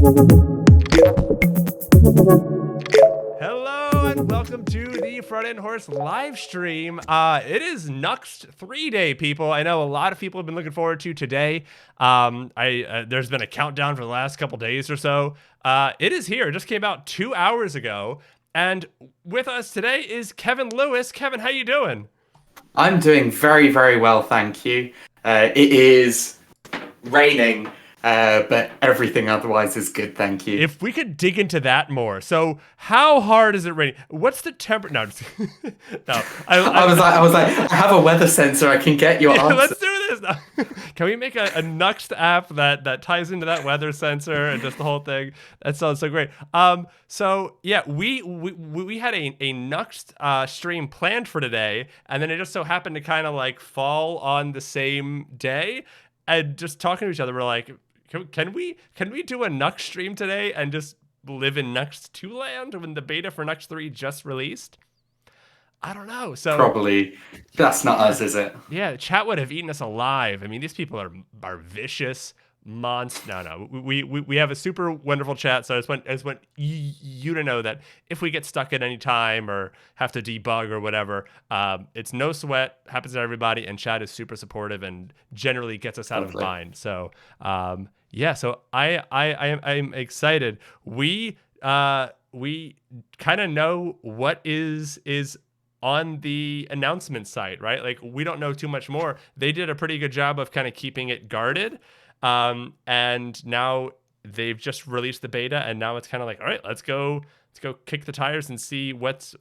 Hello and welcome to the Front End Horse live stream. It is Nuxt 3 Day, people. I know a lot of people have been looking forward to today. There's been a countdown for the last couple days or so. It is here. It just came out 2 hours ago. And with us today is Kevin Lewis. Kevin, how you doing? I'm doing very, very well, thank you. It is raining, but everything otherwise is good, thank you. If we could dig into that more. So how hard is it raining? What's the temperature? No, no. I was like, I have a weather sensor. I can get your answer. Let's do this. No. Can we make a Nuxt app that ties into that weather sensor and just the whole thing? That sounds so great. So yeah, we had a Nuxt stream planned for today, and then it just so happened to kind of like fall on the same day. And just talking to each other, we're like, can we do a Nuxt stream today and just live in Nuxt 2 land when the beta for Nuxt 3 just released? I don't know. So probably that's not us, is it? Yeah, chat would have eaten us alive. I mean, these people are vicious monsters. No. We have a super wonderful chat. So I just want you to know that if we get stuck at any time or have to debug or whatever, it's no sweat. Happens to everybody, and chat is super supportive and generally gets us out of bind. So yeah. So I'm excited. We kind of know what is on the announcement site, right? Like, we don't know too much more. They did a pretty good job of kind of keeping it guarded. And now they've just released the beta, and now it's kind of like, all right, let's go kick the tires and see what's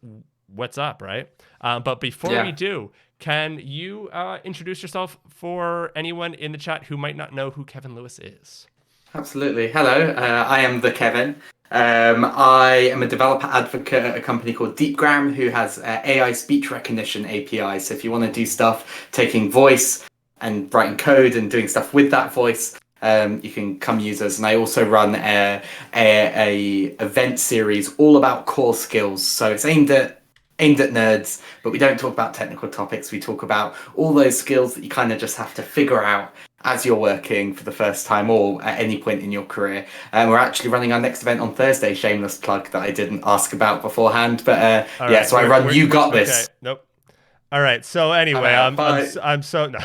up, right? But before we do, can you introduce yourself for anyone in the chat who might not know who Kevin Lewis is? Absolutely. Hello, I am the Kevin. I am a developer advocate at a company called Deepgram, who has AI speech recognition API. So if you want to do stuff taking voice and writing code and doing stuff with that voice, you can come use us. And I also run a event series all about core skills. So it's aimed at nerds, but we don't talk about technical topics. We talk about all those skills that you kind of just have to figure out as you're working for the first time or at any point in your career. We're actually running our next event on Thursday, shameless plug that I didn't ask about beforehand. But right, so I run You Got This. Okay, nope. All right, so anyway, I'm so... No.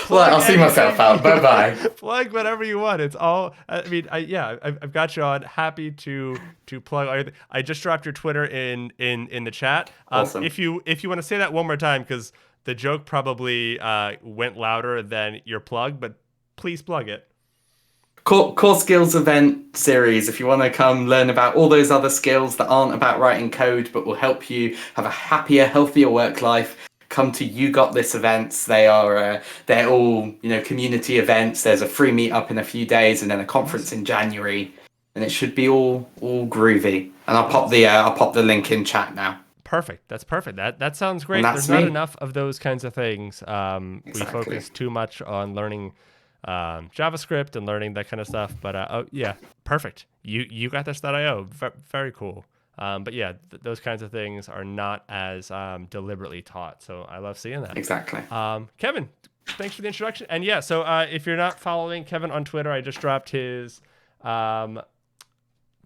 Well, I'll see myself out. Bye-bye. Plug whatever you want. It's all... I mean, I've got you on. Happy to plug. I just dropped your Twitter in the chat. Awesome. If you want to say that one more time, because the joke probably went louder than your plug, but please plug it. Core Skills event series. If you want to come learn about all those other skills that aren't about writing code, but will help you have a happier, healthier work life, come to You Got This events. They're all community events. There's a free meetup in a few days, and then a conference in January, and it should be all groovy. And I'll pop the link in chat now. Perfect. That's perfect. That sounds great. There's not enough of those kinds of things. Exactly. We focus too much on learning JavaScript and learning that kind of stuff. But yeah, perfect. You got this.io. Very cool. But yeah, those kinds of things are not as deliberately taught. So I love seeing that. Exactly. Kevin, thanks for the introduction. And yeah, so if you're not following Kevin on Twitter, I just dropped his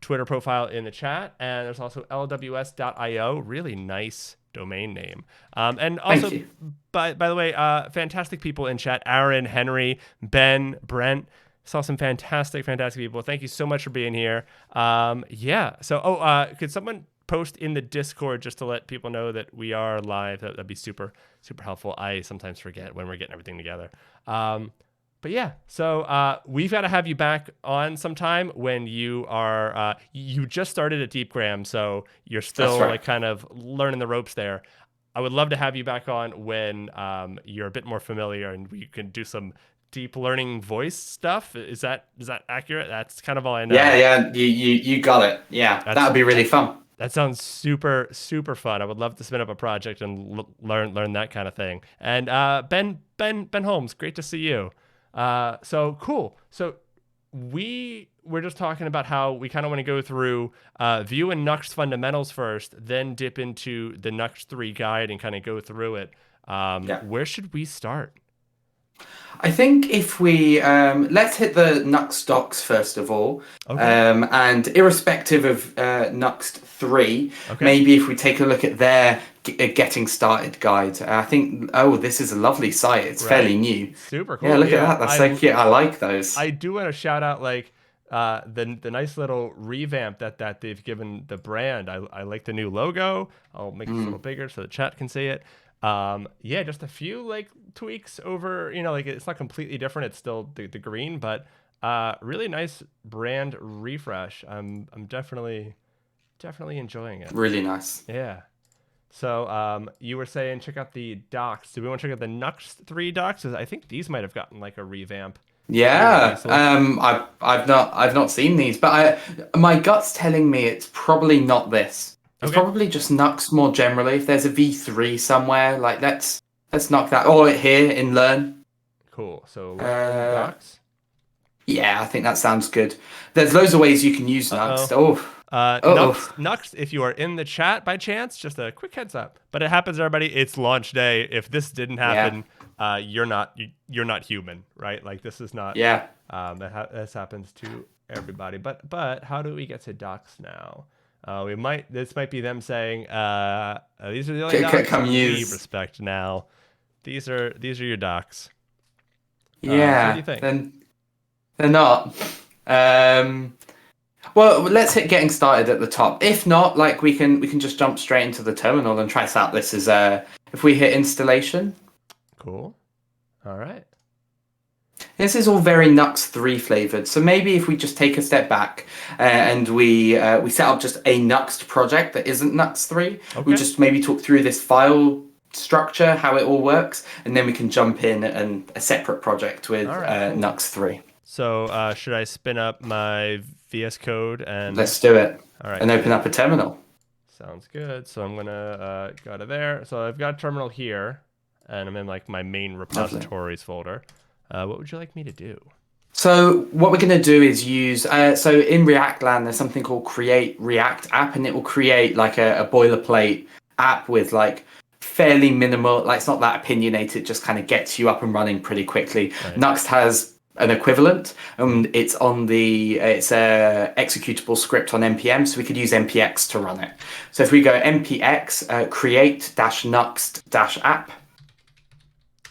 Twitter profile in the chat, and there's also lws.io, really nice domain name. And also, by the way, fantastic people in chat: Aaron, Henry, Ben, Brent. Saw some fantastic people. Thank you so much for being here. Yeah. So, could someone post in the Discord just to let people know that we are live? That'd be super helpful. I sometimes forget when we're getting everything together. But yeah, so we've got to have you back on sometime when you are, you just started at Deepgram, so you're still like kind of learning the ropes there. I would love to have you back on when you're a bit more familiar and we can do some deep learning voice stuff. Is that accurate? That's kind of all I know. Yeah, you got it. Yeah, that would be really fun. That sounds super fun. I would love to spin up a project and learn that kind of thing. And Ben Holmes, great to see you. So cool. So we were just talking about how we kind of want to go through Vue and Nuxt fundamentals first, then dip into the Nuxt 3 guide and kind of go through it. Where should we start? I think if we let's hit the Nuxt docs first of all, Okay. and irrespective of Nuxt 3, Okay. maybe if we take a look at their getting started guide. I think this is a lovely site. It's fairly Right. new. Super Yeah, cool. look at Yeah. that. That's so cute. I like those. I do want to shout out like the nice little revamp that they've given the brand. I like the new logo. I'll make this a little Mm, bigger so the chat can see it. Yeah, just a few like tweaks over, like it's not completely different. It's still the green, but really nice brand refresh. I'm definitely enjoying it. really nice. Yeah. So you were saying check out the docs. Do we want to check out the Nuxt 3 docs? 'Cause I think these might have gotten like a revamp pretty Yeah, recently. I've not seen these, but my gut's telling me it's probably not this. It's Okay. probably just Nux more generally. If there's a V3 somewhere, like let's knock that. Or here in Learn. Cool. So learn Uh, docs. yeah, I think that sounds good. There's loads of ways you can use Nux. Uh-oh. Oh, Nux, oh, Nux, if you are in the chat by chance, just a quick heads up. But it happens, everybody. It's launch day. If this didn't yeah, happen, you're not human, right? Like this is not. yeah. This happens to everybody. But how do we get to docs now? This might be them saying these are the only docs Come we use. respect now. These are your docs. What do you Yeah, think? then they're not. Um, Well, let's hit getting started at the top. If not, like we can just jump straight into the terminal and try out this as if we hit installation. Cool. All right. This is all very Nux 3 flavored. So maybe if we just take a step back and we set up just a Nuxt project that isn't Nux 3, we Okay. just maybe talk through this file structure, how it all works, and then we can jump in and a separate project with All right. Cool. Nux 3. So should I spin up my VS Code and Let's do it. all right, And open cool. up a terminal. Sounds good. So I'm gonna go to there. So I've got a terminal here, and I'm in like my main repositories folder. What would you like me to do? So what we're going to do is use, so in React land, there's something called create React app, and it will create like a boilerplate app with like fairly minimal, like it's not that opinionated, it just kind of gets you up and running pretty quickly. Right. Nuxt has an equivalent, and it's a executable script on npm, so we could use npx to run it. So if we go npx create-nuxt-app,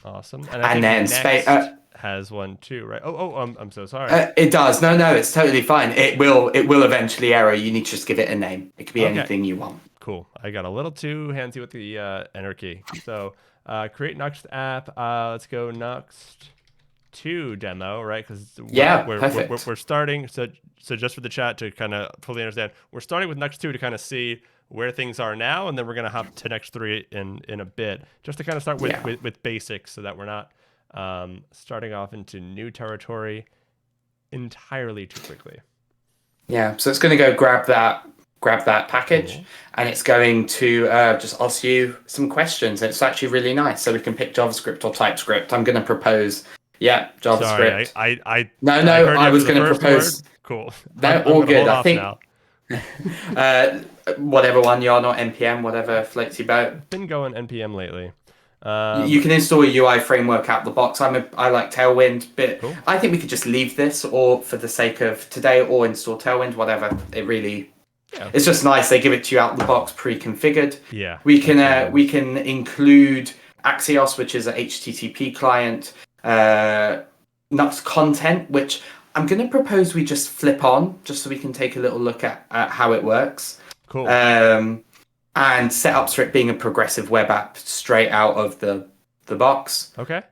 Awesome. And I think then Next has one too, right? I'm so sorry. it does. No, it's totally fine. It will eventually error. You need to just give it a name. It could be Okay. anything you want. Cool. I got a little too handsy with the enter key. So create Nuxt app. Let's go Nuxt 2 demo, right? Because perfect. we're starting. So just for the chat to kind of fully understand, we're starting with Nuxt 2 to kind of see where things are now, and then we're gonna hop to Nuxt 3 in a bit, just to kind of start with basics, so that we're not starting off into new territory entirely too quickly. Yeah. So it's going to go grab that package, Cool. and it's going to just ask you some questions. It's actually really nice. So we can pick JavaScript or TypeScript. I'm going to propose. Yeah, JavaScript. Sorry, I I was going to propose. Word. Cool. No, all good. I think now. whatever one you're not npm, whatever floats your boat. Been going npm lately. You can install a UI framework out the box. I like Tailwind, but Cool. I think we could just leave this, or for the sake of today, or install Tailwind, whatever. It's just nice. They give it to you out the box pre-configured. Yeah. We can include Axios, which is a HTTP client, Nuxt Content, which I'm going to propose we just flip on, just so we can take a little look at how it works. Cool. And set up for it being a progressive web app straight out of the box. Okay.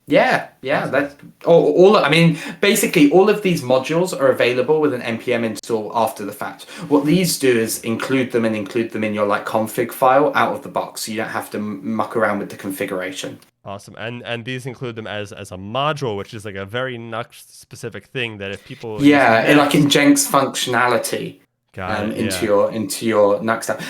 Yeah. That's all. I mean, basically, all of these modules are available with an npm install after the fact. What these do is include them in your like config file out of the box, so you don't have to muck around with the configuration. Awesome. And these include them as a module, which is like a very Nuxt specific thing that if people it like injects functionality. into your Nuxt app.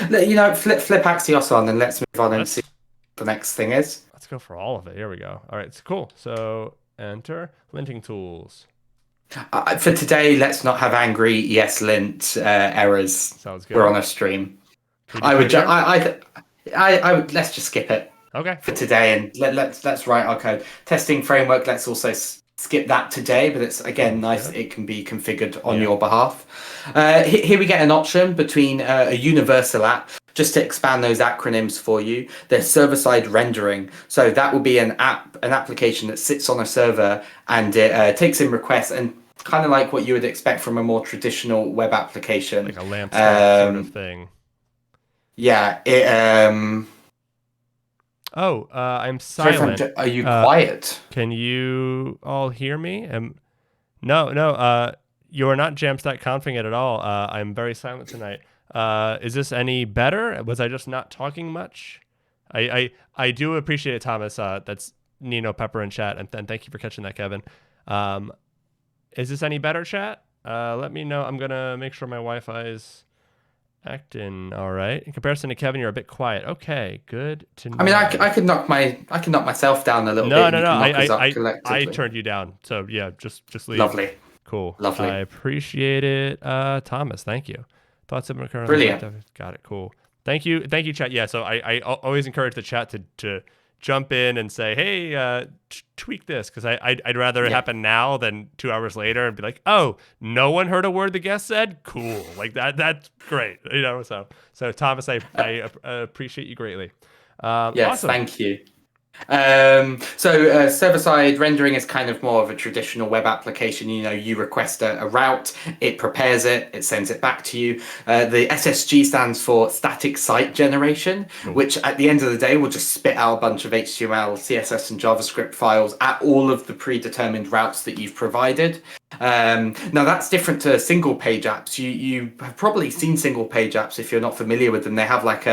Flip Axios on, and let's move on and see what the next thing is. Let's go for all of it. Here we go. All right, cool. So enter Linting Tools. For today, let's not have angry lint errors. Sounds good. We're on a stream. I would let's just skip it. Okay. for today, and let's write our code. Testing framework. Let's also skip that today, but it's again Sounds nice good. that it can be configured on Yeah. your behalf. Here we get an option between a universal app. Just to expand those acronyms for you, there's server-side rendering. So that will be an application that sits on a server and it takes in requests, and kind of like what you would expect from a more traditional web application. Like a lamp stack sort of thing. Yeah. I'm silent. Are you quiet? Can you all hear me? No. You are not Jamstack-confing it at all. I'm very silent tonight. Is this any better? Was I just not talking much? I do appreciate it, Thomas. That's Nino Pepper in chat, and thank you for catching that, Kevin. Is this any better, chat? Let me know. I'm gonna make sure my Wi-Fi is acting all right. In comparison to Kevin, you're a bit quiet. Okay, good to know. I mean, I could knock myself down a little bit. No. I turned you down. So yeah, just leave. Lovely. Cool. Lovely. I appreciate it, Thomas. Thank you. Thoughts of current. Brilliant. Got it. Cool. Thank you, chat. Yeah. So I always encourage the chat to jump in and say, hey, tweak this, because I'd rather it happen now than 2 hours later and be like, oh, no one heard a word the guest said. Cool. Like that's great. So Thomas, I appreciate you greatly. Yes, awesome. thank you. Server-side rendering is kind of more of a traditional web application. You request a route, it prepares it, it sends it back to you. The SSG stands for static site generation, which at the end of the day will just spit out a bunch of HTML, CSS, and JavaScript files at all of the predetermined routes that you've provided. Now that's different to single page apps. You have probably seen single page apps if you're not familiar with them. They have like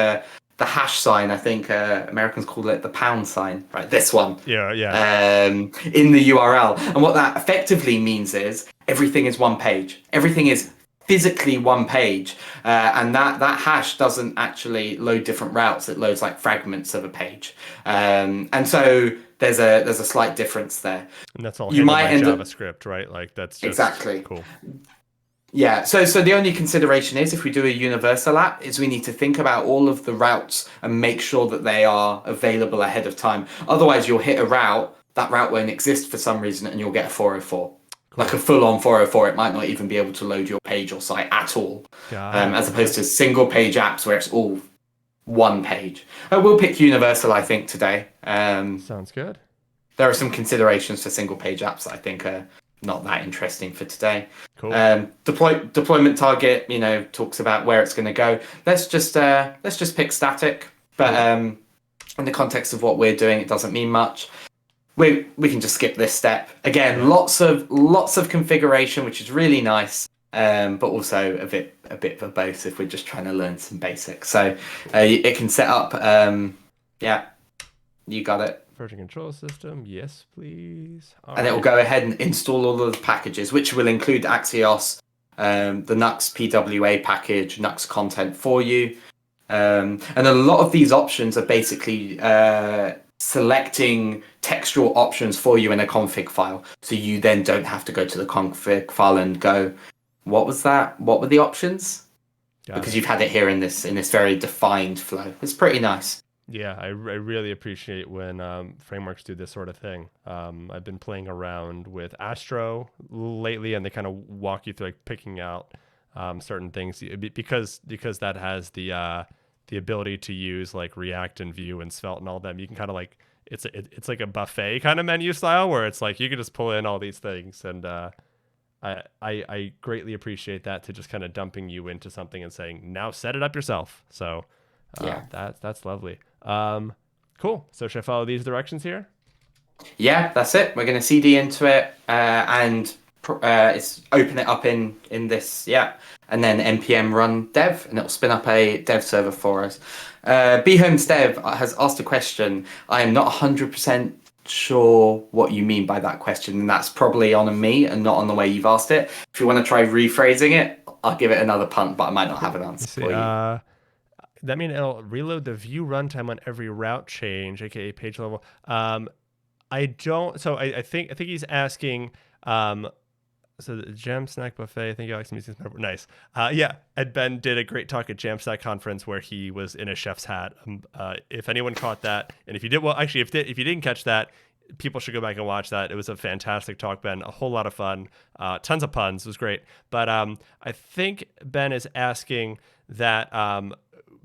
the hash sign. I think Americans call it the pound sign, right? This one. Yeah. In the URL. And what that effectively means is everything is one page. Everything is physically one page. And that hash doesn't actually load different routes. It loads like fragments of a page. And so there's a slight difference there. And that's all handled by JavaScript, right? Like that's just exactly cool. Yeah, so the only consideration is if we do a universal app is we need to think about all of the routes and make sure that they are available ahead of time. Otherwise, you'll hit a route, that route won't exist for some reason, and you'll get a 404. Cool. Like a full-on 404, it might not even be able to load your page or site at all. As opposed to single-page apps where it's all one page. We'll pick universal, I think, today. Sounds good. There are some considerations for single-page apps that I think are not that interesting for today. Cool. Deployment target, talks about where it's going to go. Let's just pick static, but in the context of what we're doing, it doesn't mean much. We can just skip this step. Again, lots of configuration, which is really nice, but also a bit verbose if we're just trying to learn some basics. So it can set up. You got it. Version control system, yes, please. And it will go ahead and install all of the packages, which will include Axios, the Nuxt PWA package, Nuxt Content for you. And a lot of these options are basically selecting textual options for you in a config file. So you then don't have to go to the config file and go, what was that? What were the options? Because you've had it here in this very defined flow. It's pretty nice. Yeah, I really appreciate when frameworks do this sort of thing. I've been playing around with Astro lately, and they kind of walk you through like picking out certain things because that has the ability to use like React and Vue and Svelte and all them. You can kind of like it's like a buffet kind of menu style where it's like you can just pull in all these things, and I greatly appreciate that, to just kind of dumping you into something and saying, now set it up yourself. So that's lovely. Cool. So should I follow these directions here? Yeah, that's it. We're going to CD into it and it's open it up in this, and then npm run dev, and it'll spin up a dev server for us. Bhomes Dev has asked a question. I am not 100% sure what you mean by that question, and that's probably on me and not on the way you've asked it. If you want to try rephrasing it, I'll give it another punt, but I might not have an answer for you. That means it'll reload the view runtime on every route change, aka page level. I don't. So I think he's asking. So the Jam Snack Buffet, I think Alex Music's nice. Yeah, and Ben did a great talk at Jam Snack Conference where he was in a chef's hat. If anyone caught that, and if you did, well, actually, if you didn't catch that, people should go back and watch that. It was a fantastic talk, Ben. A whole lot of fun. Tons of puns. It was great. But I think Ben is asking that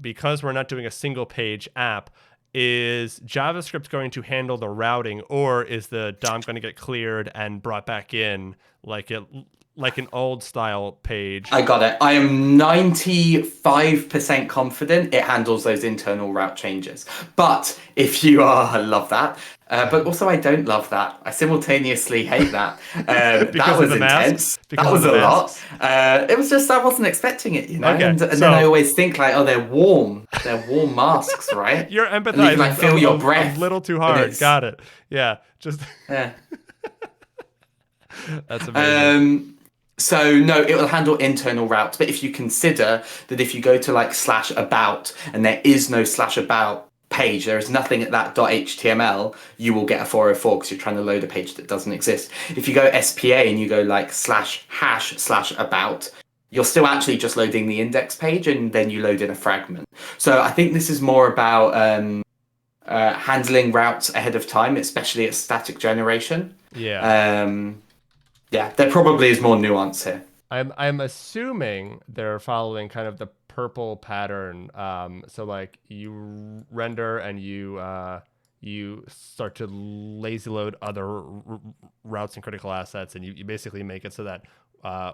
because we're not doing a single page app, is JavaScript going to handle the routing, or is the DOM going to get cleared and brought back in like an old style page? I got it. I am 95% confident it handles those internal route changes. But if you are, I love that. But also, I don't love that. I simultaneously hate that. That was intense. That was a lot. It was just, I wasn't expecting it, you know? Okay, and then I always think like, oh, they're warm. They're warm masks, right? You're empathizing. And you can like feel your breath. A little too hard. Got it. Yeah. Just. Yeah. That's amazing. So no, it will handle internal routes. But if you consider that if you go to like /about and there is no /about page, there is nothing at that .html, you will get a 404 because you're trying to load a page that doesn't exist. If you go SPA and you go like /hash/about, you're still actually just loading the index page and then you load in a fragment. So I think this is more about handling routes ahead of time, especially at static generation. Yeah. Yeah, there probably is more nuance here. I'm assuming they're following kind of the purple pattern. So like you render and you start to lazy load other routes and critical assets, and you basically make it so that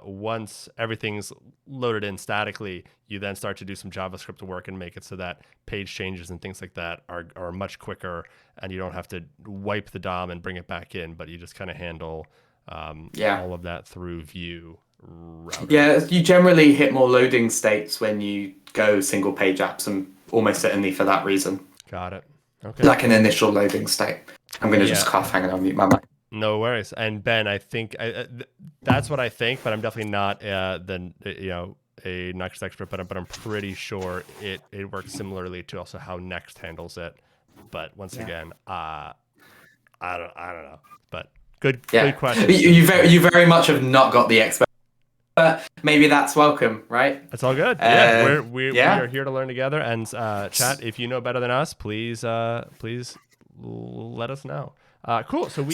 once everything's loaded in statically, you then start to do some JavaScript work and make it so that page changes and things like that are much quicker, and you don't have to wipe the DOM and bring it back in, but you just kind of handle all of that through Vue routing. Yeah, you generally hit more loading states when you go single page apps, and almost certainly for that reason. Got it. Okay. Like an initial loading state. I'm going to just cough, hang on, I'll mute my mic. No worries. And Ben, I think that's what I think, but I'm definitely not a Nuxt expert, but I'm pretty sure it works similarly to also how Next handles it. But once again, I don't know. But good question. You very much have not got the expert, but maybe that's welcome, right? It's all good. Yeah, we are here to learn together. And chat, if you know better than us, please let us know. Cool. So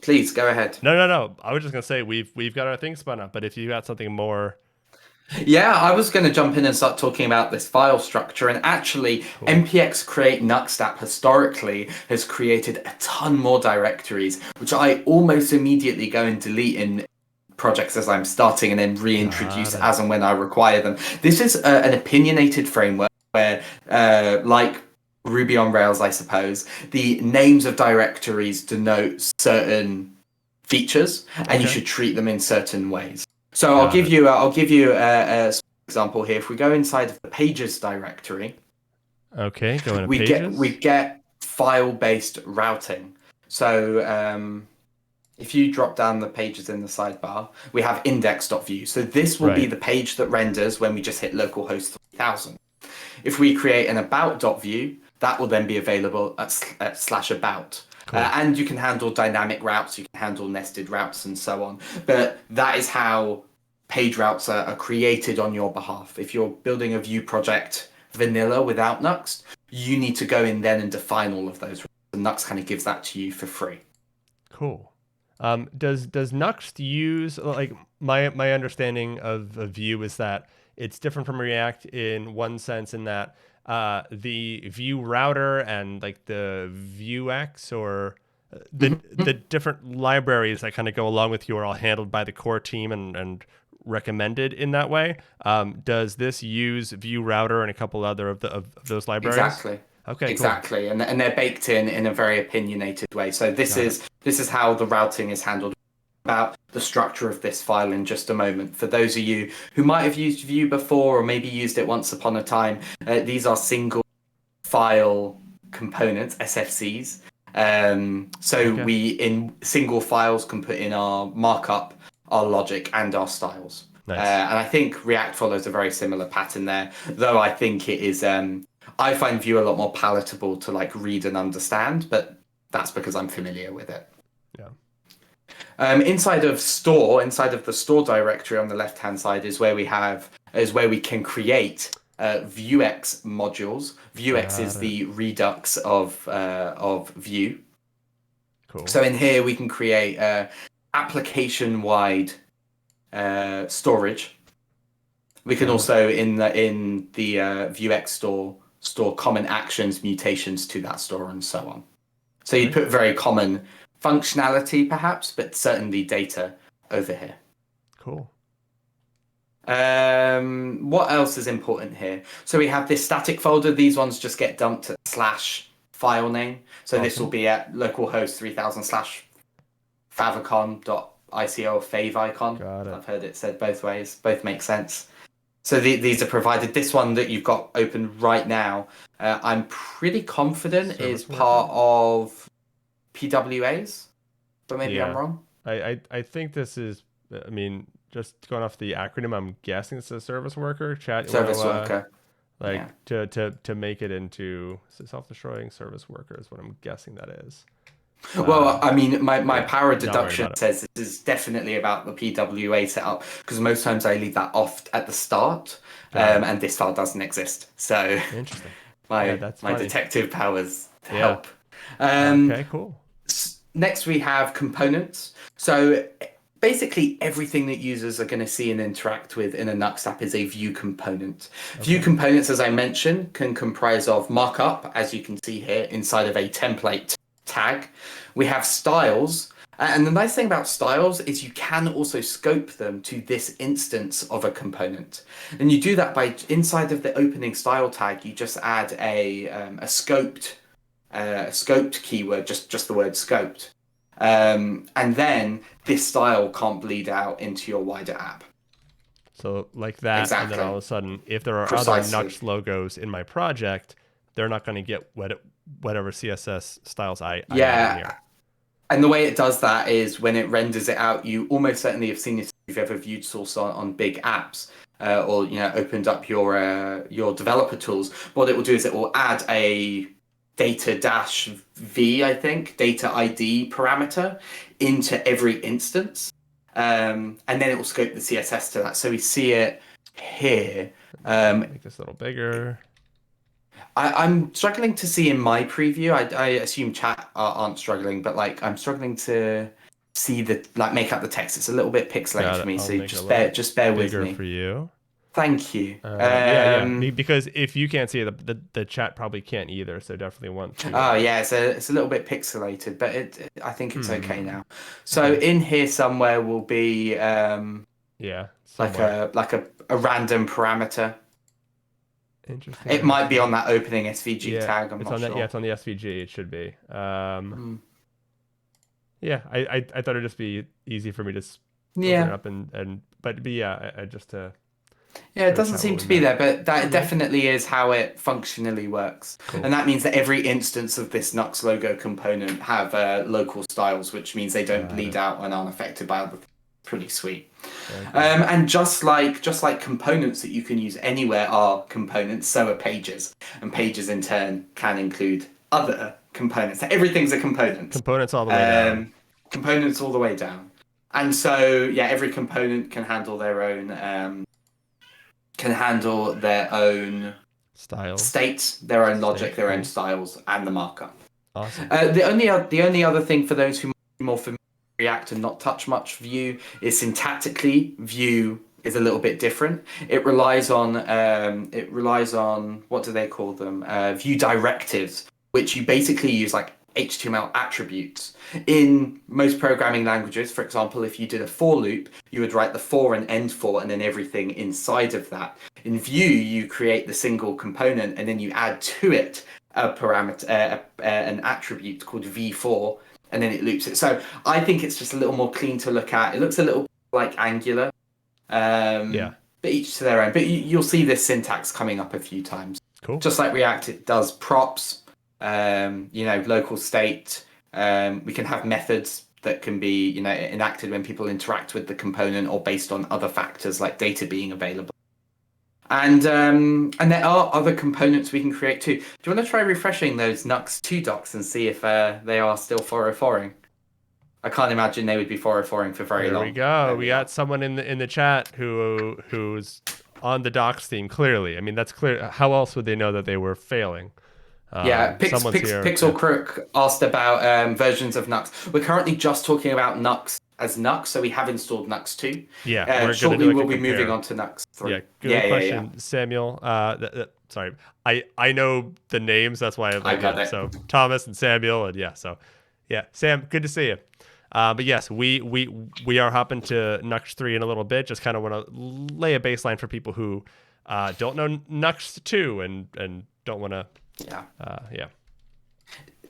please go ahead. No. I was just gonna say we've got our thing spun up, but if you got something more. Yeah, I was going to jump in and start talking about this file structure. And actually, npx create Nuxt app historically has created a ton more directories, which I almost immediately go and delete in projects as I'm starting and then reintroduce as and when I require them. This is an opinionated framework where, like Ruby on Rails, I suppose, the names of directories denote certain features, and you should treat them in certain ways. So I'll give you a example here. If we go inside of the pages directory, go into pages. We get file-based routing. So if you drop down the pages in the sidebar, we have index.view. So this will be the page that renders when we just hit localhost 3000. If we create an about.view, that will then be available at /about. Cool. And you can handle dynamic routes, you can handle nested routes, and so on. But that is how page routes are created on your behalf. If you're building a Vue project vanilla without Nuxt, you need to go in then and define all of those. And Nuxt kind of gives that to you for free. Cool. Does Nuxt use, like, my understanding of Vue is that it's different from React in one sense, in that the Vue router and like the Vuex or the different libraries that kind of go along with you are all handled by the core team and recommended in that way. Does this use Vue router and a couple other of those libraries? Exactly. Okay. Exactly, cool. And they're baked in a very opinionated way. So this is how the routing is handled. About the structure of this file in just a moment. For those of you who might have used Vue before or maybe used it once upon a time, these are single file components, SFCs. We in single files can put in our markup, our logic, and our styles. Nice. And I think React follows a very similar pattern there, though I think it is I find Vue a lot more palatable to like read and understand, but that's because I'm familiar with it. Yeah. Inside of the store directory on the left-hand side is where we can create Vuex modules. Vuex is Got it. the redux of Vue. Cool. So in here we can create application-wide storage. We can also in the Vuex store common actions, mutations to that store, and so on. So you'd put very common functionality, perhaps, but certainly data over here. Cool. What else is important here? So we have this static folder. These ones just get dumped at /file name. So this will be at localhost 3000 /favicon.ico favicon. Got it. I've heard it said both ways. Both make sense. So these are provided. This one that you've got open right now, I'm pretty confident is part of PWAs, but maybe I'm wrong. I think this is, I mean, just going off the acronym, I'm guessing it's a service worker. Service worker. To make it into self-destroying service worker is what I'm guessing that is. Well, I mean, my power deduction says this is definitely about the PWA setup, because most times I leave that off at the start, and this file doesn't exist. So interesting. my detective powers help. Okay, cool. Next we have components. So basically everything that users are going to see and interact with in a Nuxt app is a Vue component. Vue components, as I mentioned, can comprise of markup, as you can see here, inside of a template tag. We have styles, and the nice thing about styles is you can also scope them to this instance of a component. And you do that by inside of the opening style tag, you just add a scoped keyword, just the word scoped. And then this style can't bleed out into your wider app. So like that, exactly. And then all of a sudden, if there are other Nuxt logos in my project, they're not going to get whatever CSS styles I add in here. And the way it does that is when it renders it out, you almost certainly have seen it if you've ever viewed source on big apps, or opened up your developer tools. What it will do is it will add a data-v, I think, data ID parameter into every instance, and then it will scope the CSS to that. So we see it here. Make this a little bigger. I'm struggling to see in my preview. I assume chat aren't struggling, but I'm struggling to see make out the text. It's a little bit pixelated for me, so just bear with me. For you. Thank you. Because if you can't see it, the chat probably can't either. So definitely want to. Oh yeah, it's a little bit pixelated, but I think it's okay now. So in here somewhere will be like a random parameter. Interesting. It might be on that opening SVG tag. I'm not sure. Yeah, it's on the SVG. It should be. Yeah, I thought it'd just be easy for me to open it up but I just it doesn't seem to be there, but that definitely is how it functionally works. Cool. And that means that every instance of this Nuxt logo component have local styles, which means they don't bleed out and aren't affected by other. Pretty sweet. And just like components that you can use anywhere are components, so are pages, and pages in turn can include other components. So everything's a component. Components all the way down. Components all the way down. And so every component can handle their own styles, states, their own logic, their own styles, and the markup. Awesome. The only other thing for those who might be more familiar React and not touch much Vue is syntactically Vue is a little bit different. It relies on what do they call them? Vue directives, which you basically use like HTML attributes. In most programming languages, for example, if you did a for loop, you would write the for and end for and then everything inside of that. In Vue, you create the single component and then you add to it a parameter, an attribute called v4. And then it loops it. So I think it's just a little more clean to look at. It looks a little like Angular. But each to their own. But you'll see this syntax coming up a few times. Cool. Just like React, it does props, local state. We can have methods that can be, enacted when people interact with the component or based on other factors like data being available. And there are other components we can create too. Do you want to try refreshing those Nuxt 2 docs and see if they are still 404ing? I can't imagine they would be 404ing for very long. There we go. We got someone in the chat who's on the docs theme. Clearly, I mean that's clear. How else would they know that they were failing? Someone's here. Pixel Crook asked about versions of Nuxt. We're currently just talking about Nuxt as Nuxt, so we have installed Nuxt 2. Yeah, shortly we'll be moving on to Nuxt 3. Yeah, good question, Samuel. Sorry, I know the names. That's why I got it. So Thomas and Samuel, and Sam, good to see you. But yes, we are hopping to Nuxt 3 in a little bit. Just kind of want to lay a baseline for people who don't know Nuxt 2 and don't want to. Yeah.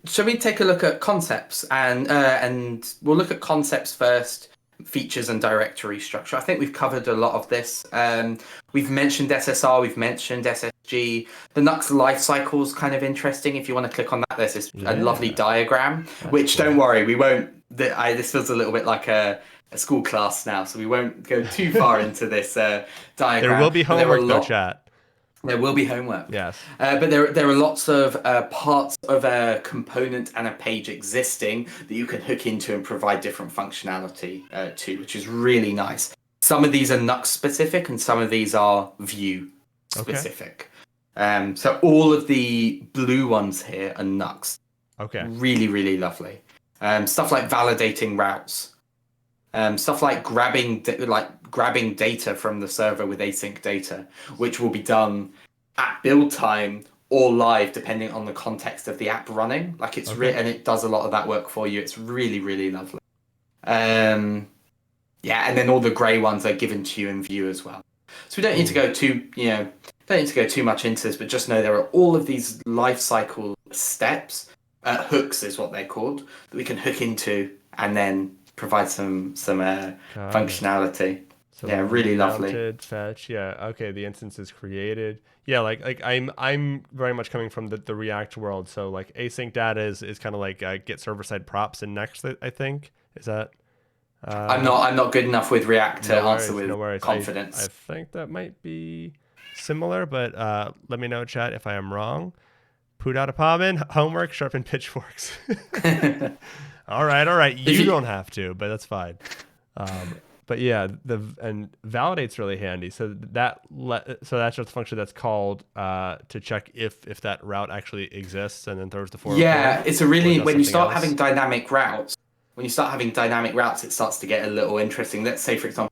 Shall we take a look at concepts and we'll look at concepts first, features and directory structure. I think we've covered a lot of this. We've mentioned SSR, we've mentioned SSG. The Knox Lifecycle is kind of interesting. If you want to click on that, there's this a lovely diagram, which don't worry, we won't. This feels a little bit like a school class now, so we won't go too far into this diagram. There will be homework though, chat. There will be homework. Yes. But there are lots of parts of a component and a page existing that you can hook into and provide different functionality to, which is really nice. Some of these are Nuxt specific and some of these are Vue specific. So all of the blue ones here are Nuxt. Okay. Really, really lovely. Stuff like validating routes. Stuff like grabbing data from the server with async data, which will be done at build time or live, depending on the context of the app running. Like it's and it does a lot of that work for you. It's really, really lovely. And then all the grey ones are given to you in Vue as well. So we don't need to go too much into this, but just know there are all of these lifecycle steps. Hooks is what they're called, that we can hook into and then provide some functionality. So really lovely. Fetch, okay. The instance is created. Like I'm very much coming from the React world. So like async data is kind of like get server side props in Next. I think is that. I'm not good enough with React to answer with confidence. I think that might be similar, but let me know, chat, if I am wrong. Put out a palm homework, sharpen pitchforks. All right. You don't have to, but that's fine. But yeah, and validate's really handy. So that's just a function that's called to check if that route actually exists, and then throws the forward. Yeah, it's a really when you start having dynamic routes. When you start having dynamic routes, it starts to get a little interesting. Let's say, for example,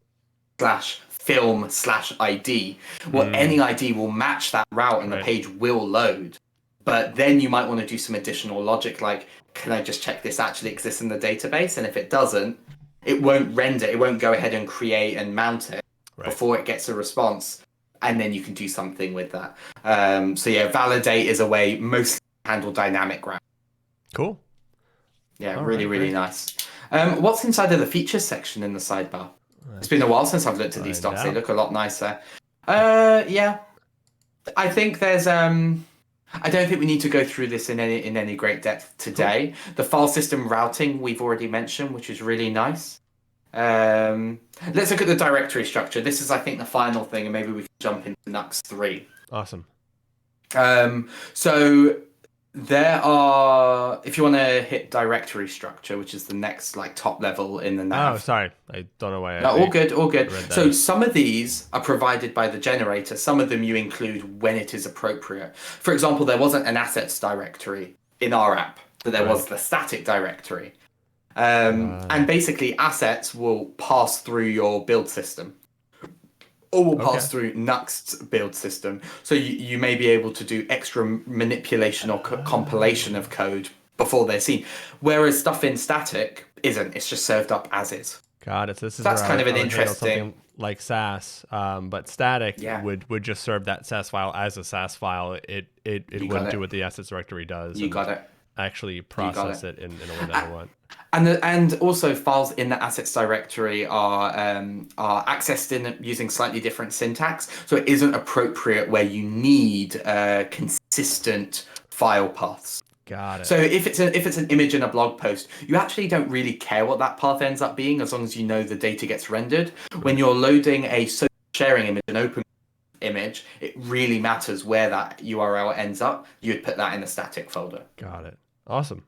/film/ID. Well, any ID will match that route, and the page will load. But then you might want to do some additional logic, like, can I just check this actually exists in the database? And if it doesn't, it won't render. It won't go ahead and create and mount it before it gets a response. And then you can do something with that. Validate is a way mostly to handle dynamic routes. Cool. Yeah, really nice. What's inside of the features section in the sidebar? It's been a while since I've looked at these docs. They look a lot nicer. I think there's... I don't think we need to go through this in any great depth today. Cool. The file system routing we've already mentioned, which is really nice. Let's look at the directory structure. This is, I think, the final thing, and maybe we can jump into Nuxt 3. Awesome. So there are, if you want to hit directory structure, which is the next top level in the nav. Oh, sorry. I don't know why. All good. So some of these are provided by the generator. Some of them you include when it is appropriate. For example, there wasn't an assets directory in our app, but there was the static directory. And basically assets will pass through your build system. Or will pass through Nuxt's build system. So you may be able to do extra manipulation or compilation of code before they're seen. Whereas stuff in static isn't. It's just served up as is. Got it. So that's kind of an interesting... Something like SAS, but static would just serve that SAS file as a SAS file. It wouldn't do what the assets directory does. You got it. Actually process it in a way that I want. And also files in the assets directory are accessed using slightly different syntax. So it isn't appropriate where you need consistent file paths. Got it. So if it's an image in a blog post, you actually don't really care what that path ends up being as long as you know the data gets rendered. When you're loading a social sharing image, an open image, it really matters where that URL ends up. You'd put that in the static folder. Got it. Awesome.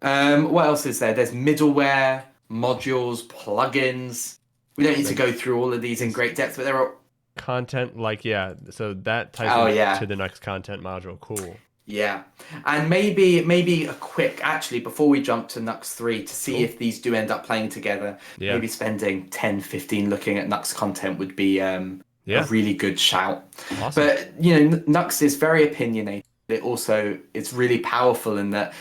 What else is there? There's middleware, modules, plugins. We don't need to go through all of these in great depth, but there are. Content, like, yeah. So that ties Oh into yeah, the Nuxt Content module. Cool. yeah. And maybe a quick, actually, before we jump to Nuxt 3 to see Cool. if these do end up playing together, Yeah. maybe spending 10, 15 looking at Nuxt content would be a Yeah. really good shout. Awesome. But you know, Nuxt is very opinionated. It also it's really powerful in that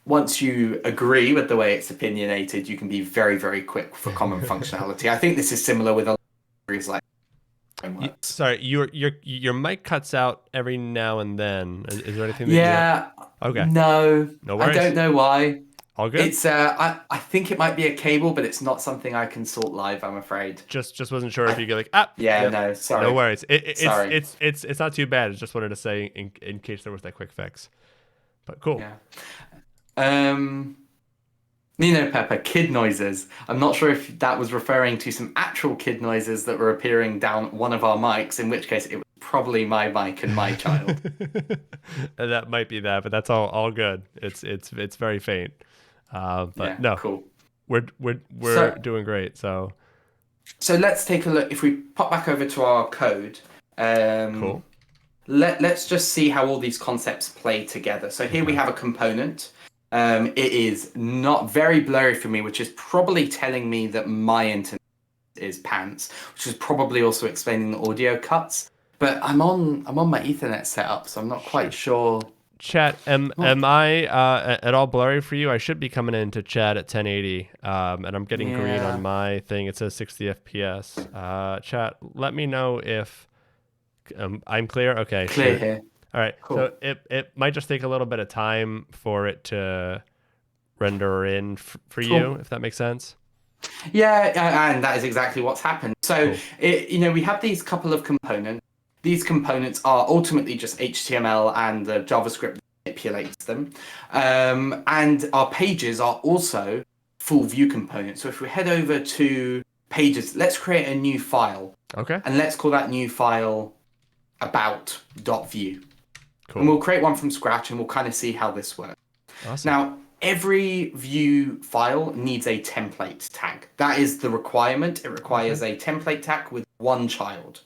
once you agree with the way it's opinionated, you can be very, very quick for common functionality. I think this is similar with a lot of libraries like frameworks. Sorry, your mic cuts out every now and then. Is there anything that Yeah. Okay. No. No I worries. don't know why. All good? It's I think it might be a cable, but it's not something I can sort live, I'm afraid. Just wasn't sure if you get like, ah, Yeah, yep. no, sorry. No worries. Sorry. It's not too bad. I just wanted to say in case there was that quick fix. But cool. Yeah. Nino Pepper, kid noises. I'm not sure if that was referring to some actual kid noises that were appearing down one of our mics, in which case it was probably my mic and my child. And that might be that, but that's all good. It's very faint. But Yeah, no, cool. We're doing great. So let's take a look. If we pop back over to our code, cool. Let's just see how all these concepts play together. So here we have a component. It is not very blurry for me, which is probably telling me that my internet is pants, which is probably also explaining the audio cuts. But I'm on my Ethernet setup, so I'm not quite sure. Chat, am I at all blurry for you? I should be coming into chat at 1080, and I'm getting green on my thing. It says 60 FPS. Chat, let me know if I'm clear. Okay, Clear here. All right, cool. So it might just take a little bit of time for it to render in for you, if that makes sense. Yeah, and that is exactly what's happened. So, cool. We have these couple of components. These components are ultimately just HTML and the JavaScript manipulates them. And our pages are also full view components. So if we head over to pages, let's create a new file. Okay. And let's call that new file about.view. Cool. And we'll create one from scratch and we'll kind of see how this works. Awesome. Now, every view file needs a template tag. That is the requirement. It requires a template tag with one child.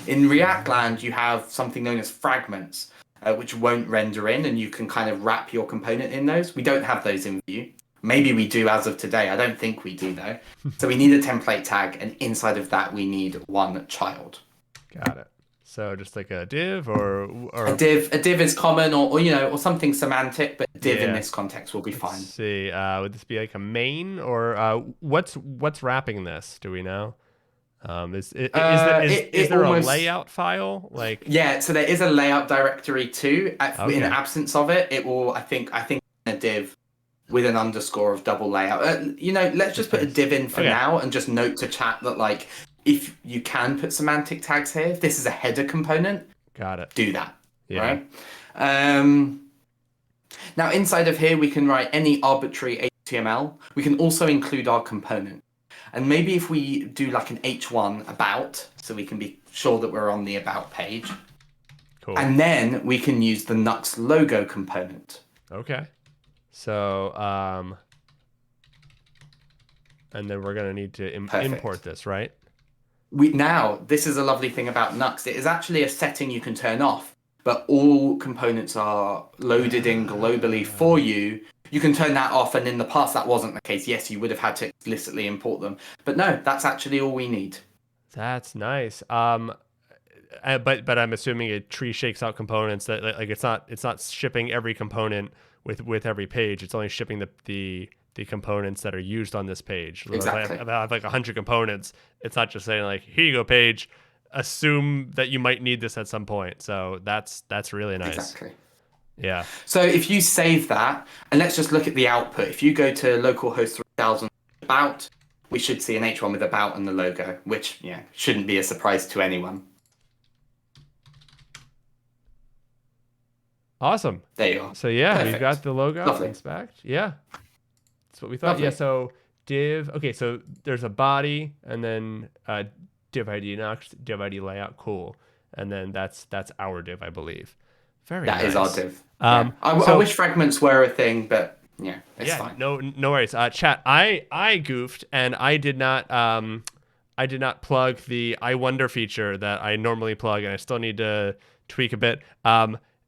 In React land, you have something known as fragments, which won't render in, and you can kind of wrap your component in those. We don't have those in Vue. Maybe we do as of today. I don't think we do, though. So we need a template tag, and inside of that, we need one child. Got it. So just like a div or a div is common or something semantic, but div in this context will be fine. Let's see, would this be like a main or what's wrapping this? Do we know? Is there almost a layout file? Like so there is a layout directory too. In the absence of it, it will I think a div with an underscore of double layout. Let's just put a div in for now and just note to chat that like if you can put semantic tags here, if this is a header component, got it. Do that. Yeah. Right. Now inside of here we can write any arbitrary HTML. We can also include our component. And maybe if we do like an H1 about, so we can be sure that we're on the about page. Cool. And then we can use the Nuxt logo component. Okay. So, and then we're going to need to import this, right? This is a lovely thing about Nuxt. It is actually a setting you can turn off, but all components are loaded in globally for you. You can turn that off, and in the past that wasn't the case. Yes, you would have had to explicitly import them, but no, that's actually all we need. That's nice. But I'm assuming a tree shakes out components that like it's not shipping every component with every page. It's only shipping the components that are used on this page. Exactly. If I have like 100 components, it's not just saying like, here you go, page. Assume that you might need this at some point. So that's really nice. Exactly. Yeah. So if you save that, and let's just look at the output. If you go to localhost 3000 about, we should see an H1 with about and the logo, which shouldn't be a surprise to anyone. Awesome. There you are. So we've got the logo. Lovely. Inspect. Yeah. That's what we thought. Lovely. Yeah. So div. Okay. So there's a body, and then div ID Nuxt, div ID layout. Cool. And then that's our div, I believe. Very nice. That is our div. I wish fragments were a thing, but Yeah, it's fine. No worries. Chat. I goofed and I did not plug the I wonder feature that I normally plug, and I still need to tweak a bit.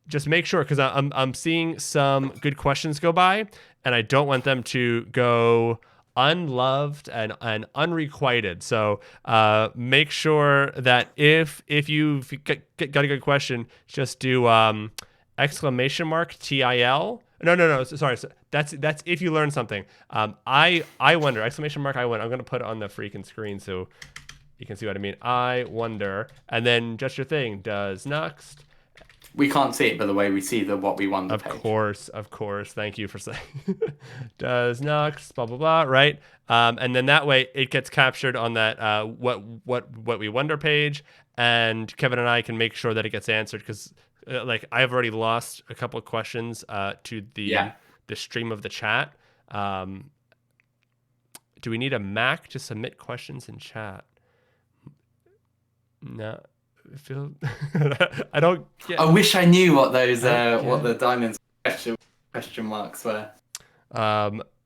Just make sure, because I'm seeing some good questions go by, and I don't want them to go unloved and unrequited. So make sure that if you've got a good question, just do !TIL. No. Sorry. That's if you learn something. I wonder, !I wonder. I'm gonna put it on the freaking screen so you can see what I mean. I wonder, and then just your thing. Does Nuxt? We can't see it, by the way. We see the what we wonder page. Of course. Thank you for saying. Does Knox blah blah blah, right? And then that way it gets captured on that what we wonder page, and Kevin and I can make sure that it gets answered, because like I've already lost a couple of questions to the stream of the chat. Do we need a Mac to submit questions in chat? No. I don't get. I wish I knew what those what the diamonds question marks were.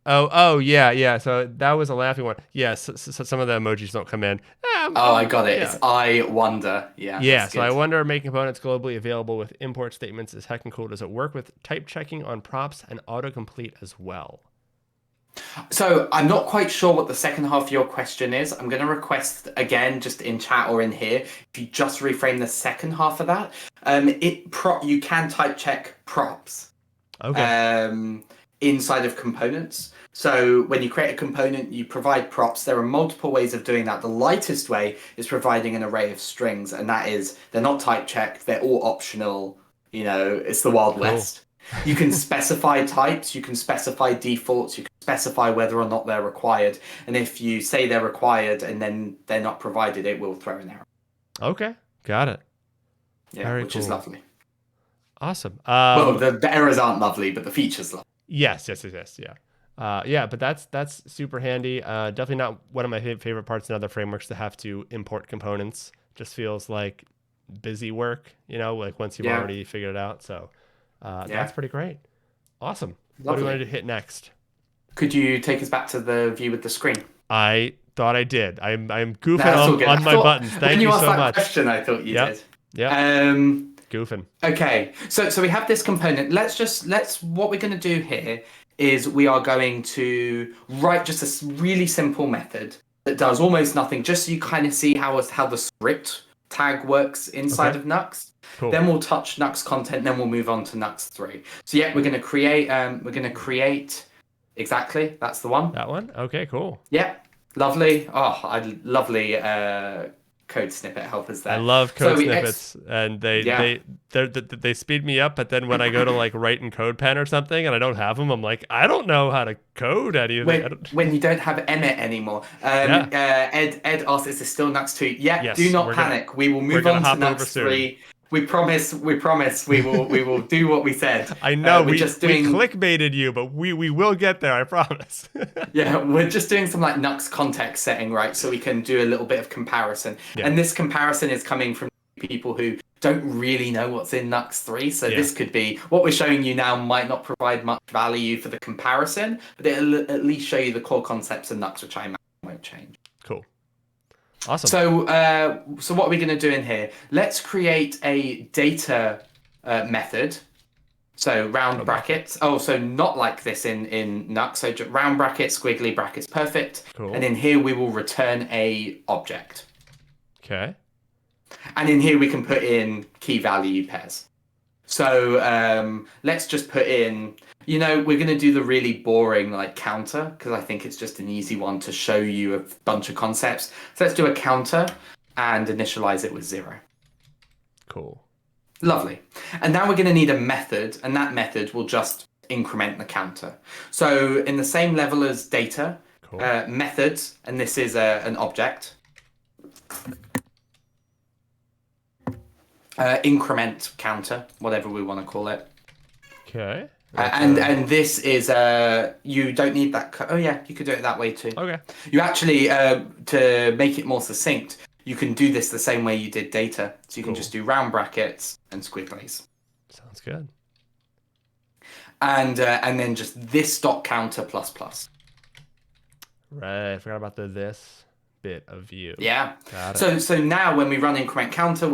Oh yeah. So that was a laughing one. Yes. So some of the emojis don't come in. I got it. Yeah. It's I wonder. Yeah. So I wonder, making components globally available with import statements is heckin' cool. Does it work with type checking on props and autocomplete as well? So I'm not quite sure what the second half of your question is. I'm going to request again, just in chat or in here, if you just reframe the second half of that. You can type check props. Okay. Inside of components. So when you create a component, you provide props. There are multiple ways of doing that. The lightest way is providing an array of strings, and that is, they're not type checked. They're all optional. It's the Wild West. You can specify types, you can specify defaults, you can specify whether or not they're required. And if you say they're required and then they're not provided, it will throw an error. Okay, got it. Yeah, which is lovely. Awesome. Well, the errors aren't lovely, but the feature's lovely. Yes, yeah. But that's super handy. Definitely not one of my favorite parts in other frameworks to have to import components. Just feels like busy work, like once you've already figured it out. So that's pretty great. Awesome. Lovely. What do you want to hit next? Could you take us back to the view with the screen? I thought I did. I'm goofing on my buttons. Thank you so much. When you asked that question, I thought you did. Yeah. Goofing. Okay. So we have this component. What we're going to do here is we are going to write just a really simple method that does almost nothing, just so you kind of see how the script tag works inside of Nuxt. Cool. Then we'll touch Nuxt Content, then we'll move on to Nuxt 3. So we're going to create exactly, that's the one. That one? Okay, cool. Yeah. Lovely. Lovely code snippet helpers there. I love code snippets, and they speed me up, but then when I go to like write in CodePen or something and I don't have them, I'm like, I don't know how to code anything. When you don't have Emmet anymore. Ed asks, is this still Nuxt 2? Yes, do not panic. We will move on to Nuxt 3. We promise we will do what we said. I know we clickbaited you, but we will get there, I promise. Yeah, we're just doing some like Nuxt context setting, right? So we can do a little bit of comparison. Yeah. And this comparison is coming from people who don't really know what's in Nuxt 3. So this could be, what we're showing you now might not provide much value for the comparison, but it'll at least show you the core concepts of Nuxt, which I imagine won't change. Cool. Awesome. So what are we going to do in here? Let's create a data method. So round brackets. Oh, so not like this in Nuxt. So just round brackets, squiggly brackets, perfect. Cool. And in here we will return a object. Okay. And in here we can put in key value pairs. So let's just put in, we're going to do the really boring like counter, because I think it's just an easy one to show you a bunch of concepts. So let's do a counter and initialize it with 0. Cool. Lovely. And now we're going to need a method, and that method will just increment the counter. So in the same level as data, methods, and this is an object. Increment counter, whatever we want to call it. Okay. And this is you don't need that. You could do it that way too. Okay. You actually to make it more succinct, you can do this the same way you did data. So you can just do round brackets and squigglies. Sounds good. and then just this dot counter plus plus. Right, I forgot about the this bit of view. Yeah. Got it. So now when we run increment counter,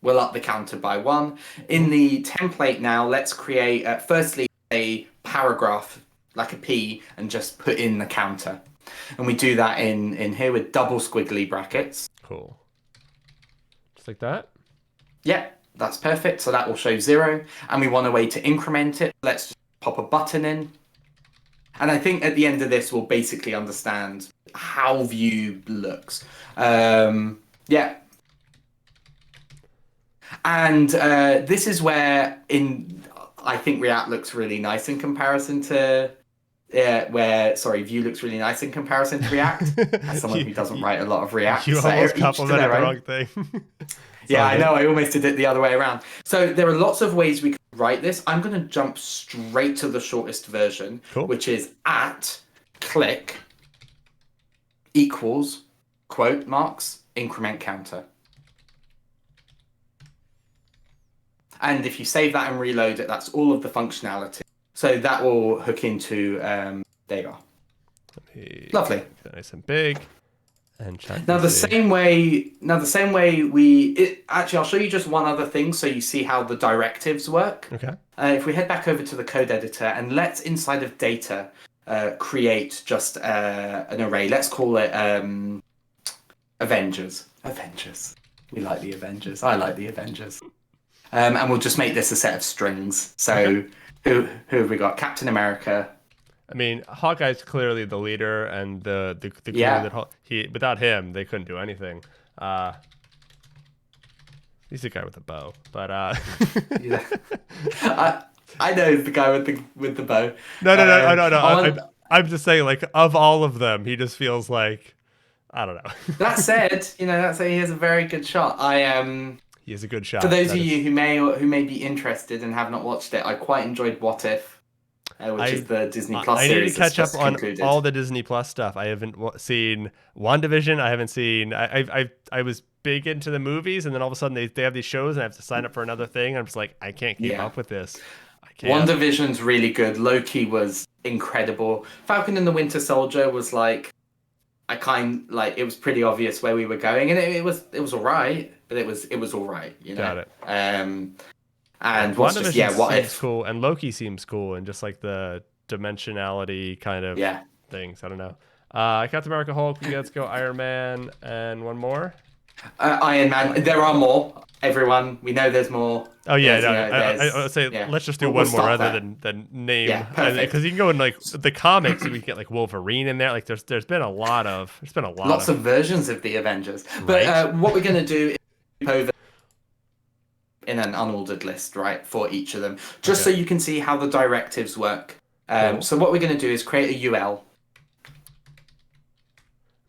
we'll up the counter by 1. In the template now, let's create firstly a paragraph like a P and just put in the counter. And we do that in here with double squiggly brackets. Cool. Just like that? Yeah, that's perfect. So that will show 0. And we want a way to increment it. Let's just pop a button in. And I think at the end of this, we'll basically understand how Vue looks. Yeah. And this is where I think React looks really nice in comparison to Vue looks really nice in comparison to React. As someone who doesn't write a lot of React. You so almost complimented the wrong thing. Yeah, I know. I almost did it the other way around. So there are lots of ways we can write this. I'm going to jump straight to the shortest version, which is @click equals quote marks increment counter. And if you save that and reload it, that's all of the functionality. So that will hook into, there you are. Lovely. Nice and big. And check now the same way actually, I'll show you just one other thing so you see how the directives work. Okay. If we head back over to the code editor and let's inside of data create just an array. Let's call it Avengers. Avengers. We like the Avengers. I like the Avengers. And we'll just make this a set of strings. So who have we got? Captain America. I mean, Hawkeye's clearly the leader, and the crew that without him they couldn't do anything. He's the guy with the bow, but yeah. I know the guy with the bow. No. I'm just saying, like, of all of them, he just feels like, I don't know. That said, he has a very good shot. He is a good shot. For those of you who may be interested and have not watched it, I quite enjoyed What If, which is the Disney Plus series. I need to catch up on concluded. all the Disney Plus stuff. I haven't seen WandaVision. I haven't seen. I was big into the movies, and then all of a sudden they have these shows, and I have to sign up for another thing. I'm just like, I can't keep up with this. I can't. WandaVision's really good. Loki was incredible. Falcon and the Winter Soldier was like, it was pretty obvious where we were going, and it was all right. But it was all right, Got it. And what's just what if cool, and Loki seems cool, and just like the dimensionality kind of things. I don't know. Captain America, Hulk. Let's go Iron Man, and one more. Iron Man. There are more. Everyone, we know there's more. Oh yeah, I would say let's just do one more rather than name, because you can go in like the comics, we can get like Wolverine in there. Like there's been a lot of lots of versions of the Avengers. But what we're gonna do is over in an unordered list, right, for each of them, just so you can see how the directives work. So what we're going to do is create a UL.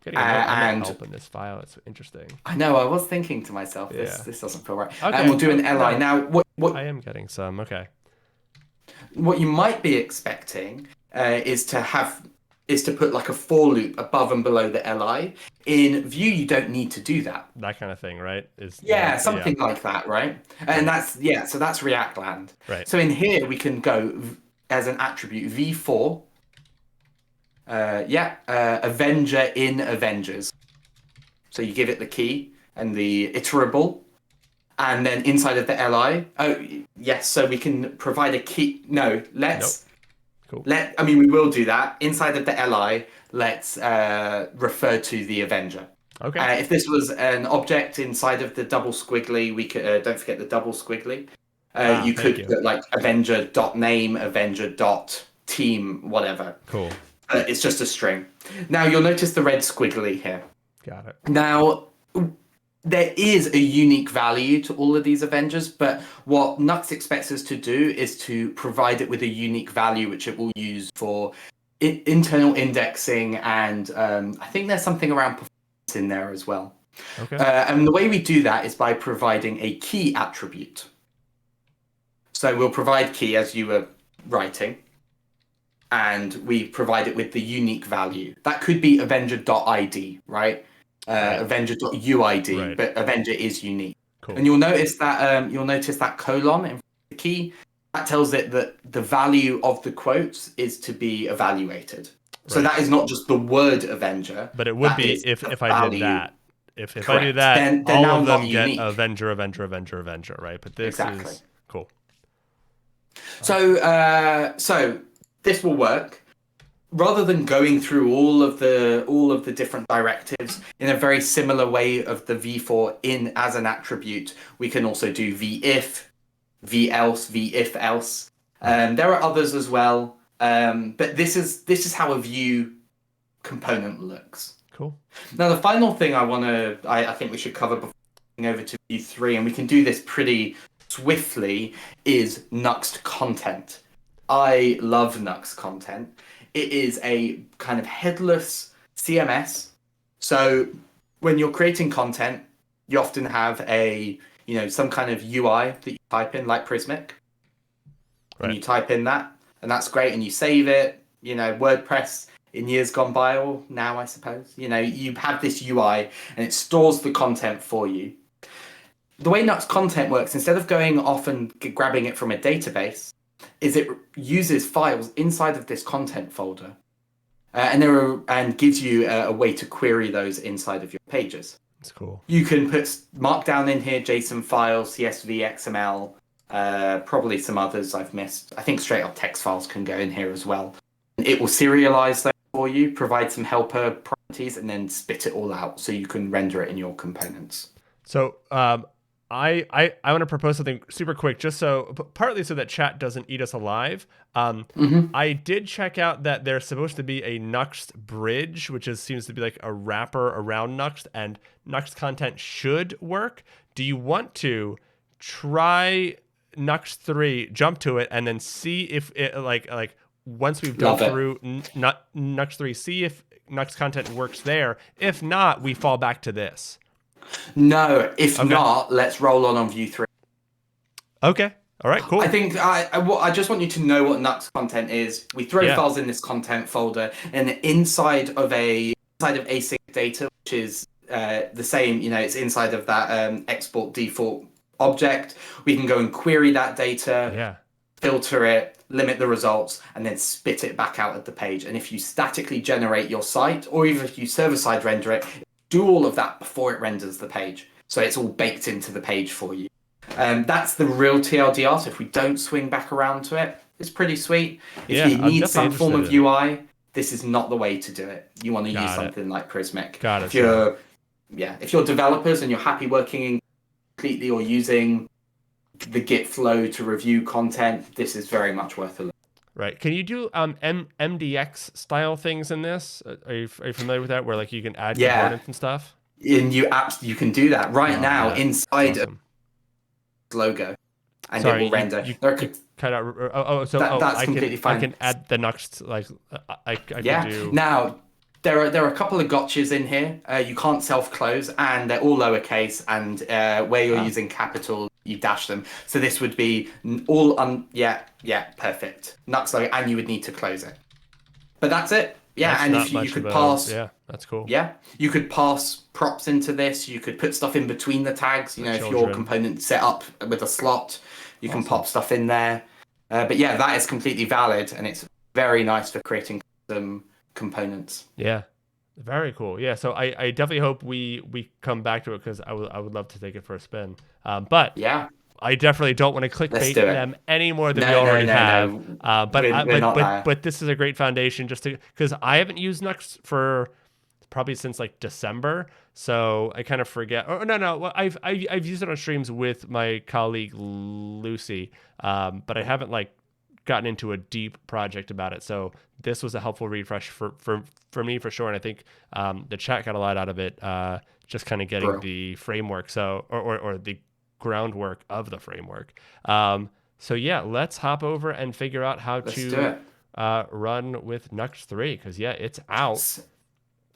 I'm not helping this file. It's interesting. I know. I was thinking to myself, this doesn't feel right. Okay, and we'll do an li. Now, what I am getting some. Okay. What you might be expecting is to put like a for loop above and below the li. In Vue, you don't need to do that. That kind of thing, right? Something like that, right? And so that's React land. Right. So in here, we can go as an attribute v4. Avenger in Avengers. So you give it the key and the iterable, and then inside of the li. Oh yes, so we can provide a key. No, let's. Nope. Cool. We will do that inside of the li. Let's refer to the Avenger. Okay. If this was an object inside of the double squiggly, we could don't forget the double squiggly. You could put like Avenger.name, Avenger.team, whatever. Cool. It's just a string. Now you'll notice the red squiggly here. Got it. Now there is a unique value to all of these Avengers, but what Nuxt expects us to do is to provide it with a unique value, which it will use for internal indexing, and I think there's something around performance in there as well. Okay. And the way we do that is by providing a key attribute. So we'll provide key as you were writing, and we provide it with the unique value. That could be Avenger.id, right? Avenger.uid, right. But Avenger is unique. Cool. And you'll notice that colon in the key that tells it that the value of the quotes is to be evaluated. So Right. that is not just the word Avenger. But it would that be is if the I did value. that. If I do Correct. that, Then they're all now of them not get unique. Avenger, Avenger, Avenger, Avenger, right? But this Exactly. is cool. So this will work. Rather than going through all of the different directives in a very similar way of the v-for in as an attribute, we can also do v-if, v-else, v-if else. There are others as well, but this is how a Vue component looks. Cool. Now the final thing I think we should cover before going over to Vue 3, and we can do this pretty swiftly, is Nuxt Content. I love Nuxt Content. It is a kind of headless CMS. So when you're creating content, you often have some kind of UI that you type in, like Prismic. Right. And you type in that, and that's great, and you save it. WordPress in years gone by, or now I suppose, you have this UI and it stores the content for you. The way Nuxt Content works, instead of going off and grabbing it from a database, is it uses files inside of this content folder, and gives you a way to query those inside of your pages. That's cool. You can put Markdown in here, JSON files, CSV, XML, probably some others I've missed. I think straight up text files can go in here as well. It will serialize those for you, provide some helper properties, and then spit it all out so you can render it in your components. So I want to propose something super quick, just partly so that chat doesn't eat us alive. I did check out that there's supposed to be a Nuxt bridge, which seems to be like a wrapper around Nuxt, and Nuxt Content should work. Do you want to try Nuxt 3, jump to it, and then see if it like once we've gone through Nuxt 3, see if Nuxt Content works there. If not, we fall back to this. No, if not, let's roll on Vue 3. Okay. All right, cool. I think I just want you to know what Nuxt Content is. We throw files in this content folder, and inside of async data, which is the same, it's inside of that export default object. We can go and query that data, filter it, limit the results, and then spit it back out at the page. And if you statically generate your site, or even if you server-side render it, do all of that before it renders the page. So it's all baked into the page for you. That's the real TLDR. So if we don't swing back around to it, it's pretty sweet. If you need some form of UI, this is not the way to do it. You want to use something like Prismic. If you're developers and you're happy working completely or using the Git flow to review content, this is very much worth a look. Right. Can you do MDX style things in this? Are you familiar with that, where like you can add components and stuff? And you can do that now inside of logo, and it will render. That's completely fine. I can add the Nuxt, like I can do. Now there are a couple of gotchas in here. You can't self-close, and they're all lowercase, and where you're using capital, you dash them. So this would be all perfect. Nuxt logo, and you would need to close it. But that's it. Yeah, and if you could pass. Yeah, that's cool. Yeah, you could pass props into this. You could put stuff in between the tags. If your component set up with a slot, you can pop stuff in there. But yeah, that is completely valid, and it's very nice for creating custom components. Yeah, very cool. Yeah, so I definitely hope we come back to it, because I would love to take it for a spin. But yeah, I definitely don't want to clickbait them any more than we already have. But this is a great foundation, just because I haven't used Nuxt for probably since like December, so I kind of forget. Oh no, I've used it on streams with my colleague Lucy, but I haven't like gotten into a deep project about it. So this was a helpful refresh for me for sure, and I think the chat got a lot out of it. Just kind of getting the framework, or the groundwork of the framework. So yeah, let's hop over and figure out how to run with Nuxt 3, because it's out.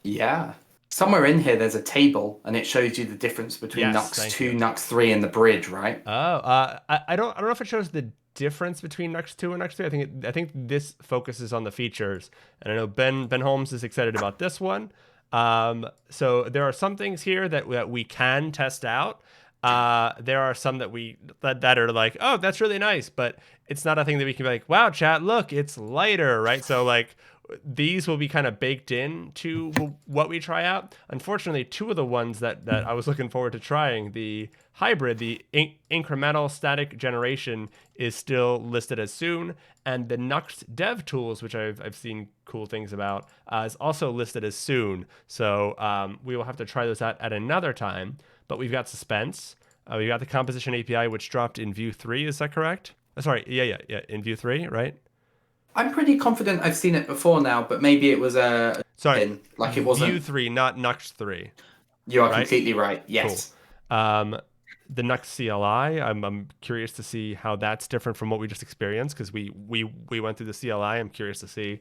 Yeah. Somewhere in here there's a table, and it shows you the difference between Nuxt 2, Nuxt 3, and the bridge, right? I don't know if it shows the difference between Nuxt 2 and Nuxt 3. I think this focuses on the features, and I know Ben Holmes is excited about this one. So there are some things here that we can test out. There are some that are like, oh, that's really nice, but it's not a thing that we can be like, wow, chat, look, it's lighter, right? So like these will be kind of baked in to what we try out. Unfortunately, two of the ones that I was looking forward to trying, the hybrid, the incremental static generation, is still listed as soon, and the Nuxt dev tools, which I've seen cool things about, is also listed as soon. So we will have to try those out at another time. But we've got Suspense. We've got the composition API, which dropped in Vue 3. Is that correct? Sorry, yeah, in Vue 3, right? I'm pretty confident I've seen it before now, but maybe it was a Sorry, pin, like it Vue wasn't. 3, not Nuxt 3, You are right? completely right. Cool. Yes. The Nuxt CLI, I'm curious to see how that's different from what we just experienced, because we went through the CLI. I'm curious to see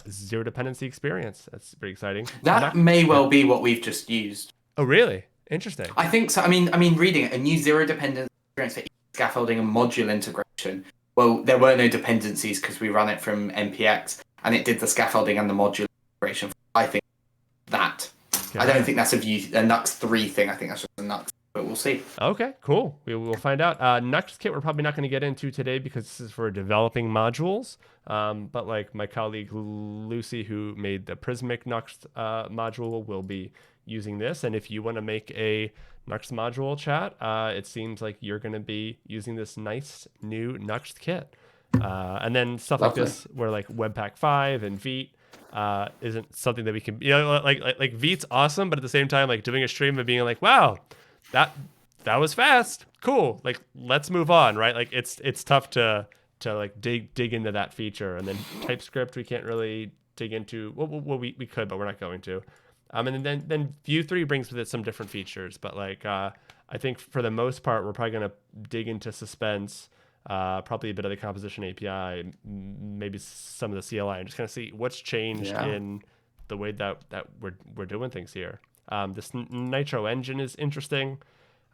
zero dependency experience. That's pretty exciting. That may well be what we've just used. Oh, really? Interesting. I think so. I mean, reading it, a new zero dependency experience for scaffolding and module integration. Well, there were no dependencies because we ran it from npx, and it did the scaffolding and the module integration. I think that. I don't think that's a Nuxt 3 thing. I think that's just a Nuxt, but we'll see. Okay, cool. We will find out. Nuxt Kit we're probably not going to get into today because this is for developing modules. But like my colleague Lucy, who made the Prismic Nuxt module, will be using this. And if you want to make a Nuxt module chat, it seems like you're going to be using this nice new Nuxt Kit. And then stuff like this, where like Webpack 5 and Vite isn't something that we can, like Vite's awesome, but at the same time, like doing a stream and being like, wow, that was fast, cool, like let's move on, right? Like it's tough to like dig into that feature. And then TypeScript we can't really dig into. Well, we could, but we're not going to. And then Vue 3 brings with it some different features, but like I think for the most part we're probably gonna dig into Suspense, probably a bit of the composition API, maybe some of the CLI, and just kind of see what's changed in the way that we're doing things here. This Nitro engine is interesting.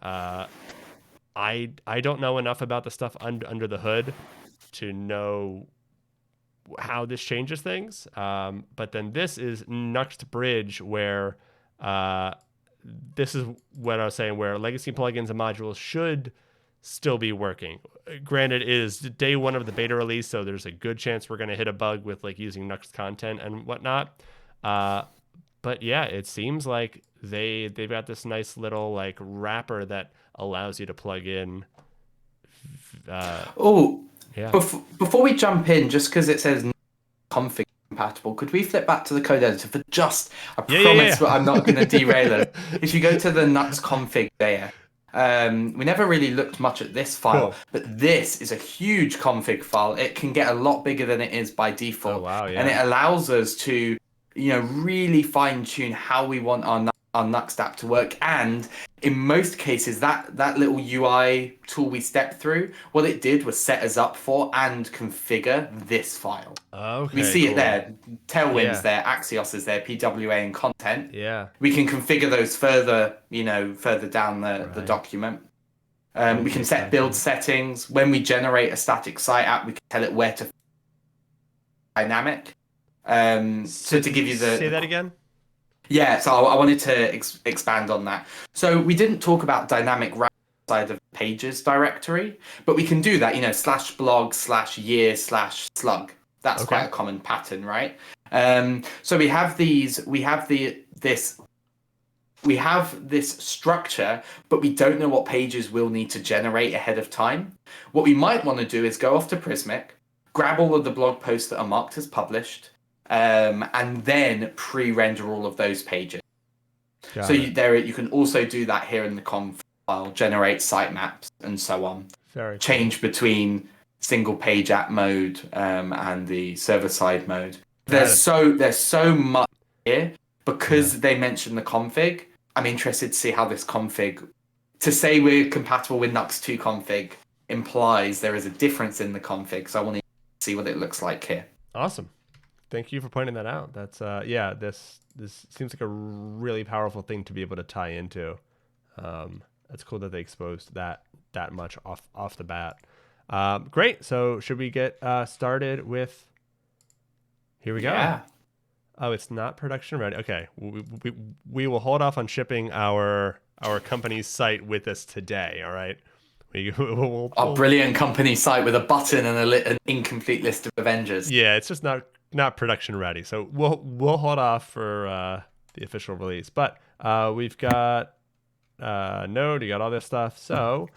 I don't know enough about the stuff under the hood to know how this changes things. But then this is Nuxt Bridge, where this is what I was saying, where legacy plugins and modules should still be working. Granted, it is day one of the beta release, so there's a good chance we're going to hit a bug with like using Nuxt content and whatnot. But yeah, it seems like they've got this nice little like wrapper that allows you to plug in. Before we jump in, just because it says config compatible, could we flip back to the code editor for just? I promise, but I'm not going to derail it. If you go to the Nuxt config there. We never really looked much at this file, but this is a huge config file. It can get a lot bigger than it is by default. Oh, wow, yeah. And it allows us to, really fine tune how we want our Nuxt app to work. And in most cases, that little UI tool we stepped through, what it did was set us up for and configure this file. Okay, we see it there. Tailwind's there, Axios is there, PWA and content. Yeah. We can configure those further, further down the document. We can set build settings. When we generate a static site app, we can tell it where to dynamic. So to give you the... Say that again? Yeah, so I wanted to expand on that. So we didn't talk about dynamic right side of pages directory, but we can do that, /blog/year/slug. That's quite a common pattern, right? So we have this structure, but we don't know what pages we'll need to generate ahead of time. What we might want to do is go off to Prismic, grab all of the blog posts that are marked as published, and then pre-render all of those pages. You can also do that here in the conf file, generate sitemaps and so on. Change between single page app mode and the server side mode. There's so much here because they mentioned the config. I'm interested to see how this config, to say we're compatible with Nuxt 2 config implies there is a difference in the config. So I want to see what it looks like here. Awesome. Thank you for pointing that out. That's this seems like a really powerful thing to be able to tie into. That's cool that they exposed that much off the bat. Great. So should we get started with? Here we go. Oh, it's not production ready. Okay, we will hold off on shipping our our company's site with us today. All right. Our brilliant company site with a button and an incomplete list of Avengers. Yeah, it's just not production ready. So we'll hold off for the official release. But we've got Node, you got all this stuff. So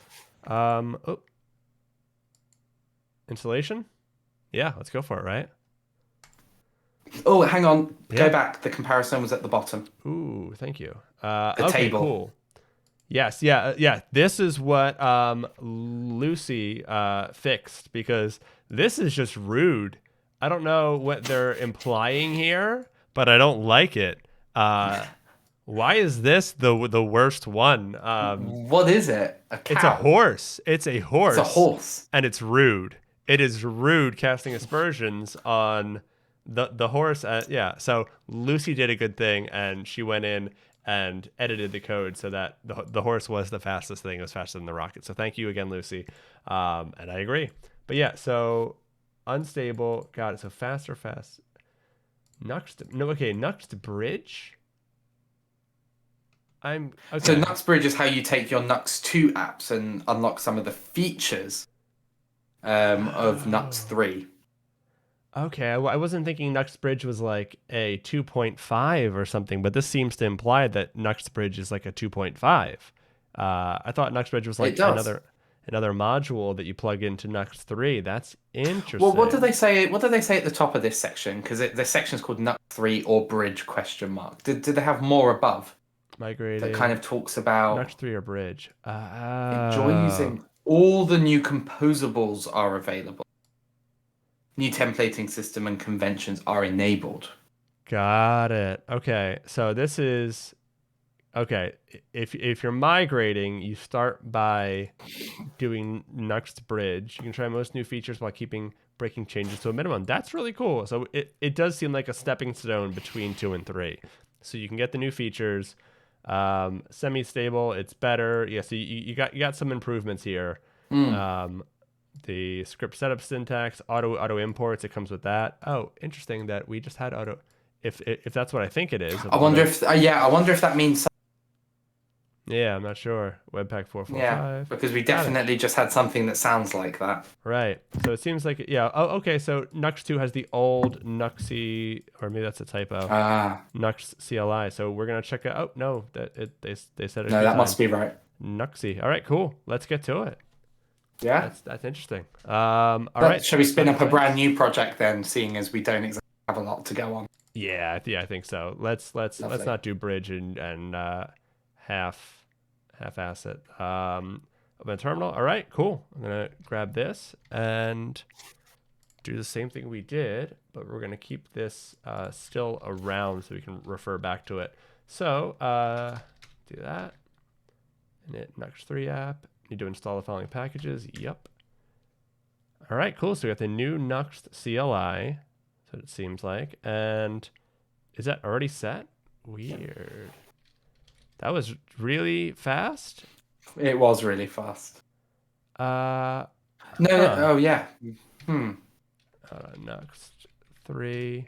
installation? Yeah, let's go for it, right? Oh, hang on. Yeah. Go back. The comparison was at the bottom. Ooh, thank you. The okay, table. Cool. Yes, yeah. This is what Lucy fixed, because this is just rude. I don't know what they're implying here, but I don't like it. Why is this the worst one? What is it? A cow? It's a horse. It's a horse. It's a horse. And it's rude. It is rude casting aspersions on the horse. Yeah, so Lucy did a good thing, and she went in and edited the code so that the horse was the fastest thing. It was faster than the rocket. So thank you again, Lucy. And I agree. But yeah, so unstable. Got it. So fast. Nuxt Bridge. Okay. So Nuxt Bridge is how you take your Nuxt 2 apps and unlock some of the features of Nuxt 3. Okay, I wasn't thinking Nuxt Bridge was like a 2.5 or something, but this seems to imply that Nuxt Bridge is like a 2.5. I thought Nuxt Bridge was like another module that you plug into Nuxt 3. That's interesting. Well, what do they say? What do they say at the top of this section? Because this section is called Nuxt 3 or Bridge ? Did they have more above? Migrating. That kind of talks about Nuxt 3 or Bridge. Enjoy using all the new composables are available. New templating system and conventions are enabled. Got it. Okay, so this is okay. If you're migrating, you start by doing Nuxt Bridge. You can try most new features while keeping breaking changes to a minimum. That's really cool. So it does seem like a stepping stone between 2 and 3. So you can get the new features. Semi-stable, it's better. Yeah, so you got some improvements here. The script setup syntax, auto imports, it comes with that. Oh, interesting that we just had auto. If that's what I think it is. I wonder if that means. Yeah, I'm not sure. Webpack 445. Yeah, because we definitely just had something that sounds like that. Right. So it seems like Oh, okay. So Nuxt 2 has the old Nuxy, or maybe that's a typo. Nuxt CLI. So we're gonna check it out. Oh no, they said it. No, that must be right. Nuxy. All right, cool. Let's get to it. Yeah, that's interesting. All right. Shall we spin up a brand new project then, seeing as we don't exactly have a lot to go on? Yeah, I think so. Let's not do bridge and half-ass it. Open terminal. All right, cool. I'm gonna grab this and do the same thing we did, but we're gonna keep this still around so we can refer back to it. So do that. Init Nuxt 3 app. Need to install the following packages. Yep. All right, cool. So we got the new Nuxt CLI. So it seems like. And is that already set? Weird. That was really fast? It was really fast. No. Oh, yeah. Nuxt 3.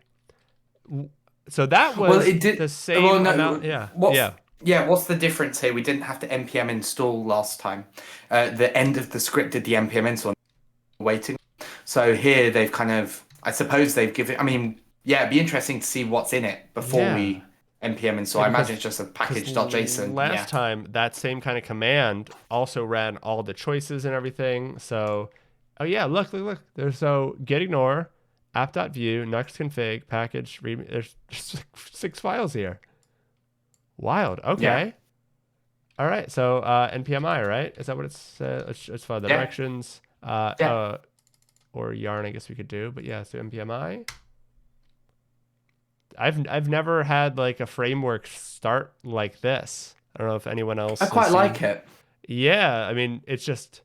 So that was the same amount. Yeah. Yeah, what's the difference here? We didn't have to npm install last time. The end of the script did the npm install waiting. So here they've kind of, I suppose they've given, I mean, yeah, it'd be interesting to see what's in it before we npm install. I imagine it's just a package.json. Last time, that same kind of command also ran all the choices and everything. So, oh yeah, look. There's get ignore, app.view, Nuxt config, package, read. There's just 6 files here. Wild. Okay. Yeah. All right. So npmi, right? Is that what it's? Let's follow the directions. Or yarn, I guess we could do. But yeah, so npmi. I've never had like a framework start like this. I don't know if anyone else. I quite like it. Yeah. I mean, it's just.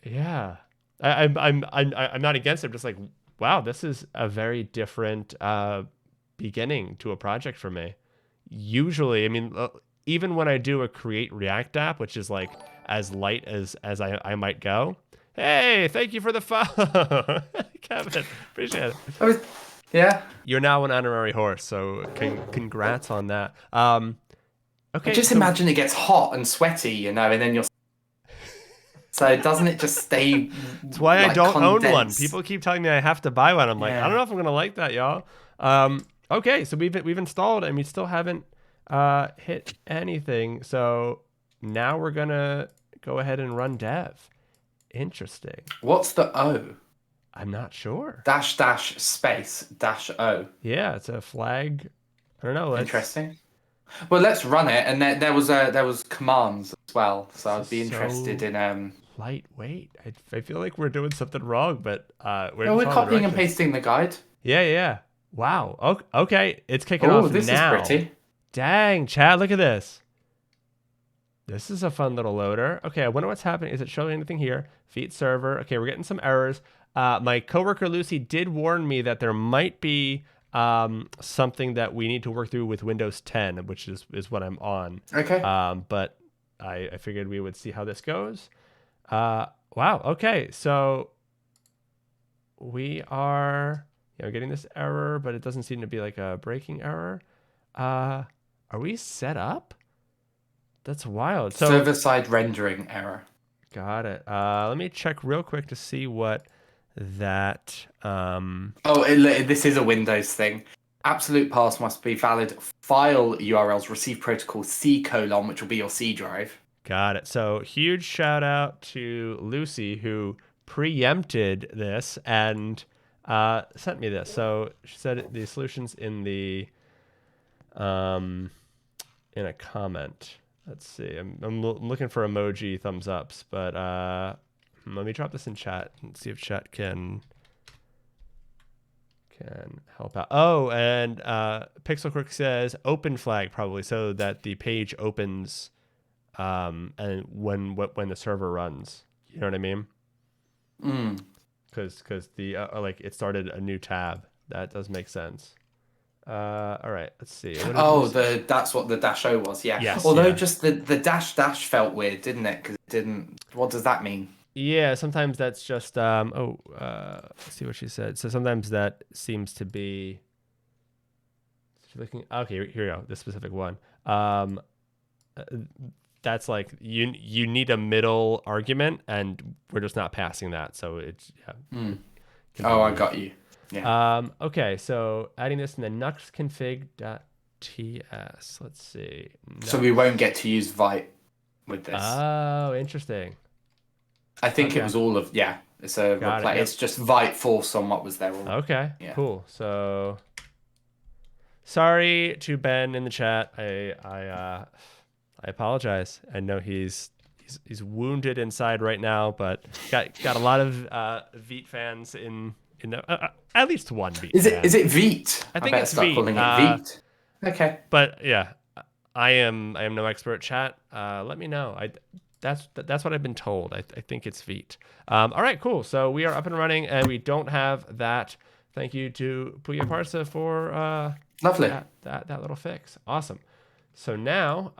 Yeah. I'm not against it. I'm just like, wow, this is a very different beginning to a project for me. Usually, I mean, even when I do a create React app, which is like as light as I might go. Hey, thank you for the follow, Kevin. Appreciate it. Yeah. You're now an honorary horse, so congrats on that. Okay, Just so imagine it gets hot and sweaty, and then you're. So doesn't it just stay that's why I like don't own one. condensed? People keep telling me I have to buy one. I'm like, I don't Yeah. know if I'm gonna like that, y'all. Okay, so we've installed and we still haven't hit anything. So now we're gonna go ahead and run dev. Interesting. What's the O? I'm not sure. Dash dash space dash O. Yeah, it's a flag. I don't know. Let's. Interesting. Well, let's run it, and there was commands as well. So I'd This be is interested so in. lightweight. I feel like we're doing something wrong, but we're Oh, we're following the copying and directions. pasting the guide. Yeah. Wow. Okay, it's kicking Oh, off this now. is pretty. Dang, Chad, look at this. This is a fun little loader. Okay, I wonder what's happening. Is it showing anything here? Feet server. Okay, we're getting some errors. My coworker Lucy did warn me that there might be something that we need to work through with Windows 10, which is what I'm on. Okay. But I figured we would see how this goes. Wow. Okay, so we are getting this error, but it doesn't seem to be like a breaking error. Are we set up? That's wild. So Server-side rendering error. got it. Let me check real quick to see what that. Oh, this is a Windows thing. Absolute pass must be valid file URLs receive protocol C:, which will be your C drive. Got it. So huge shout out to Lucy who preempted this and sent me this. So she said the solution's in the in a comment. Let's see. I'm looking for emoji thumbs ups, but let me drop this in chat and see if chat can help out. Oh, and Pixel Quick says open flag probably so that the page opens and when the server runs. You know what I mean? Because the like it started a new tab. That does make sense. All right, let's see. That's what the dash O was, yeah. Yes, Although yeah. just the dash dash felt weird, didn't it? Because it didn't. What does that mean? Yeah, sometimes that's just let's see what she said. So sometimes that seems to be looking. Okay, here we go. This specific one. That's like you need a middle argument, and we're just not passing that. So it's Oh, I got you. Yeah. Okay, so adding this in the Nuxt config.ts. Let's see. So we won't get to use Vite with this. Oh, interesting. I think it was all of It's a Got it, It's just Vite force on what was there. Okay, Yeah. cool. So sorry to Ben in the chat. I apologize. I know he's wounded inside right now, but got a lot of Vite fans in the at least one Vite. Is it Vite? I think it's Vite. Calling it Vite. Okay. But yeah, I am no expert. Chat. Let me know. That's what I've been told. I think it's Vite. All right, cool. So we are up and running, and we don't have that. Thank you to Puya Parsa for Lovely. that little fix. Awesome. So now,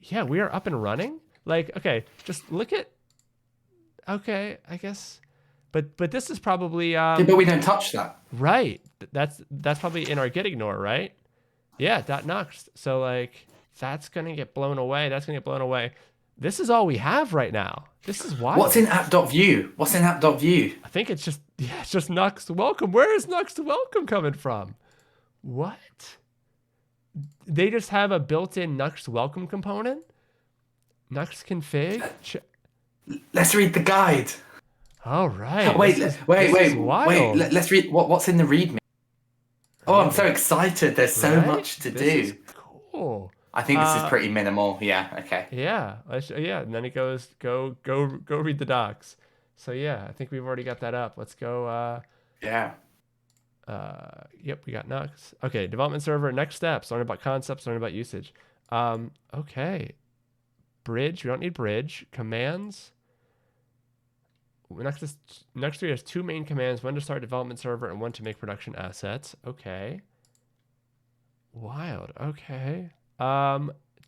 yeah, we are up and running. Like, okay, just look at. Okay, I guess, but this is probably but we don't touch that. right. That's probably in our git ignore, right? Yeah, .nuxt. So like that's gonna get blown away. That's gonna get blown away. This is all we have right now. This is wild. What's in app.view? I think it's just Nuxt welcome. Where is Nuxt welcome coming from? What? They just have a built-in Nuxt welcome component? Nuxt config? Let's read the guide. All right. Wait. Wild. Let's read what's in the README. Oh, I'm so excited. There's so much to This do. is cool. I think this is pretty minimal. Yeah. Okay. Yeah. And then it goes go read the docs. So yeah, I think we've already got that up. Let's go. Yeah. Yep, we got Nuxt. Okay, development server. Next steps: learn about concepts, learn about usage. Okay. Bridge. We don't need bridge. Commands. Nuxt 3 has two main commands: one to start development server and one to make production assets. Okay. Wild. Okay.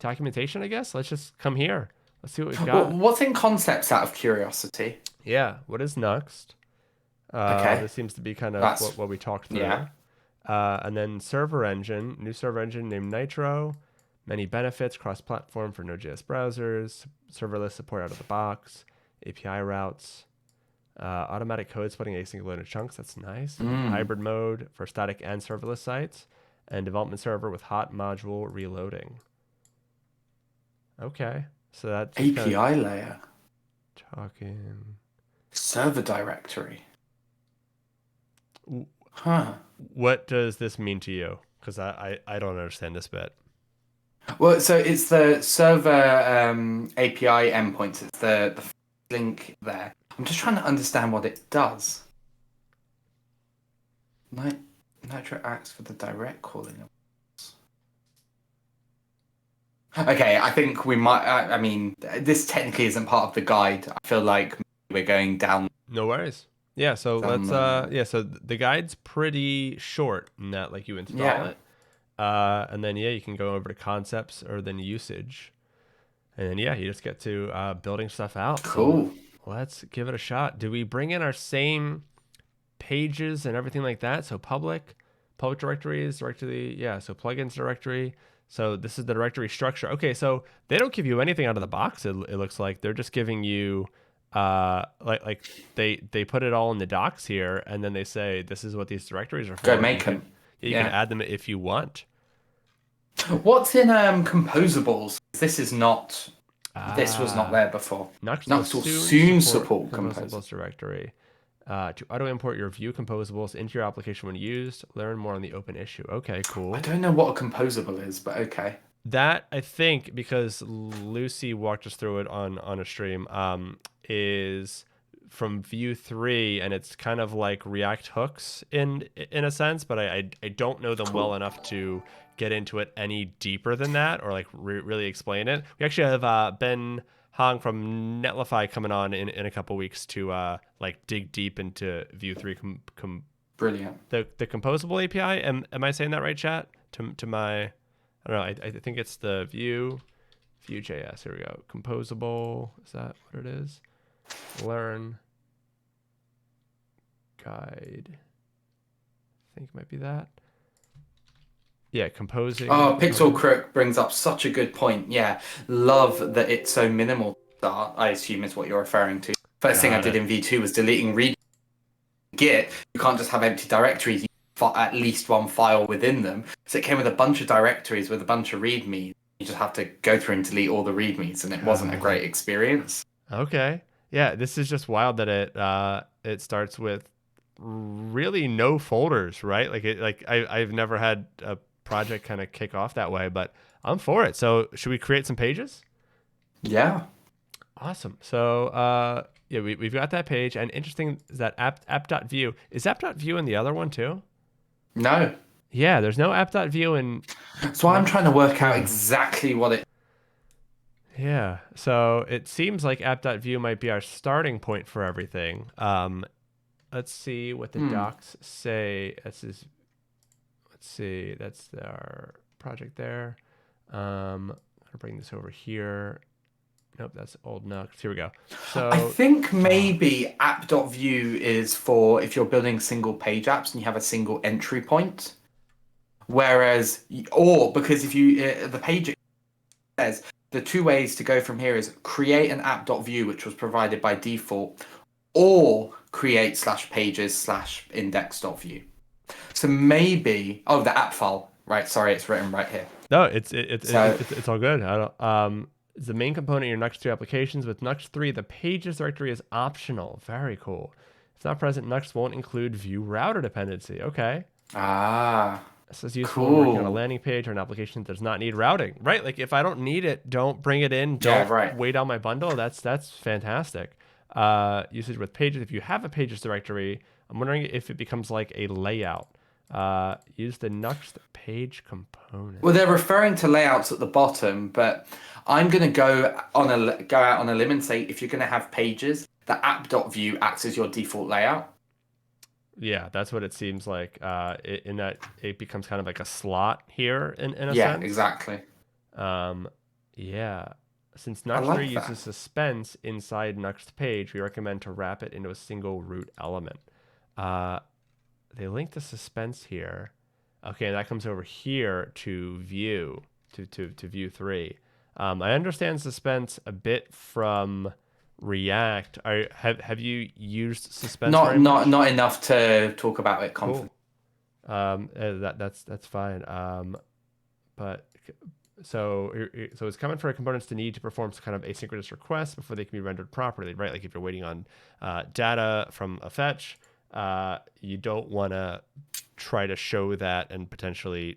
Documentation, I guess. Let's just come here. Let's see what we've got. What's in concepts out of curiosity? Yeah. What is Nuxt? Okay. This seems to be kind of what we talked through. Yeah. And then server engine, new server engine named Nitro. Many benefits, cross-platform for Node.js browsers, serverless support out of the box, API routes, automatic code splitting async loaded chunks. That's nice. Hybrid mode for static and serverless sites, and development server with hot module reloading. Okay, so that's API layer. Talking. Server directory. What does this mean to you? Because I don't understand this bit. Well, so it's the server API endpoints. It's the link there. I'm just trying to understand what it does. Nitro acts for the direct calling of. Okay, I think we might. I mean, this technically isn't part of the guide. I feel like we're going down. No worries. Yeah, so let's so the guide's pretty short in that like you install it. And then you can go over to concepts or then usage. And then you just get to building stuff out. Cool. So let's give it a shot. Do we bring in our same pages and everything like that? So public directories, directory, so plugins directory. So this is the directory structure. Okay, so they don't give you anything out of the box. It looks like they're just giving you like they put it all in the docs here, and then they say this is what these directories are for. Go make them. You can add them if you want. What's in composables? This is not. This was not there before. Nuxt will soon support composables directory. To auto import your Vue composables into your application when used. Learn more on the open issue. Okay, cool. I don't know what a composable is, but okay. That I think because Lucy walked us through it on a stream, is from Vue 3, and it's kind of like React hooks in a sense, but I don't know them well enough to get into it any deeper than that or like really explain it. We actually have Ben Hong from Netlify coming on in a couple weeks to like dig deep into Vue 3. Brilliant. The composable API. Am I saying that right, chat? To my, I don't know. I think it's the Vue.js. Here we go. Composable. Is that what it is? Learn guide. I think it might be that. Yeah, composing. Oh, Pixel Crook brings up such a good point. Yeah, love that it's so minimal to start, I assume is what you're referring to. First thing I did in V2 was deleting read. Git, you can't just have empty directories. You have at least one file within them. So it came with a bunch of directories with a bunch of readmes. You just have to go through and delete all the readmes, and it wasn't a great experience. Okay. Yeah, this is just wild that it starts with really no folders, right? I've never had a project kind of kick off that way, but I'm for it. So should we create some pages? Yeah. Awesome. So we've got that page, and interesting is that app.vue. Is app.vue in the other one too? No. Yeah, there's no app.vue in. So I'm trying to work out exactly what it. Yeah, so it seems like app.vue might be our starting point for everything. Let's see what the docs say. Let's see, that's our project there. I'm gonna bring this over here. Nope, that's old Nuxt. Here we go. So I think maybe app.vue is for if you're building single page apps and you have a single entry point. Whereas, or because if you, the page says the two ways to go from here is create an app.vue, which was provided by default, or create /pages/index.vue. So maybe, the app file, right? Sorry, it's written right here. No, it's all good. I don't. It's the main component of your Nuxt 2 applications. With Nuxt 3, the pages directory is optional. Very cool. If not present, Nuxt won't include Vue router dependency. Okay. This is useful when working on a landing page or an application that does not need routing. Right? Like if I don't need it, don't bring it in. Don't weigh down my bundle. That's fantastic. Usage with pages. If you have a pages directory, I'm wondering if it becomes like a layout. Use the Nuxt page component. Well, they're referring to layouts at the bottom, but I'm going to go out on a limb and say if you're going to have pages, the app.vue acts as your default layout. Yeah, that's what it seems like. In that it becomes kind of like a slot here in a sense. Yeah, exactly. Yeah. Since Nuxt 3 uses suspense inside Nuxt page, we recommend to wrap it into a single root element. They link the suspense here. Okay, and that comes over here to Vue. to Vue 3. I understand suspense a bit from React. Have you used suspense very much? Not enough to talk about it Cool. confidently. That's fine. But so it's common for components to need to perform some kind of asynchronous requests before they can be rendered properly, right? Like if you're waiting on data from a fetch, you don't want to try to show that and potentially,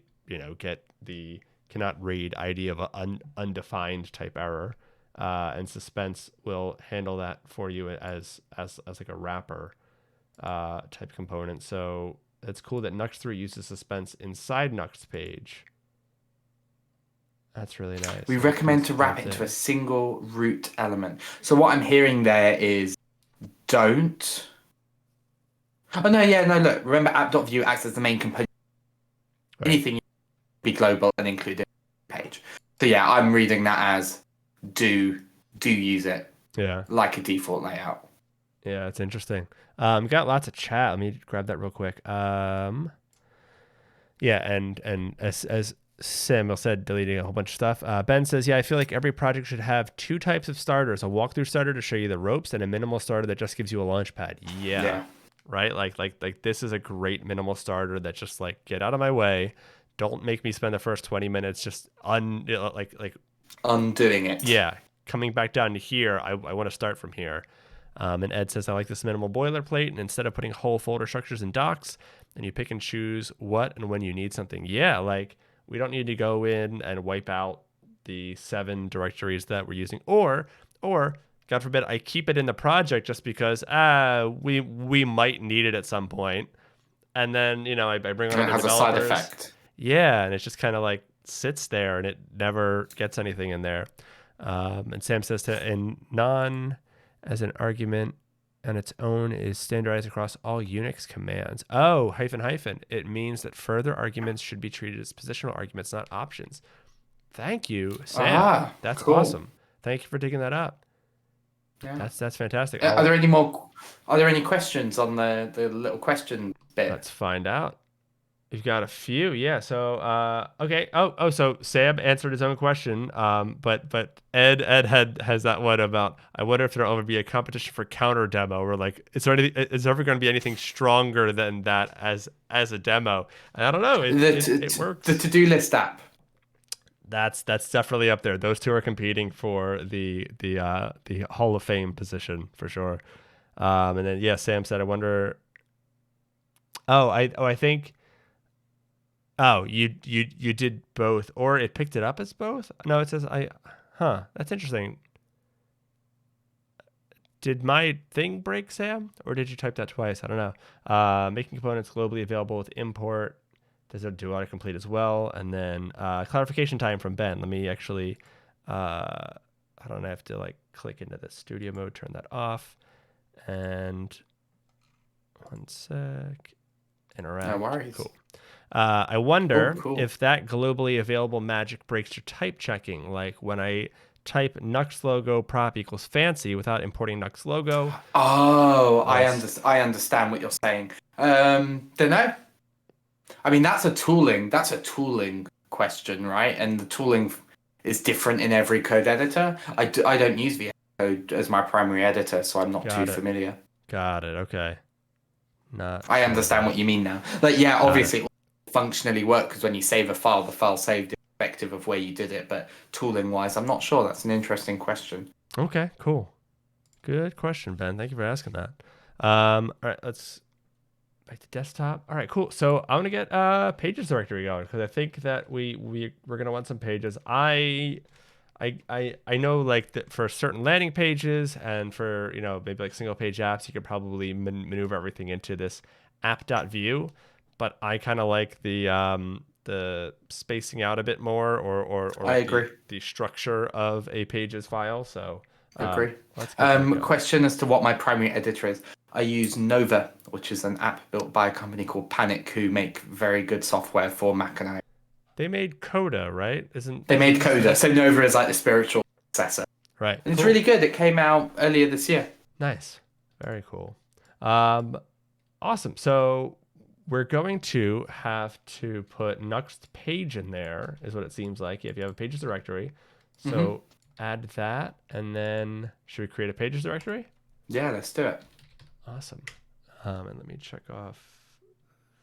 get the cannot read ID of an undefined type error. And suspense will handle that for you as like a wrapper type component. So it's cool that Nuxt 3 uses suspense inside Nuxt page. That's really nice. We recommend to wrap it into a single root element. So what I'm hearing there is don't. Oh, no, yeah, no, look. Remember app.view acts as the main component. Right. Anything be global and include it in the page. So yeah, I'm reading that as do use it. Yeah. Like a default layout. Yeah, it's interesting. Got lots of chat. Let me grab that real quick. Yeah, and as Samuel said, deleting a whole bunch of stuff. Ben says, yeah, I feel like every project should have two types of starters: a walkthrough starter to show you the ropes, and a minimal starter that just gives you a launch pad. Yeah. Right? Like this is a great minimal starter that just like, get out of my way. Don't make me spend the first 20 minutes just undoing it. Yeah. Coming back down to here, I want to start from here. And Ed says, I like this minimal boilerplate, and instead of putting whole folder structures in docs, and you pick and choose what and when you need something. Yeah, like we don't need to go in and wipe out the 7 directories that we're using, or God forbid, I keep it in the project just because we might need it at some point, and then I bring on other developers. It has a side effect. Yeah, and it's just kind of like sits there and it never gets anything in there. And Sam says in non as an argument on its own is standardized across all Unix commands. Oh, hyphen. It means that further arguments should be treated as positional arguments, not options. Thank you, Sam. That's cool. Awesome. Thank you for digging that up. Yeah. That's fantastic. Are there any questions on the little question bit? Let's find out. We've got a few, yeah. So, okay. So Sam answered his own question. But Ed has that one about. I wonder if there'll ever be a competition for counter demo. Or like, is there ever going to be anything stronger than that as a demo? And I don't know. It works. The to-do list app. That's definitely up there. Those two are competing for the Hall of Fame position for sure. And then Sam said, I wonder. I think. Oh, you did both, or it picked it up as both? No, it says that's interesting. Did my thing break, Sam? Or did you type that twice? I don't know. Making components globally available with import. Does it do autocomplete as well? And then clarification time from Ben. Let me actually, I don't have to like click into the studio mode, turn that off. And one sec. Interact. No worries. Cool. I wonder if that globally available magic breaks your type checking. Like when I type Nuxt logo prop equals fancy without importing Nuxt logo. Oh, yes. I understand what you're saying. Don't know. I mean, that's a tooling question, right? And the tooling is different in every code editor. I don't use VS Code as my primary editor, so I'm not too familiar. Got it. Okay. I understand what you mean now. Like, yeah, obviously it will functionally work because when you save a file, the file saved is irrespective of where you did it. But tooling-wise, I'm not sure. That's an interesting question. Okay, cool. Good question, Ben. Thank you for asking that. All right, let's back to desktop. All right, cool. So I'm gonna get pages directory going because I think that we're gonna want some pages. I know like that for certain landing pages and for maybe like single page apps, you could probably maneuver everything into this app.view, but I kind of like the spacing out a bit more or I agree. The structure of a pages file. So agree. Question as to what my primary editor is. I use Nova, which is an app built by a company called Panic, who make very good software for Mac and iOS. They made Coda, right? They made Coda, so Nova is like the spiritual successor. Right. And it's really good. It came out earlier this year. Nice. Very cool. Awesome. So we're going to have to put Nuxt page in there, is what it seems like, if you have a pages directory. So add that, and then should we create a pages directory? Yeah, let's do it. Awesome. And let me check off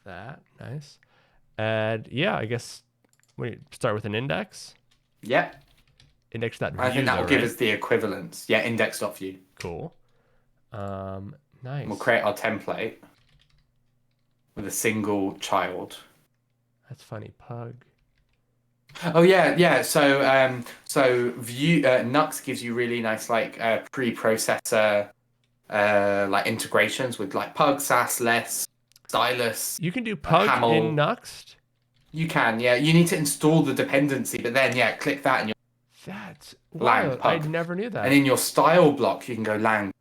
that. Nice. And yeah, I guess we start with an index. Yeah. Index.view. I think that will give us the equivalence. Yeah, index.view. Cool. Nice. We'll create our template with a single child. That's funny. Pug. Oh yeah. So Vue Nuxt gives you really nice like preprocessor like integrations with like Pug, Sass, Less, Stylus. You can do Pug Haml. in Nuxt? You can, yeah. You need to install the dependency, but then click that and you're That's lang wild. Pug. I never knew that. And in your style block, you can go lang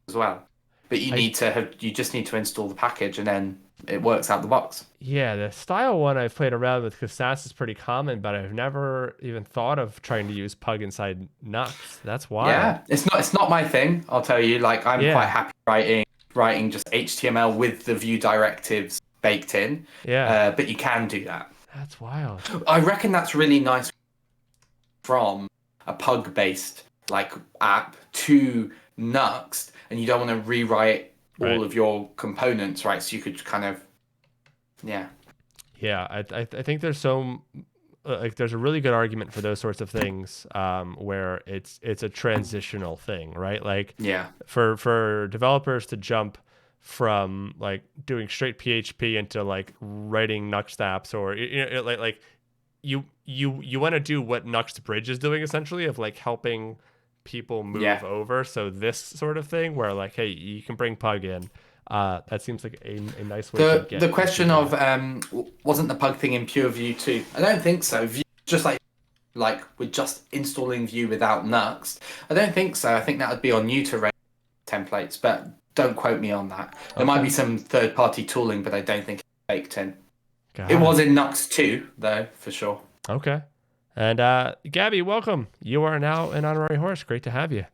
as well. But you just need to install the package, and then it works out the box. Yeah, the style one I've played around with because Sass is pretty common, but I've never even thought of trying to use Pug inside Nuxt. That's wild. Yeah, it's not my thing. I'll tell you. Like I'm quite happy writing just HTML with the Vue directives baked in. Yeah. But you can do that. That's wild. I reckon that's really nice from a Pug-based like app to Nuxt, and you don't want to rewrite all of your components, right? So you could kind of, yeah. I think there's there's a really good argument for those sorts of things where it's a transitional thing, right? Like for developers to jump from like doing straight PHP into like writing Nuxt apps, or you want to do what Nuxt Bridge is doing essentially, of like helping people move over. So this sort of thing where like, hey, you can bring Pug in. That seems like a nice way to get the question of wasn't the Pug thing in pure Vue too? I don't think so. Vue just like we're just installing Vue without Nuxt. I don't think so. I think that would be on you to rate templates, but don't quote me on that. There might be some third-party tooling, but I don't think it's baked in. It was in Nuxt too, though, for sure. Okay. And Gabby, welcome. You are now an honorary horse. Great to have you.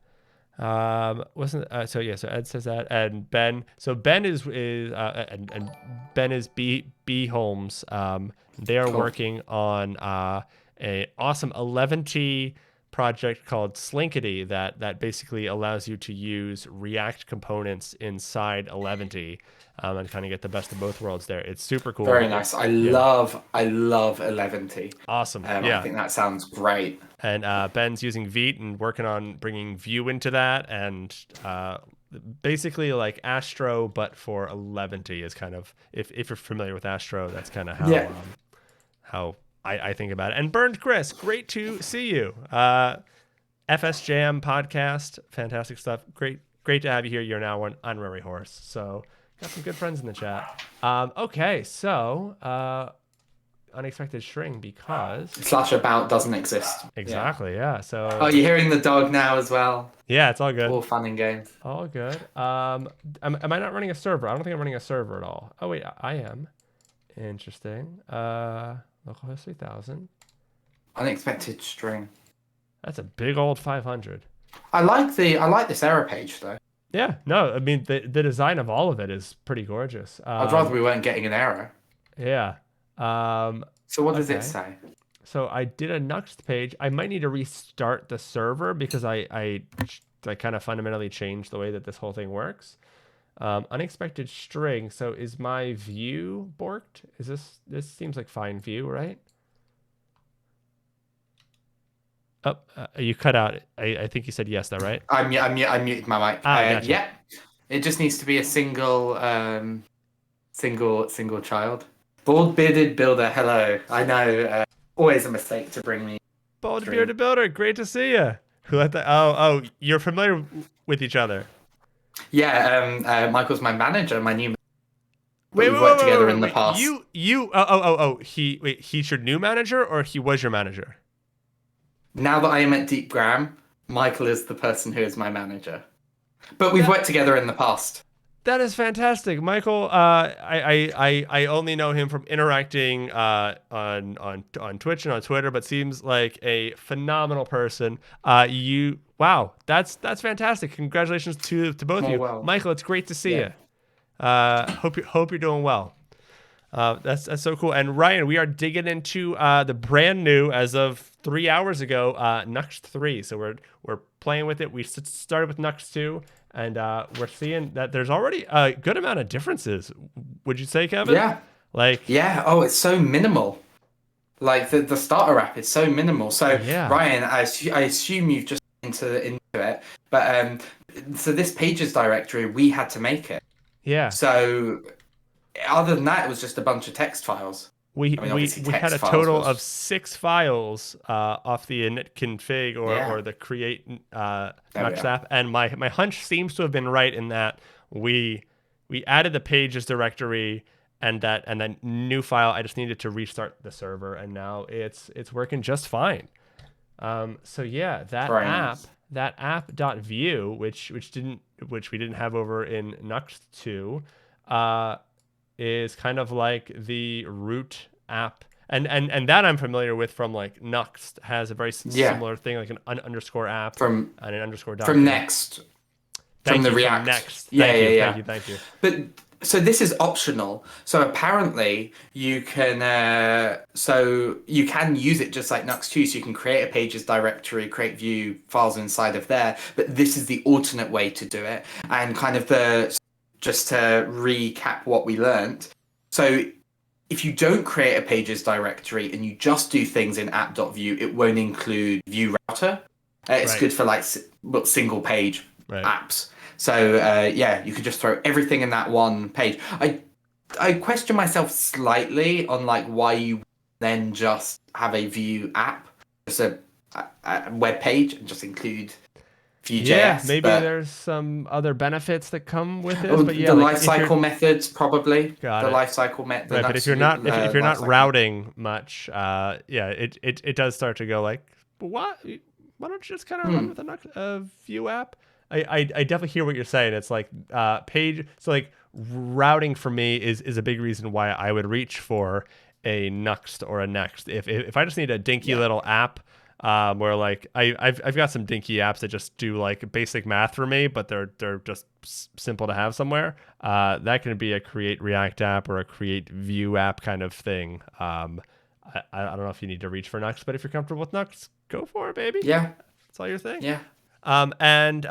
So Ed says that, and Ben. So Ben is Ben is B Holmes. They are working on a awesome 11T project called Slinkity that basically allows you to use React components inside 11T and kind of get the best of both worlds there. It's super cool. Very nice. I love 11T. Awesome. I think that sounds great. And Ben's using Vite and working on bringing Vue into that, and basically like Astro, but for 11T is kind of, if you're familiar with Astro, that's kind of how I think about it. And Burned Chris, great to see you. FS Jam podcast, fantastic stuff. Great to have you here. You're now an honorary horse. So got some good friends in the chat. Okay, so unexpected string because / about doesn't exist. Exactly, yeah. So you're hearing the dog now as well. Yeah, it's all good. All fun and games. All good. Am I not running a server? I don't think I'm running a server at all. Oh wait, I am. Interesting. Localhost 3000. Unexpected string. That's a big old 500. I like this error page though. Yeah, no, I mean the design of all of it is pretty gorgeous. I'd rather we weren't getting an error. Yeah. So what does it say? So I did a Nuxt page. I might need to restart the server because I kind of fundamentally changed the way that this whole thing works. Unexpected string. So is my view borked? Is this seems like fine view, right? Oh, you cut out. I think you said yes, though, right? I muted my mic. Gotcha. Yeah, it just needs to be a single child. Bald bearded builder. Hello. I know. Always a mistake to bring me. Bald bearded builder. Great to see you. Who let that? Oh, you're familiar with each other. Yeah. Michael's my manager. My new. We've worked together in the past. He's your new manager, or he was your manager? Now that I am at DeepGram, Michael is the person who is my manager. But we've worked together in the past. That is fantastic, Michael. I only know him from interacting on Twitch and on Twitter, but seems like a phenomenal person. Wow, that's fantastic. Congratulations to both of you, well. Michael. It's great to see you. Hope you're doing well. That's so cool. And Ryan, we are digging into the brand new, as of 3 hours ago, Nuxt 3. So we're playing with it. We started with Nuxt 2, and we're seeing that there's already a good amount of differences. Would you say, Kevin? Yeah. Like, Yeah. Oh, it's so minimal. Like the starter app is so minimal. So yeah, Ryan, I assume you've just into it, but so this pages directory we had to make it. yeah. So other than that, it was just a bunch of text files. We I mean, we obviously we had text a files total was of 6 files off the init config yeah. or the create There we Nuxt are. app, and my hunch seems to have been right in that we added the pages directory, and that new file. I just needed to restart the server, and now it's working just fine. So yeah, Very nice. that app.view, which we didn't have over in Nuxt 2, is kind of like the root app, and that I'm familiar with from like Nuxt, has a very Yeah. similar thing, like an underscore app From and an underscore from document. Next. Thank From the you, React. from Next. Yeah, Thank you, yeah. thank you. But so this is optional. So apparently you can use it just like Nuxt 2. So you can create a pages directory, create view files inside of there. But this is the alternate way to do it. And kind of just to recap what we learned. So if you don't create a pages directory and you just do things in app.view, it won't include view router. It's Right. good for like single page Right. apps. So yeah, you could just throw everything in that one page. I question myself slightly on like why you then just have a Vue app, just a web page, and just include Vue.js. Yeah, maybe but there's some other benefits that come with it, oh, but yeah, the like lifecycle methods probably. Got The it. lifecycle method. Right, but if you're not if you're not routing much, yeah, it does start to go like, what? Why don't you just kind of run with a Vue app? I definitely hear what you're saying. It's like page. So like routing for me is a big reason why I would reach for a Nuxt or a Next. If I just need a dinky little app, where like I've got some dinky apps that just do like basic math for me, but they're just simple to have somewhere. That can be a create React app or a create Vue app kind of thing. I don't know if you need to reach for Nuxt, but if you're comfortable with Nuxt, go for it, baby. Yeah. That's all your thing. Yeah. And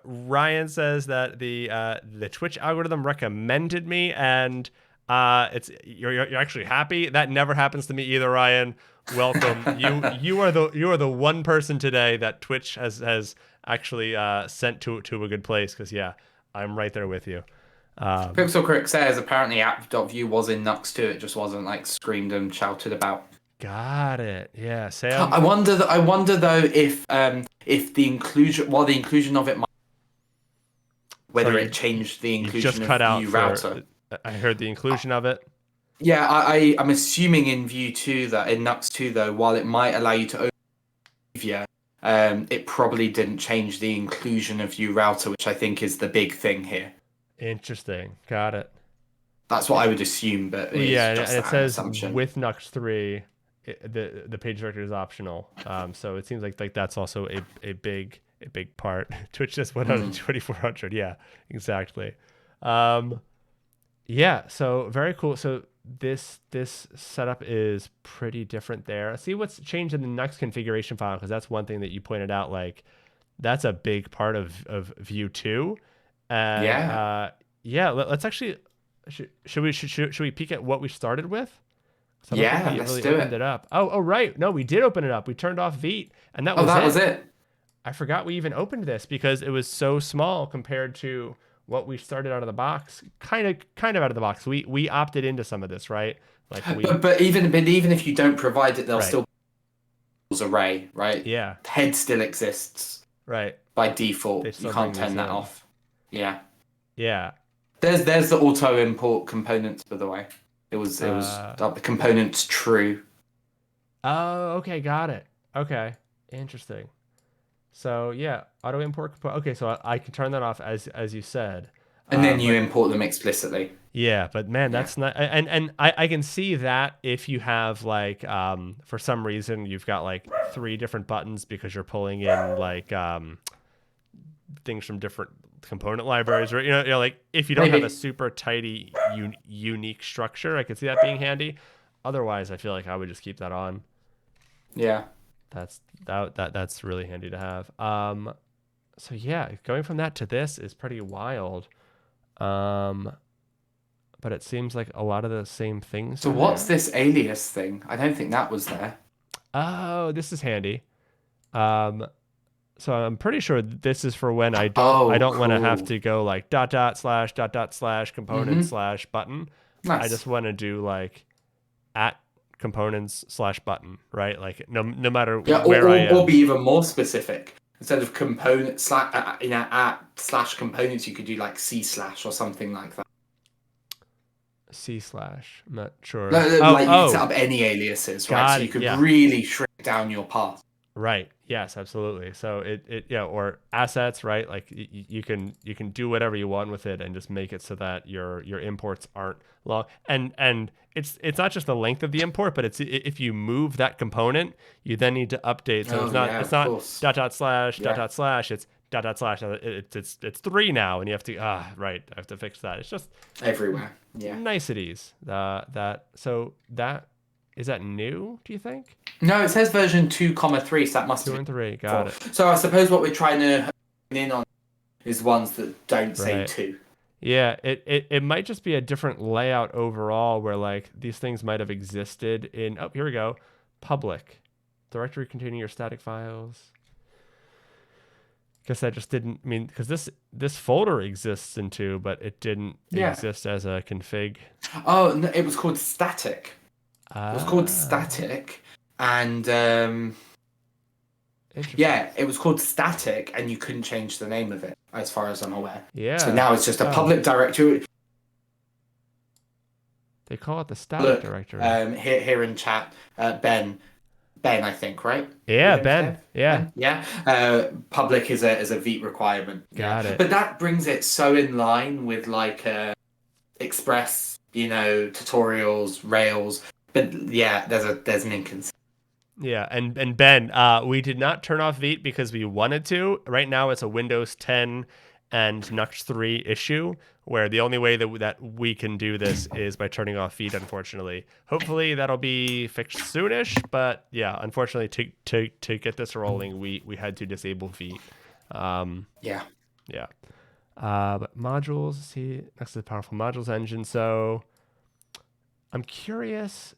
Ryan says that the Twitch algorithm recommended me, and you're actually happy. That never happens to me either, Ryan. Welcome. you are the one person today that Twitch has actually sent to a good place, because yeah, I'm right there with you. Pixel Crick says apparently app.view was in Nuxt too. It just wasn't like screamed and shouted about. Got it. Yeah, Sam. I wonder though if the inclusion of it might, whether it changed the inclusion just cut of out Vue for, router. I heard the inclusion of it. Yeah, I'm assuming in Vue 2 that in Nuxt 2 though, while it might allow you to open behavior, it probably didn't change the inclusion of Vue router, which I think is the big thing here. Interesting. Got it. That's what I would assume, but Yeah, just and it says assumption. with Nuxt 3, the page directory is optional. So it seems like that's also a big part. Twitch just went out to 2400. Yeah, exactly. Yeah, so very cool. So this setup is pretty different there. See what's changed in the Nuxt configuration file, because that's one thing that you pointed out. Like that's a big part of Vue 2. And let's actually should we peek at what we started with? So I don't think we let's really do opened it up. Oh, right. No, we did open it up. We turned off Vite, and that was it. I forgot we even opened this because it was so small compared to what we started out of the box. Kind of out of the box. We opted into some of this, right? Like but even if you don't provide it, they'll still array, right? Yeah. Head still exists. Right. By default, you can't turn that off. Yeah. Yeah. There's the auto import components, by the way. It was the components true. Oh, okay, got it. Okay, interesting. So yeah, auto import. Okay, so I can turn that off as you said. And then you import them explicitly. Yeah, but man, that's not. And I can see that if you have like for some reason you've got like 3 different buttons because you're pulling in like things from different component libraries, or like if you don't have Maybe. a super tidy, unique structure, I could see that being handy. Otherwise, I feel like I would just keep that on. Yeah. That's really handy to have. So yeah, going from that to this is pretty wild. But it seems like a lot of the same things. So what's this alias thing? I don't think that was there. Oh, this is handy. So I'm pretty sure this is for when I don't want to have to go like .. / component / button. Nice. I just want to do like @components / button, right? Like no matter where I am. Or be even more specific. Instead of component / @ / components, you could do like C/ or something like that. C/. I'm not sure. You can set up any aliases, right? So you could really shrink down your path. Right. Yes, absolutely. So or assets, right? Like you can do whatever you want with it and just make it so that your imports aren't long. And it's not just the length of the import, but it's if you move that component, you then need to update. So it's not .. / it's .. It's 3 now, and you have to right. I have to fix that. It's just everywhere. Yeah. Niceties. Is that new, do you think? No, it says version 2.3, so that must be 2 and 3. Got it. So I suppose what we're trying to hone in on is ones that don't say 2. Yeah, it might just be a different layout overall, where like these things might have existed in here we go. Public directory containing your static files. Guess that just didn't mean, because this folder exists in 2, but it didn't exist as a config. Oh, no, it was called static. It was called static, and it was called static, and you couldn't change the name of it, as far as I'm aware. Yeah. So now it's just a public directory. They call it the static directory. Here in chat, Ben, I think, right? Yeah, Ben. Yeah. Ben? Yeah. Public is a Vite requirement. Got it. But that brings it so in line with like Express, tutorials, Rails. But yeah, there's an inconsistency. Yeah, and Ben, we did not turn off Vite because we wanted to. Right now, it's a Windows 10 and Nuxt 3 issue, where the only way that we can do this is by turning off Vite, unfortunately. Hopefully, that'll be fixed soonish, but yeah, unfortunately, to get this rolling, we had to disable Vite. Yeah. But modules, see, next to the powerful modules engine. So I'm curious,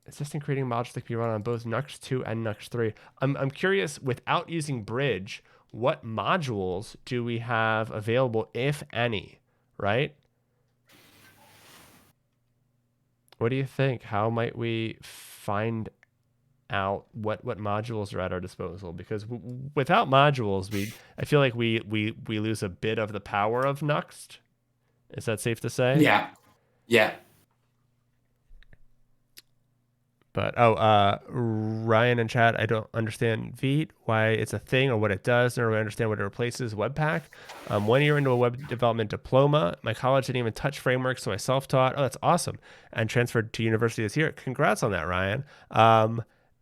assisting creating modules that can be run on both Nuxt 2 and Nuxt 3. I'm curious, without using Bridge, what modules do we have available, if any, right? What do you think? How might we find out what modules are at our disposal? Because without modules, I feel like we lose a bit of the power of Nuxt. Is that safe to say? Yeah. But Ryan in chat, I don't understand Vite, why it's a thing or what it does, nor do I understand what it replaces. Webpack. 1 year into a web development diploma. My college didn't even touch frameworks, so I self-taught. Oh, that's awesome. And transferred to university this year. Congrats on that, Ryan.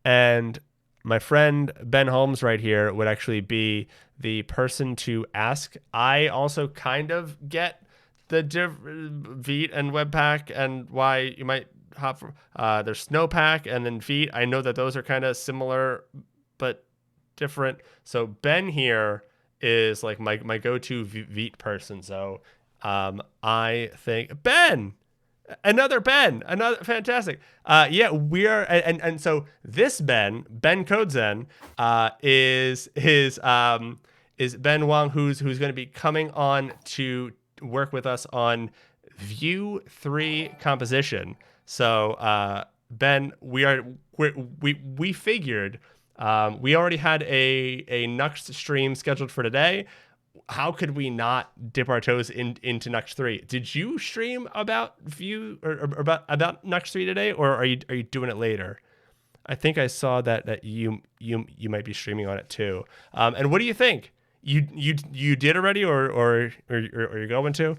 And my friend Ben Holmes right here would actually be the person to ask. I also kind of get the Vite and Webpack and why you might hop from there's Snowpack and then Vite. I know that those are kind of similar but different. So Ben here is like my go-to Vite person. So I think another fantastic. We are, and so this Ben Codezen is Ben Wang, who's going to be coming on to work with us on Vue 3 composition. So Ben, we figured we already had a Nuxt stream scheduled for today. How could we not dip our toes into Nuxt 3? Did you stream about Vue or about Nuxt 3 today, or are you doing it later? I think I saw that you might be streaming on it too. And what do you think? You did already, or you're going to?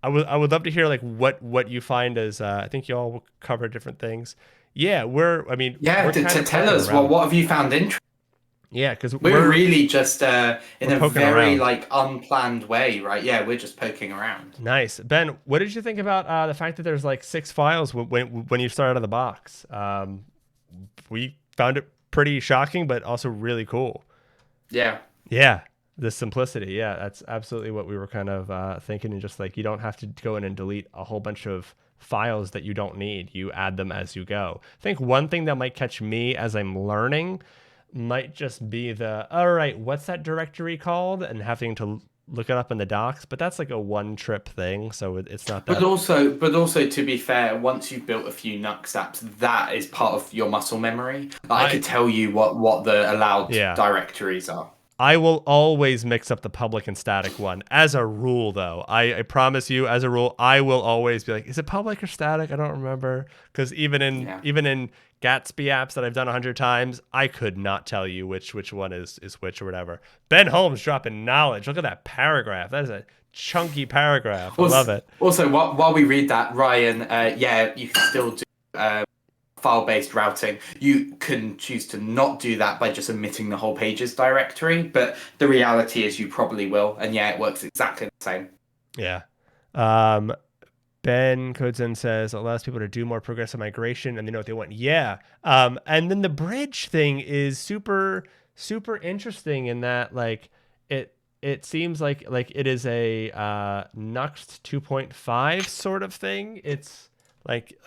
I would love to hear like what you find as I think you all will cover different things. Yeah, we're tell us what have you found interesting? Yeah, because We're really just in we're a poking very around. like unplanned way, right? Yeah, we're just poking around. Nice. Ben, what did you think about the fact that there's like 6 files when you start out of the box? We found it pretty shocking, but also really cool. Yeah. Yeah, the simplicity. Yeah, that's absolutely what we were kind of thinking. And just like you don't have to go in and delete a whole bunch of files that you don't need. You add them as you go. I think one thing that might catch me as I'm learning might just be all right, what's that directory called? And having to look it up in the docs. But that's like a one trip thing. So it's not But that. also to be fair, once you've built a few Nuxt apps, that is part of your muscle memory. Like, I I, could tell you what the allowed yeah. directories are. I will always mix up the public and static one. As a rule, though, I promise you, as a rule, I will always be like, is it public or static? I don't remember. Because Yeah. even in Gatsby apps that I've done 100 times, I could not tell you which one is which or whatever. Ben Holmes dropping knowledge. Look at that paragraph. That is a chunky paragraph. I love it. Also, while we read that, Ryan, yeah, you can still do file-based routing. You can choose to not do that by just omitting the whole pages directory, but the reality is you probably will, and yeah, it works exactly the same. Yeah. Ben Codeson says it allows people to do more progressive migration and they know what they want. Yeah. And then the bridge thing is super, super interesting in that like it seems like it is a Nuxt 2.5 sort of thing. It's like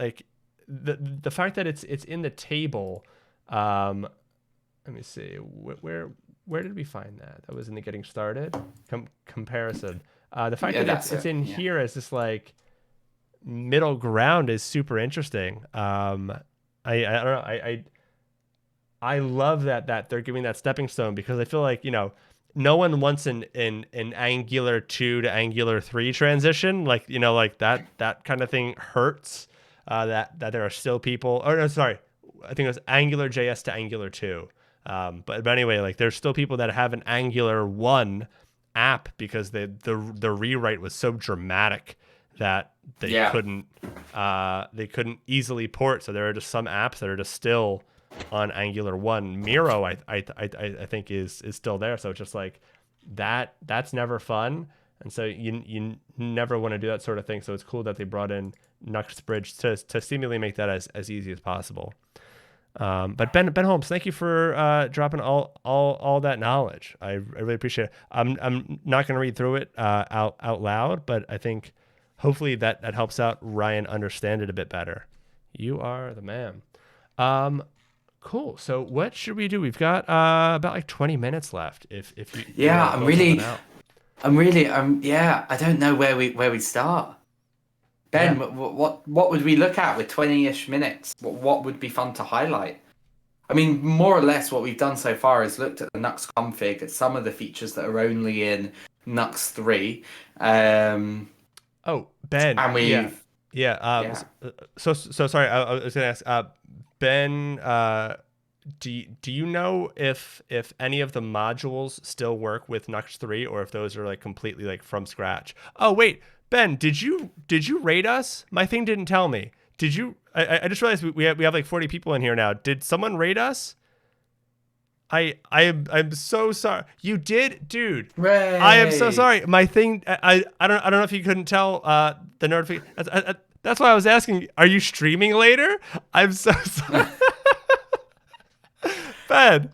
the fact that it's in the table. Let me see where did we find that? That was in the getting started comparison. The fact Yeah, that it's in here as this like middle ground is super interesting. I don't know. I love that they're giving that stepping stone because I feel like no one wants an Angular 2 to Angular 3 transition. Like like that kind of thing hurts. That there are still people. Oh no, sorry. I think it was Angular JS to Angular 2. But anyway, like there's still people that have an Angular 1 app because the rewrite was so dramatic that they couldn't easily port. So there are just some apps that are just still on Angular 1. Miro, I think is still there. So it's just like that's never fun. And so you never want to do that sort of thing. So it's cool that they brought in Nuxt Bridge to seemingly make that as easy as possible. But Ben Holmes, thank you for dropping all that knowledge. I really appreciate it. I'm not going to read through it out loud, but I think hopefully that helps out Ryan understand it a bit better. You are the man. Cool. So what should we do? We've got about like 20 minutes left. If you yeah, I'm really I don't know where we start. Ben, what would we look at with 20-ish minutes? What would be fun to highlight? I mean, more or less what we've done so far is looked at the Nuxt config, at some of the features that are only in Nuxt 3. Oh, Ben. And we've... So sorry, I was going to ask, Ben, do you know if any of the modules still work with Nuxt 3 or if those are like completely like from scratch? Oh, wait. Ben, did you rate us? My thing didn't tell me. Did you? I just realized we have like 40 people in here now. Did someone rate us? I'm so sorry. You did, dude. Ray. I am so sorry. My thing. I don't know if you couldn't tell the notification. That's why I was asking. Are you streaming later? I'm so sorry. Ben,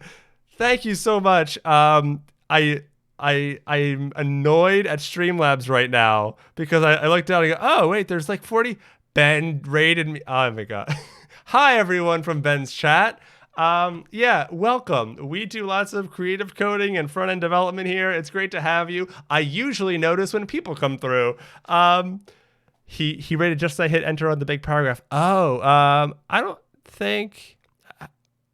thank you so much. I'm annoyed at Streamlabs right now because I looked down and go, oh wait, there's like 40. Ben rated me. Oh my god. Hi everyone from Ben's chat. Yeah, welcome. We do lots of creative coding and front end development here. It's great to have you. I usually notice when people come through. He rated just as I hit enter on the big paragraph. Oh, I don't think.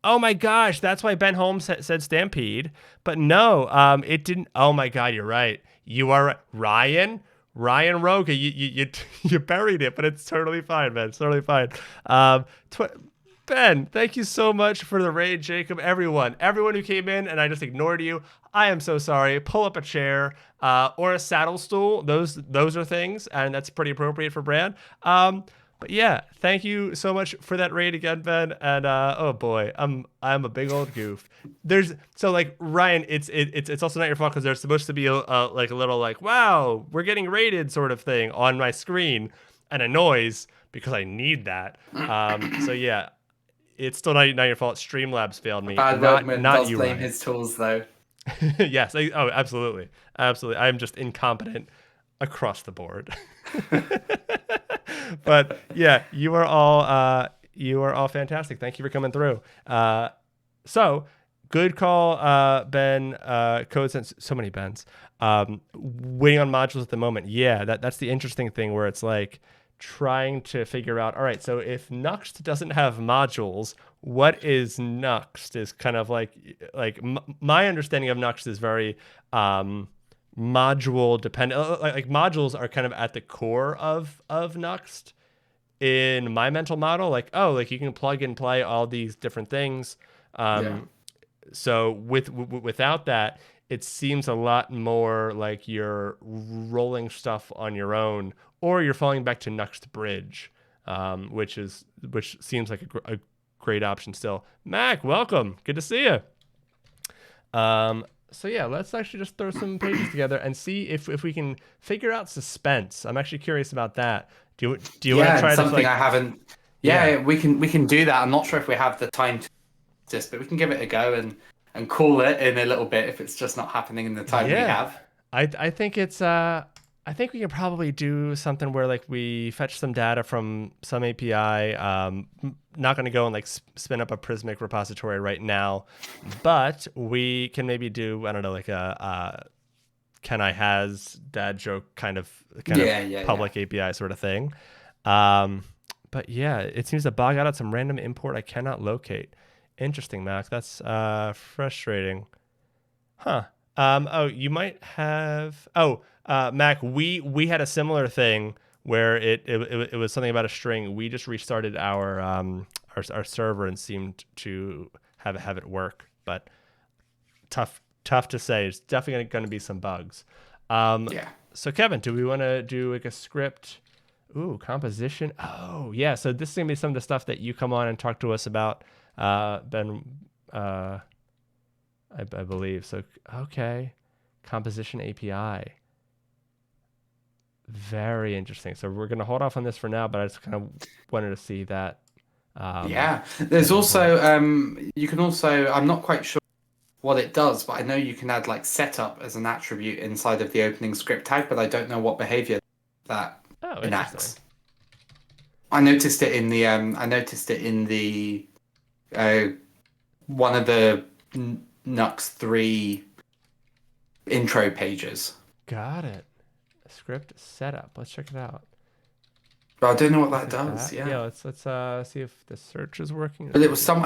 Oh my gosh, that's why Ben Holmes said Stampede. But no, it didn't. Oh my god, you're right. You are right. Ryan Roga, you buried it, but it's totally fine, man. It's totally fine. Ben, thank you so much for the raid, Jacob. Everyone who came in and I just ignored you. I am so sorry. Pull up a chair or a saddle stool. Those are things, and that's pretty appropriate for Brad. But yeah, thank you so much for that raid again, Ben. And oh boy, I'm a big old goof. There's so like Ryan, it's also not your fault because there's supposed to be like a little like wow we're getting raided sort of thing on my screen and a noise because I need that. So yeah, it's still not your fault. Streamlabs failed me, Bad workman not does you, blame Ryan. his tools, though. Yes, oh absolutely, absolutely. I'm just incompetent across the board. But yeah, you are all fantastic. Thank you for coming through. So good call, Ben. Code sense, so many Bens. Waiting on modules at the moment. Yeah, that's the interesting thing where it's like trying to figure out. All right, so if Nuxt doesn't have modules, what is Nuxt? Is kind of like my understanding of Nuxt is very module dependent. Like modules are kind of at the core of Nuxt in my mental model. Like like you can plug and play all these different things. Yeah. So without that, it seems a lot more like you're rolling stuff on your own, or you're falling back to Nuxt Bridge, which seems like a great option still. Mac, welcome. Good to see you. So yeah, let's actually just throw some pages together and see if we can figure out suspense. I'm actually curious about that. Do you want to try something to I haven't. Yeah, we can do that. I'm not sure if we have the time to do this, but we can give it a go and call it in a little bit if it's just not happening in the time we have. I think it's I think we can probably do something where like we fetch some data from some API. Not going to go and like spin up a Prismic repository right now, but we can maybe do, I don't know, like a can I has dad joke kind of public API sort of thing. But yeah, it seems to bog out at some random import I cannot locate. Interesting, Mac. That's frustrating. Huh. Oh, you might have. Oh, Mac. We had a similar thing where it was something about a string. We just restarted our server and seemed to have it work, but tough to say. It's definitely going to be some bugs. So Kevin, do we want to do like a script? Ooh, composition. Oh yeah. So this is gonna be some of the stuff that you come on and talk to us about, Ben. I believe so. Okay, composition API. Very interesting. So we're gonna hold off on this for now, but I just kind of wanted to see that. There's also you can also, I'm not quite sure what it does, but I know you can add like setup as an attribute inside of the opening script tag, but I don't know what behavior that enacts. I noticed it in the one of the Nuxt 3 intro pages. Got it. Script setup. Let's check it out. But I don't know what that does. Yeah. Let's see if the search is working. But it was some.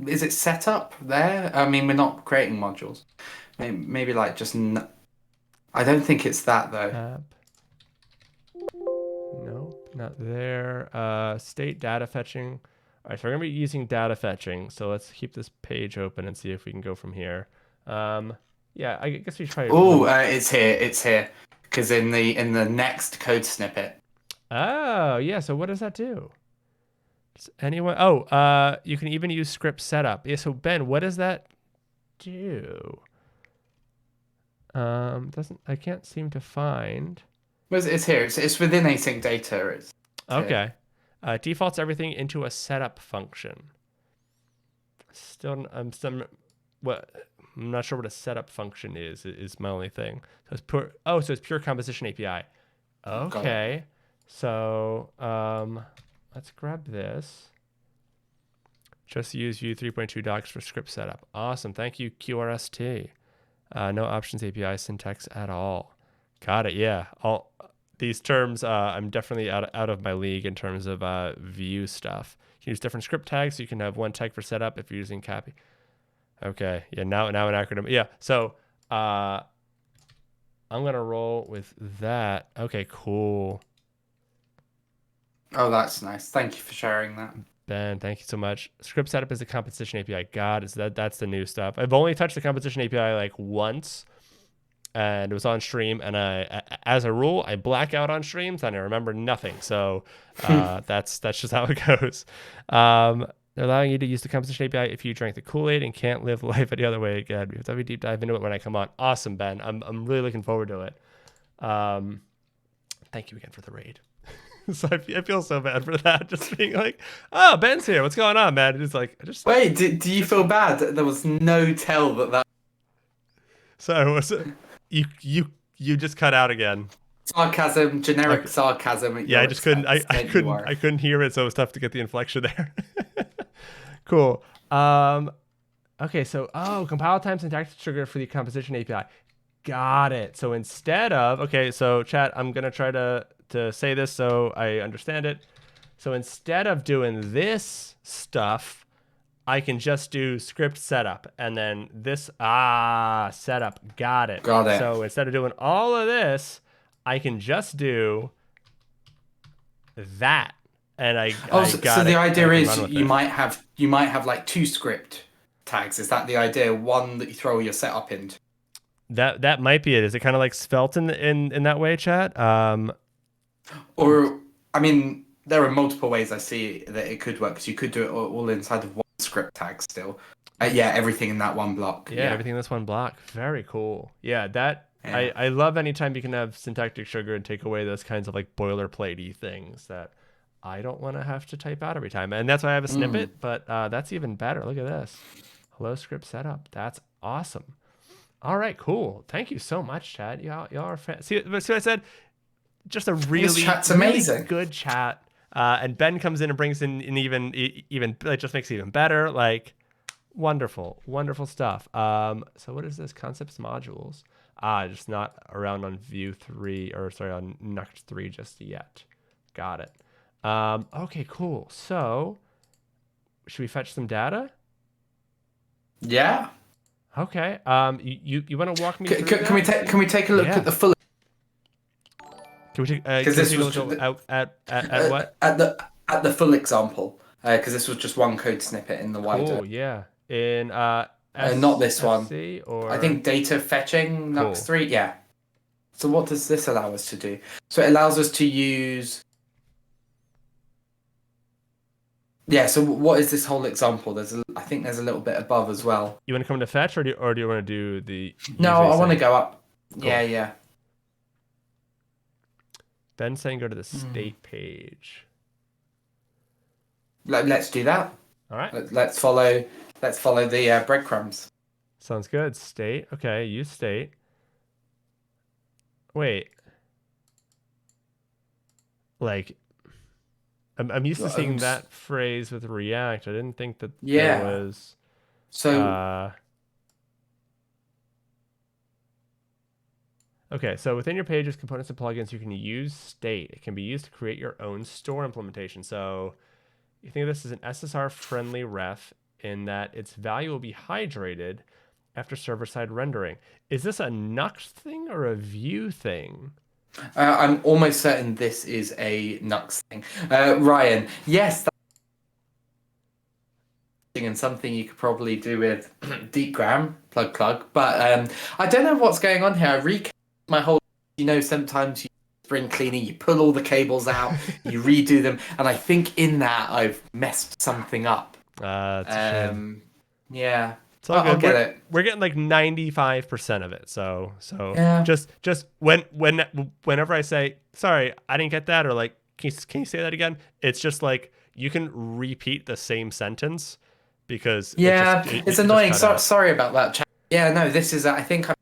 Is it set up there? I mean, we're not creating modules. Maybe like just. I don't think it's that though. App. Nope, not there. State data fetching. All right, so we're gonna be using data fetching. So let's keep this page open and see if we can go from here. Yeah, I guess we try. Oh, it's here. It's here. Because in the next code snippet. Oh, yeah. So what does that do? Does anyone? Oh, you can even use script setup. Yeah. So Ben, what does that do? I can't seem to find. Well, it's here. It's within async data. It's okay. Defaults everything into a setup function. I'm not sure what a setup function is my only thing. So it's pure. Oh, so it's pure composition API. Okay. So let's grab this. Just use Vue 3.2 docs for script setup. Awesome. Thank you, QRST. No options API syntax at all. Got it. Yeah. All these terms, I'm definitely out of my league in terms of Vue stuff. You can use different script tags. So you can have one tag for setup if you're using Cappy. Okay. Yeah. Now an acronym. Yeah. So I'm gonna roll with that. Okay. Cool. Oh, that's nice. Thank you for sharing that, Ben. Thank you so much. Script setup is a composition API. God, that's the new stuff. I've only touched the composition API like once, and it was on stream. And as a rule, I black out on streams and I remember nothing. So that's just how it goes. They're allowing you to use the composition API if you drank the Kool-Aid and can't live life any other way again. Let me deep dive into it when I come on. Awesome, Ben. I'm really looking forward to it. Thank you again for the raid. So I feel so bad for that. Just being like, oh, Ben's here. What's going on, man? It's like, Wait, do you feel bad? There was no tell that. So was it, you just cut out again. Sarcasm, generic sarcasm. Yeah, I just couldn't. I couldn't hear it, so it was tough to get the inflection there. Cool. Okay, so compile time syntactic trigger for the composition API. Got it. So instead of so chat, I'm gonna try to say this so I understand it. So instead of doing this stuff, I can just do script setup and then this setup. Got it. So instead of doing all of this, I can just do that. And I got so the idea is you might have like two script tags. Is that the idea? One that you throw your setup into. That might be it. Is it kind of like svelte in that way, chat? Or I mean, there are multiple ways I see that it could work because you could do it all inside of one script tag still. Yeah, everything in that one block. Yeah, everything in this one block. Very cool. Yeah, I love anytime you can have syntactic sugar and take away those kinds of like boilerplatey things that I don't want to have to type out every time. And that's why I have a snippet, but that's even better. Look at this. Hello script setup. That's awesome. All right, cool. Thank you so much, chat. Y'all are see what I said? Just a really good chat. And Ben comes in and brings in even it just makes it even better. Like wonderful stuff. So what is this? Concepts modules. Just not around on Vue 3 or sorry on Nuxt 3 just yet. Got it. Okay, cool. So should we fetch some data? Yeah. Okay. You want to walk me through Can we take a look at the full? Can we take a look at what? At the full example, because this was just one code snippet in the wider. Oh yeah. In not this one. Or I think data fetching Nuxt 3. Yeah. So what does this allow us to do? So it allows us to use. Yeah. So what is this whole example? I think there's a little bit above as well. You want to come to fetch, or do you want to do the? No, I want to go up. Cool. Yeah. Ben's saying go to the state page. Let's do that. All right. Let's follow the breadcrumbs. Sounds good. State. Okay. Use state. Wait. Like, I'm used to seeing that phrase with React. I didn't think that there was. So. Okay, so within your pages, components, and plugins, you can use state. It can be used to create your own store implementation. So you think of this as an SSR-friendly ref in that its value will be hydrated after server-side rendering. Is this a Nuxt thing or a Vue thing? I'm almost certain this is a Nuxt thing. Ryan, yes. And something you could probably do with Deepgram, plug. But I don't know what's going on here. I recast my whole, sometimes you spring cleaning, you pull all the cables out, you redo them, and I think in that I've messed something up. That's a shame. Yeah. It's all good. I'll get it. We're getting like 95% of it. So yeah. just whenever I say, sorry, I didn't get that, or like, can you say that again? It's just like you can repeat the same sentence because it's annoying. Sorry about that. Yeah, no, this is I think I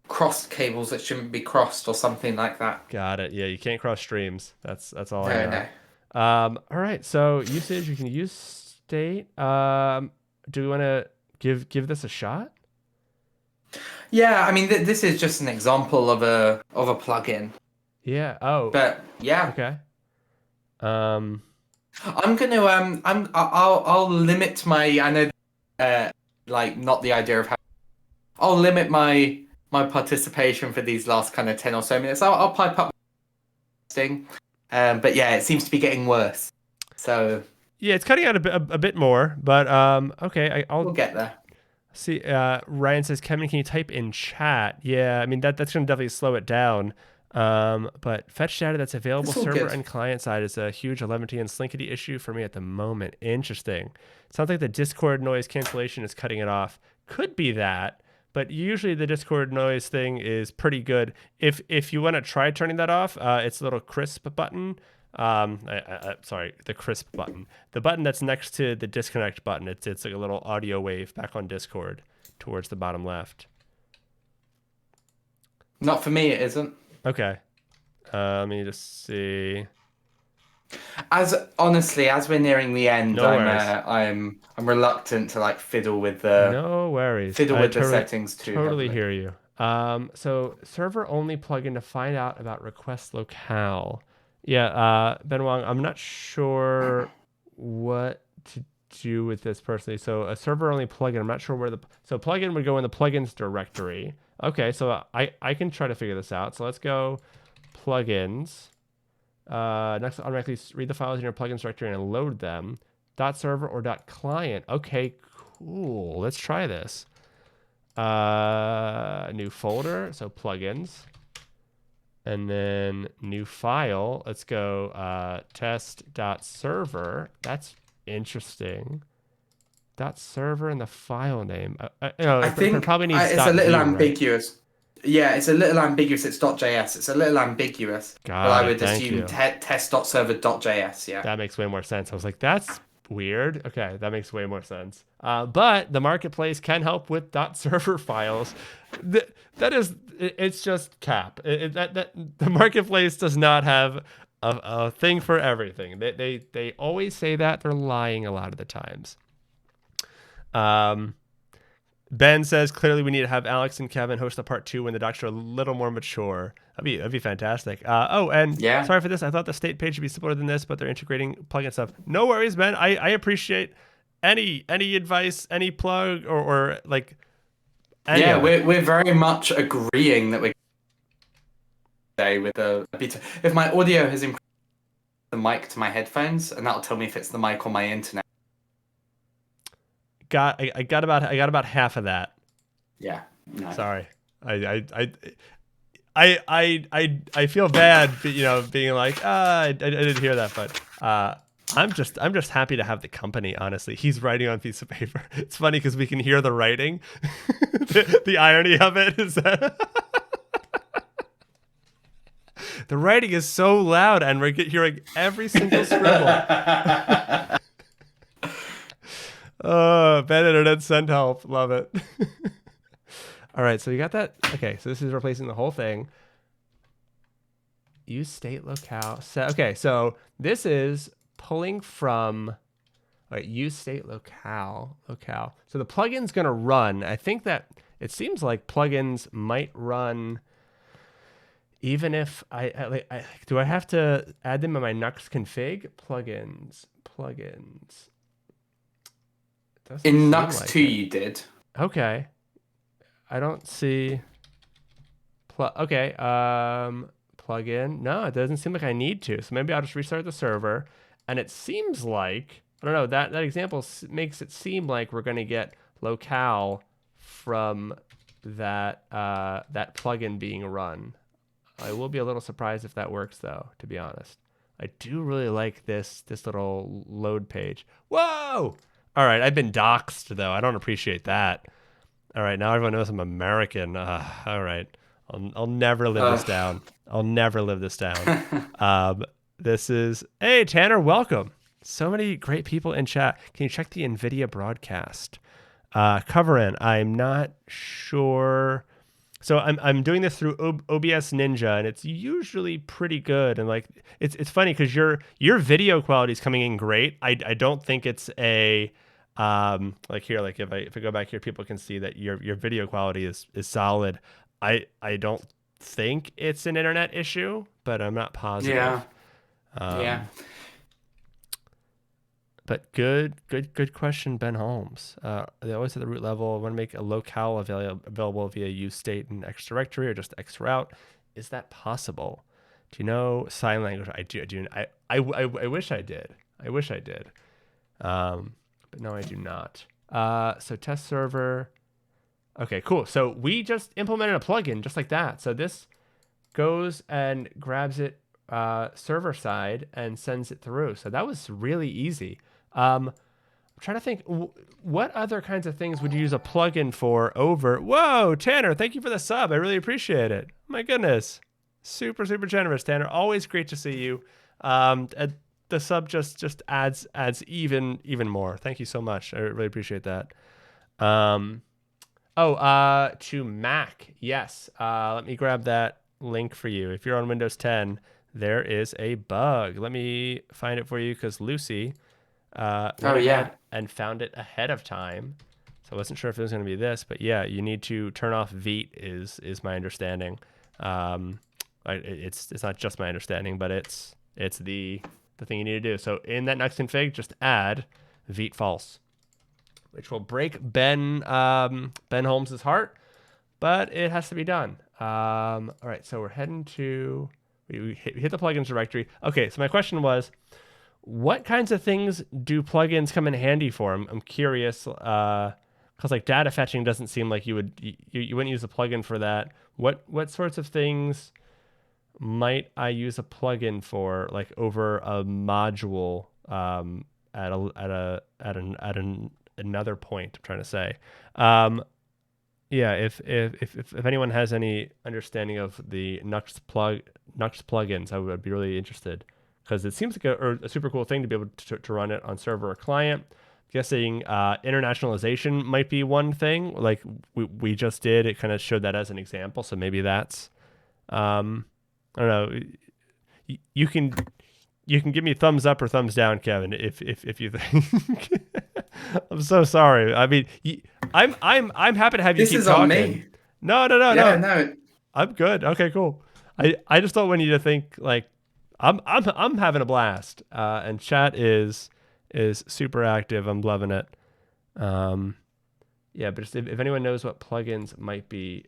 crossed cables that shouldn't be crossed or something like that. Got it. Yeah, you can't cross streams. That's all I know. No. All right. So usage, you can use state. Do we want to give this a shot? Yeah, I mean this is just an example of a plugin. Yeah. Oh. But yeah. Okay. I'm gonna I'll limit my not the idea of how I'll limit my participation for these last kind of 10 or so minutes. I'll pipe up thing. But yeah, it seems to be getting worse. So yeah, it's cutting out a bit more, but okay, we'll get there. See, Ryan says, Kevin, can you type in chat? Yeah, I mean, that's going to definitely slow it down. But fetch data that's available It's all server good. and client side is a huge 11t and slinkety issue for me at the moment. Interesting. Sounds like the Discord noise cancellation is cutting it off. Could be that, but usually the Discord noise thing is pretty good. If you want to try turning that off, it's a little crisp button. Sorry, the crisp button. The button that's next to the disconnect button. It's like a little audio wave back on Discord towards the bottom left. Not for me, it isn't. Okay. Let me just see. As we're nearing the end, No worries. I'm reluctant to like fiddle with the No worries. settings too Totally heavily. hear you. So server only plugin to find out about request locale. Yeah, Ben Wong, I'm not sure what to do with this personally. So a server only plugin, I'm not sure where so plugin would go in the plugins directory. Okay, so I can try to figure this out. So let's go plugins. Next, automatically read the files in your plugins directory and load them. .server or .client. Okay, cool. Let's try this. New folder, so plugins. And then new file. Let's go test.server. That's interesting. .server and the file name. I think probably needs it's a little .view, ambiguous. Right? Yeah, it's a little ambiguous. It's .js. It's a little ambiguous. But I would assume test.server.js. Yeah. That makes way more sense. I was like, that's weird. Okay, that makes way more sense. But the marketplace can help with .server files. It's just cap. The marketplace does not have a thing for everything. They always say that. They're lying a lot of the times. Ben says, clearly we need to have Alex and Kevin host the part 2 when the docs are a little more mature. That'd be fantastic. Sorry for this. I thought the state page should be simpler than this, but they're integrating plugin stuff. No worries, Ben. I appreciate any advice, any plug, or like. Yeah, we're very much agreeing that we're with the if my audio has improved the mic to my headphones, and that'll tell me if it's the mic on my internet. I got about half of that. Yeah. No. Sorry. I feel bad, being like, I didn't hear that, but I'm just happy to have the company. Honestly, he's writing on a piece of paper. It's funny because we can hear the writing. The irony of it is that the writing is so loud, and we're hearing every single scribble. Oh, bad internet, send help. Love it. All right, so we got that. Okay, so this is replacing the whole thing. Use state locale. Okay, so this is pulling from use state locale. So the plugin's going to run. I think that it seems like plugins might run even if do I have to add them in my Nuxt config? Plugins. In Nuxt 2 you did. Okay. I don't see plugin. No, it doesn't seem like I need to. So maybe I'll just restart the server. And it seems like, I don't know, that example makes it seem like we're going to get locale from that plugin being run. I will be a little surprised if that works though, to be honest. I do really like this little load page. Whoa! All right, I've been doxxed though. I don't appreciate that. All right, now everyone knows I'm American. All right, I'll never live this down. I'll never live this down. This is, hey Tanner, welcome. So many great people in chat. Can you check the NVIDIA broadcast? Cover in. I'm not sure. So I'm doing this through OBS Ninja, and it's usually pretty good. And like it's funny because your video quality is coming in great. I don't think it's a like here, like if I go back here, people can see that your video quality is solid. I don't think it's an internet issue, but I'm not positive. Yeah. But good question, Ben Holmes. They always at the root level want to make a locale available via use state and X directory or just X route. Is that possible? Do you know sign language? I do. I wish I did. But no, I do not. So test server. Okay, cool. So we just implemented a plugin just like that. So this goes and grabs it server side and sends it through. So that was really easy. I'm trying to think, what other kinds of things would you use a plugin for over? Whoa, Tanner, thank you for the sub. I really appreciate it. My goodness. Super, super generous, Tanner. Always great to see you. The sub just adds even more. Thank you so much. I really appreciate that. To Mac. Yes. Let me grab that link for you. If you're on Windows 10, there is a bug. Let me find it for you because Lucy went ahead and found it ahead of time. So I wasn't sure if it was going to be this, but yeah, you need to turn off Vite is my understanding. It's not just my understanding, but it's the thing you need to do. So in that Nuxt config, just add Vite false, which will break Ben Holmes's heart, but it has to be done. All right, so we're heading to we hit the plugins directory. Okay, so my question was, what kinds of things do plugins come in handy for? I'm curious, because like data fetching doesn't seem like you wouldn't use a plugin for that. What sorts of things might I use a plugin for, like over a module at another point? I'm trying to say, yeah. If anyone has any understanding of the Nuxt plugins, I would be really interested, because it seems like a super cool thing to be able to run it on server or client. I'm guessing internationalization might be one thing, like we just did. It kind of showed that as an example, so maybe that's I don't know. You can give me thumbs up or thumbs down, Kevin, if you think. I'm so sorry. I mean, I'm happy to have you keep talking. This is on me. No. Yeah, no. I'm good. Okay, cool. I just don't want you to think like I'm having a blast. And chat is super active. I'm loving it. Yeah, but just if anyone knows what plugins might be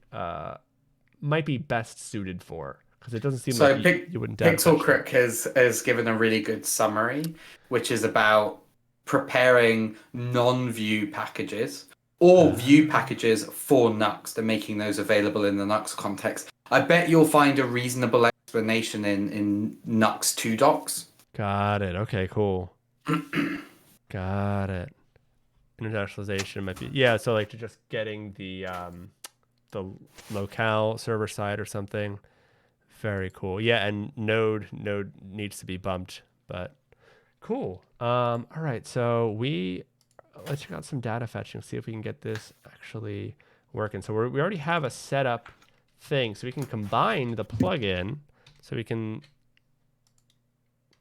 best suited for, because it doesn't seem like you wouldn't. Pixel Crick has given a really good summary, which is about preparing non-view packages or view packages for Nuxt and making those available in the Nuxt context. I bet you'll find a reasonable explanation in Nuxt 2 docs. Got it. Okay, cool. Got it. Internationalization might be, yeah. So like to just getting the locale server side or something. Very cool. Yeah, and node needs to be bumped, but cool. All right, so let's check out some data fetching, see if we can get this actually working. So we already have a setup thing, so we can combine the plugin, so we can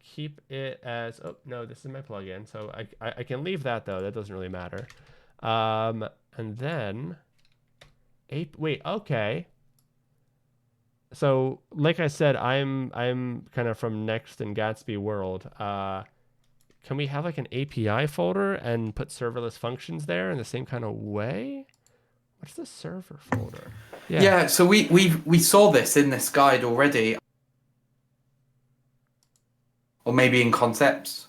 keep it as, oh no, this is my plugin, so I can leave that though. That doesn't really matter. And then wait, okay. So, like I said, I'm kind of from Next and Gatsby world. Can we have like an API folder and put serverless functions there in the same kind of way? What's the server folder? Yeah. So we saw this in this guide already, or maybe in concepts,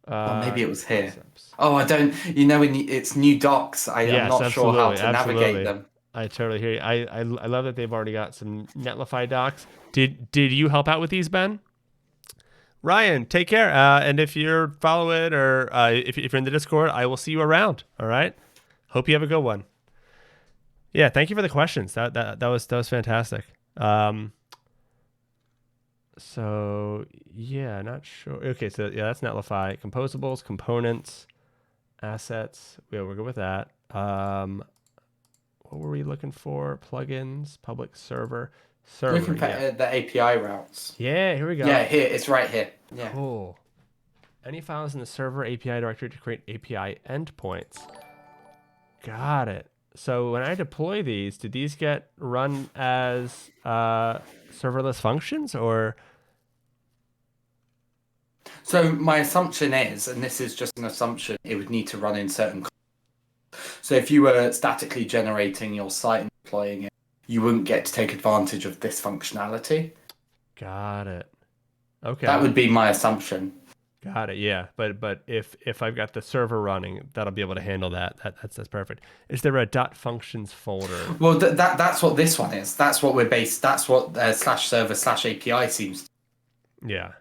or maybe it was here. Concepts. Oh, I don't. When it's new docs, I'm not sure how to navigate them. I totally hear you. I love that they've already got some Netlify docs. Did you help out with these, Ben? Ryan, take care. And if you're following or if you're in the Discord, I will see you around. All right. Hope you have a good one. Yeah, thank you for the questions. That was fantastic. So yeah, not sure. Okay, so yeah, that's Netlify. Composables, components, assets. Yeah, we're good with that. What were we looking for? Plugins, public server. Looking for the API routes. Yeah, here we go. Yeah, here, it's right here. Yeah. Cool. Any files in the server API directory to create API endpoints. Got it. So when I deploy these, do these get run as serverless functions or? So my assumption is, and this is just an assumption, it would need to run in certain. So if you were statically generating your site and deploying it, you wouldn't get to take advantage of this functionality. Got it. Okay. That would be my assumption. Got it. Yeah, but if I've got the server running, that'll be able to handle that. That's perfect. Is there a .functions folder? Well, that's what this one is. That's what we're based. That's what slash server slash API seems. Yeah.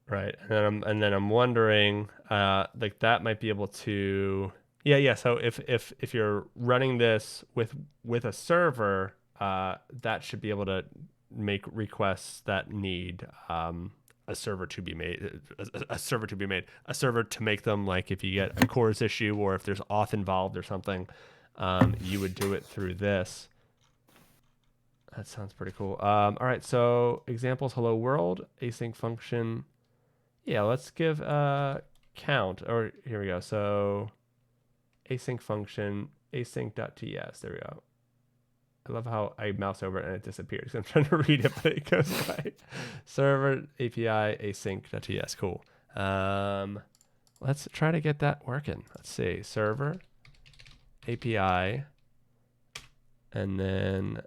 Right. And then I'm wondering, like that might be able to. Yeah. So if you're running this with a server, that should be able to make requests that need a server to be made, a server to make them. Like if you get a CORS issue or if there's auth involved or something, you would do it through this. That sounds pretty cool. All right, so examples: hello world, async function. Yeah, let's give a count. Or here we go. So async function, async.ts. There we go. I love how I mouse over it and it disappears. I'm trying to read it, but it goes away. Server API async.ts. Cool. Let's try to get that working. Let's see. Server API, and then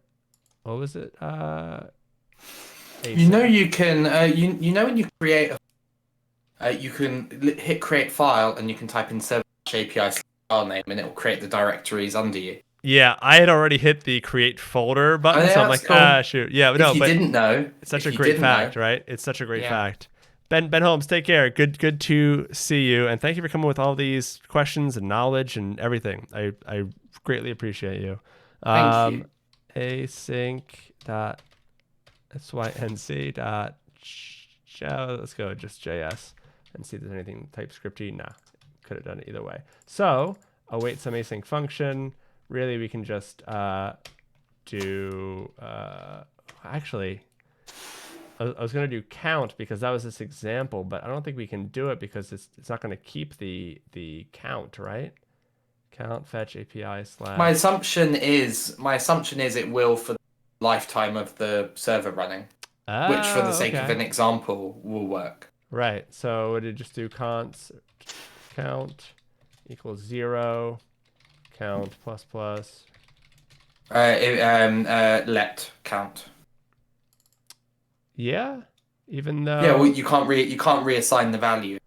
what was it? You know you can. You know when you create, you can hit create file and you can type in server API file name and it will create the directories under you. Yeah, I had already hit the create folder button, so I'm like, cool. Shoot. Yeah, but didn't know. It's such a great fact, right? It's such a great fact. Ben Holmes, take care. Good to see you, and thank you for coming with all these questions and knowledge and everything. I greatly appreciate you. Thank you. Async dot sync dot let's go just JS and see if there's anything TypeScripty. Nah, could have done it either way. So await some async function. Really, we can just do, actually, I was going to do count because that was this example, but I don't think we can do it because it's not going to keep the count, right? Count fetch API slash. My assumption is it will for the lifetime of the server running, which for the sake of an example will work. Right. So would it just do const count equals 0. Count plus plus. Let count. Yeah, even though. Yeah, well, you can't reassign the value.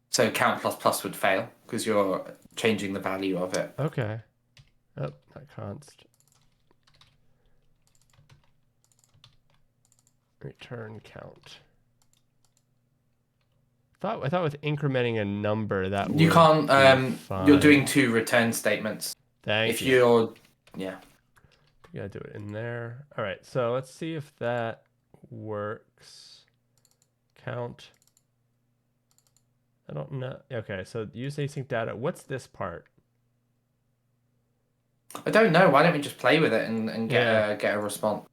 So count plus plus would fail because you're changing the value of it. Okay. Oh, not const. Return count. I thought with incrementing a number that you can't. You're doing 2 return statements. Thank you. You're, yeah. You gotta do it in there. All right. So let's see if that works. Count. I don't know. Okay. So use async data. What's this part? I don't know. Why don't we just play with it and get a response?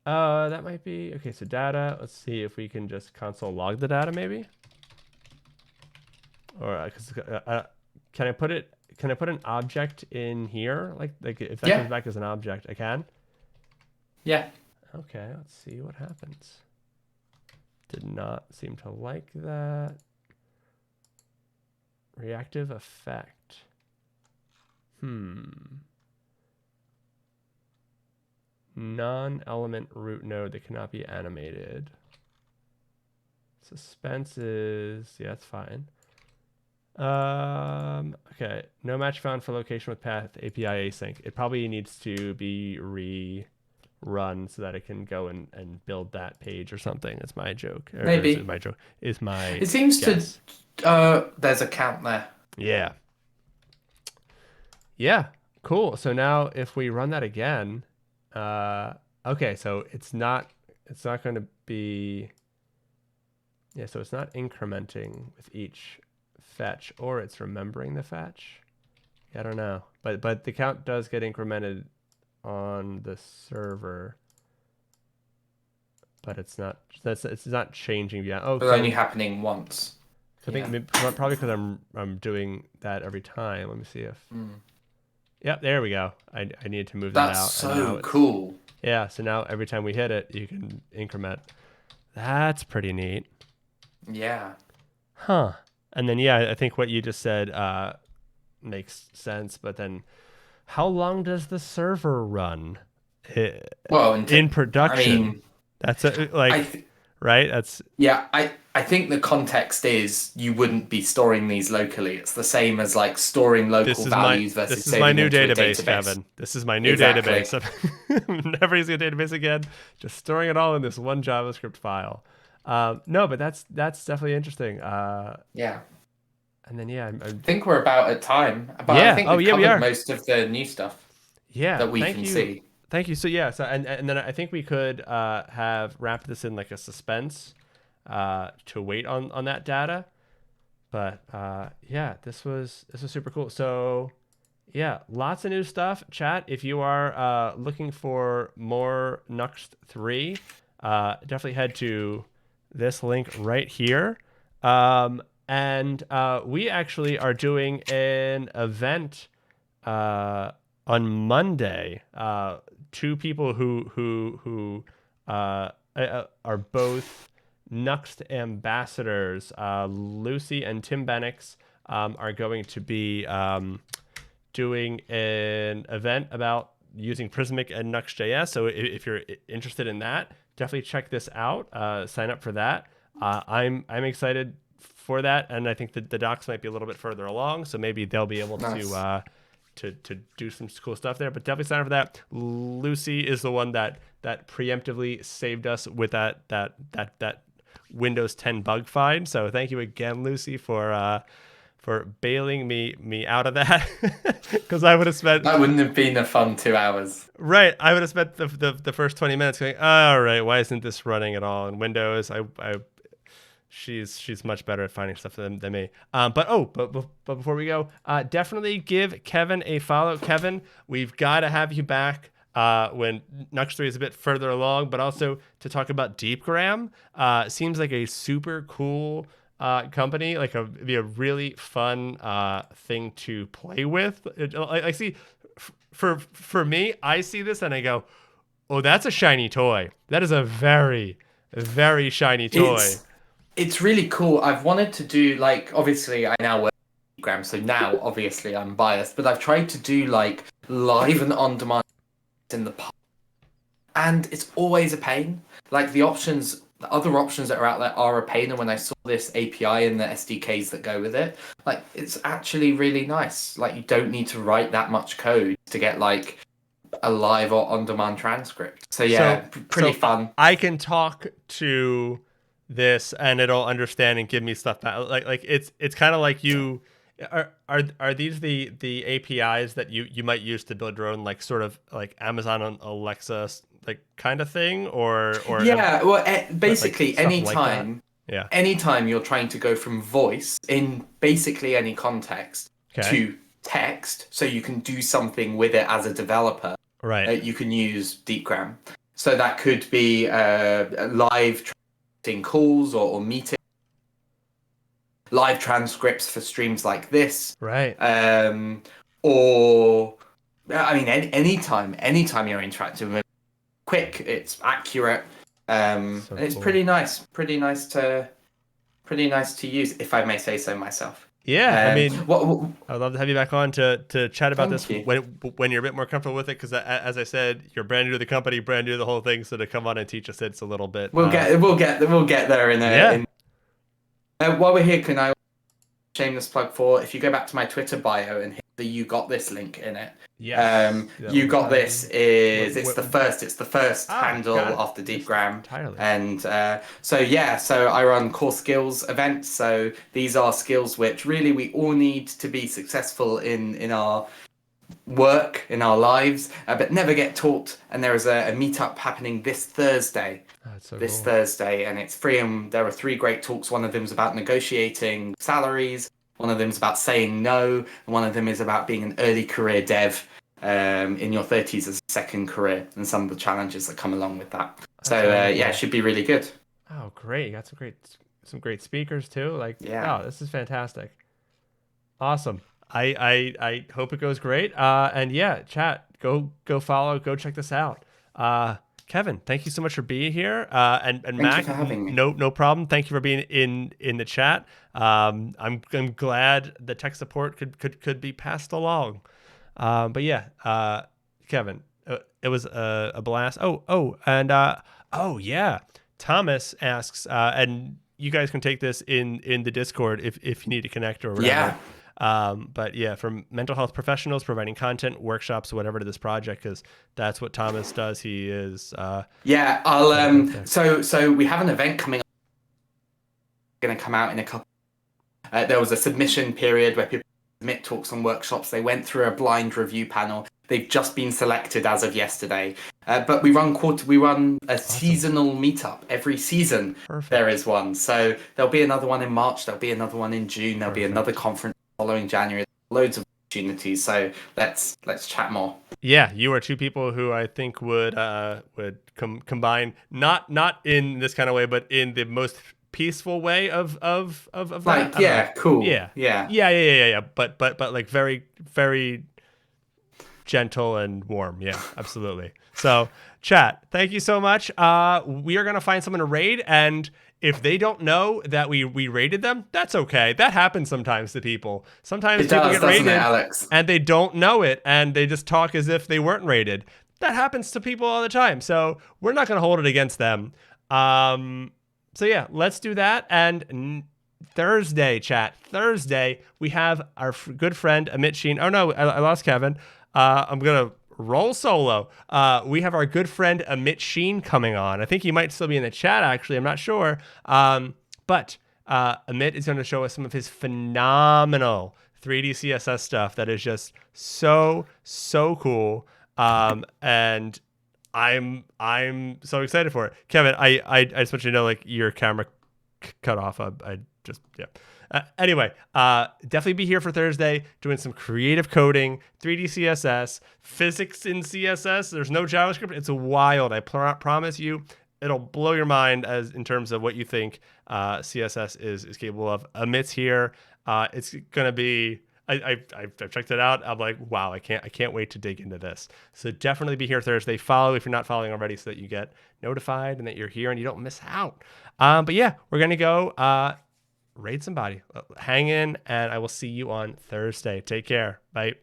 That might be okay. So data. Let's see if we can just console log the data, maybe. Or can I put it? Can I put an object in here? Like if that comes back as an object, I can. Yeah. Okay. Let's see what happens. Did not seem to like that. Reactive effect. Non-element root node that cannot be animated. Suspense is, yeah, that's fine. Okay, no match found for location with path API async. It probably needs to be rerun so that it can go and build that page or something. That's my joke. Maybe. My joke is my It seems guess. There's a count there. Yeah. Yeah, cool. So now if we run that again, okay, so it's not going to be, yeah, so it's not incrementing with each fetch, or it's remembering the fetch. Yeah, I don't know, but the count does get incremented on the server, but it's not changing beyond. Oh, it's only happening once. I think probably because I'm doing that every time. Let me see if. Yep, there we go. I needed to move that out. That's so cool. Yeah, so now every time we hit it, you can increment. That's pretty neat. Yeah. Huh. And then, yeah, I think what you just said makes sense. But then how long does the server run Well, in production? I mean, that's right? That's Yeah, I think the context is you wouldn't be storing these locally. It's the same as like storing local values versus this is my saving new them to a database, database. Kevin. This is my new Exactly. database. I'm never using a database again. Just storing it all in this one JavaScript file. No, but that's definitely interesting. Yeah. And then yeah, I think we're about at time, but I yeah. think Oh we've yeah, we covered are. most of the new stuff Yeah. that we can see. Thank you. So yeah. So and then I think we could have wrapped this in like a suspense to wait on that data. But yeah, this was super cool. So yeah, lots of new stuff. Chat, if you are looking for more Nuxt 3, definitely head to this link right here. And we actually are doing an event on Monday. Two people who are both Nuxt ambassadors, Lucy and Tim Bennix, are going to be doing an event about using Prismic and Nuxt.js. So if you're interested in that, definitely check this out. Sign up for that. I'm excited for that, and I think that the docs might be a little bit further along, so maybe they'll be able to do some cool stuff there. But definitely sign up for that. Lucy is the one that preemptively saved us with that Windows 10 bug find. So thank you again, Lucy, for bailing me out of that, because I would have spent That wouldn't have been a fun 2 hours. right. I would have spent the first 20 minutes going, all right, why isn't this running at all in Windows? She's much better at finding stuff than me. But before we go, definitely give Kevin a follow. Kevin, we've got to have you back when Nuxt 3 is a bit further along, but also to talk about Deepgram. Seems like a super cool company, like be a really fun thing to play with. I see, for me, I see this and I go, oh, that's a shiny toy. That is a very, very shiny toy. It's really cool. I've wanted to do like, obviously I now work at Deepgram, so now obviously I'm biased, but I've tried to do like live and on demand in the past, and it's always a pain. Like the other options that are out there are a pain, and when I saw this API and the SDKs that go with it, like it's actually really nice. Like you don't need to write that much code to get like a live or on-demand transcript. So yeah, pretty fun. I can talk to this and it'll understand and give me stuff back. Like it's kind of like you are these the APIs that you might use to build your own like sort of like Amazon and Alexa like kind of thing, or yeah, well basically like anytime yeah, anytime you're trying to go from voice in basically any context to text, so you can do something with it as a developer, right? You can use Deepgram. So that could be live calls or meetings, live transcripts for streams like this, right? Or I mean, anytime you're interacting with it, quick, it's accurate, and it's cool. pretty nice to use, if I may say so myself. Yeah, I mean, I'd love to have you back on to chat about this when you're a bit more comfortable with it, because as I said, you're brand new to the company, brand new to the whole thing, so to come on and teach us it's a little bit. We'll get there in a. Yeah. While we're here, can I shameless plug for, if you go back to my Twitter bio and hit the "You Got This" link in it. Yeah. You Got This is it's the first handle of the Deepgram. And so I run core skills events. So these are skills which really we all need to be successful in our work, in our lives, but never get taught. And there is a meetup happening this Thursday. Thursday, and it's free, and there are 3 great talks. One of them is about negotiating salaries, one of them is about saying no, and one of them is about being an early career dev in your 30s as a second career, and some of the challenges that come along with that. It should be really good. Oh, great. You got some great speakers too. Like, wow, this is fantastic. Awesome. I hope it goes great. And yeah, chat, go follow, go check this out. Kevin, thank you so much for being here. And Mac, for having me. No problem. Thank you for being in the chat. I'm glad the tech support could be passed along. But yeah, Kevin, it was a blast. And yeah, Thomas asks, and you guys can take this in the Discord if you need to connect or whatever. But yeah, for mental health professionals providing content, workshops, whatever to this project, because that's what Thomas does. He is. I'll. So we have an event coming up. Going to come out in a couple. There was a submission period where people submit talks and workshops. They went through a blind review panel. They've just been selected as of yesterday. But we run a seasonal meetup every season. Perfect. There is one. So there'll be another one in March. There'll be another one in June. There'll be another conference following January. Loads of opportunities. So let's chat more. Yeah, you are two people who I think would combine not in this kind of way, but in the most peaceful way of like that. Cool. Yeah. But like very, very gentle and warm. Yeah, absolutely. So chat, thank you so much. We are gonna find someone to raid, and if they don't know that we raided them, that's okay. That happens sometimes to people. Sometimes people get raided, Alex, and they don't know it, and they just talk as if they weren't raided. That happens to people all the time. So we're not gonna hold it against them. So yeah, let's do that. And Thursday, chat. Thursday, we have our good friend Amit Sheen. Oh no, I lost Kevin. I'm gonna roll solo. We have our good friend Amit Sheen coming on. I think he might still be in the chat. Actually, I'm not sure. But Amit is going to show us some of his phenomenal 3D CSS stuff that is just so cool. And I'm so excited for it. Kevin, I just want you to know, like, your camera cut off. Anyway, definitely be here for Thursday doing some creative coding, 3D CSS, physics in CSS. There's no JavaScript. It's wild. I promise you, it'll blow your mind as in terms of what you think CSS is capable of. Amit's here. It's gonna be. I've checked it out. I'm like, wow, I can't wait to dig into this. So definitely be here Thursday. Follow if you're not following already, so that you get notified and that you're here and you don't miss out. But yeah, we're gonna go raid somebody. Hang in, and I will see you on Thursday. Take care. Bye.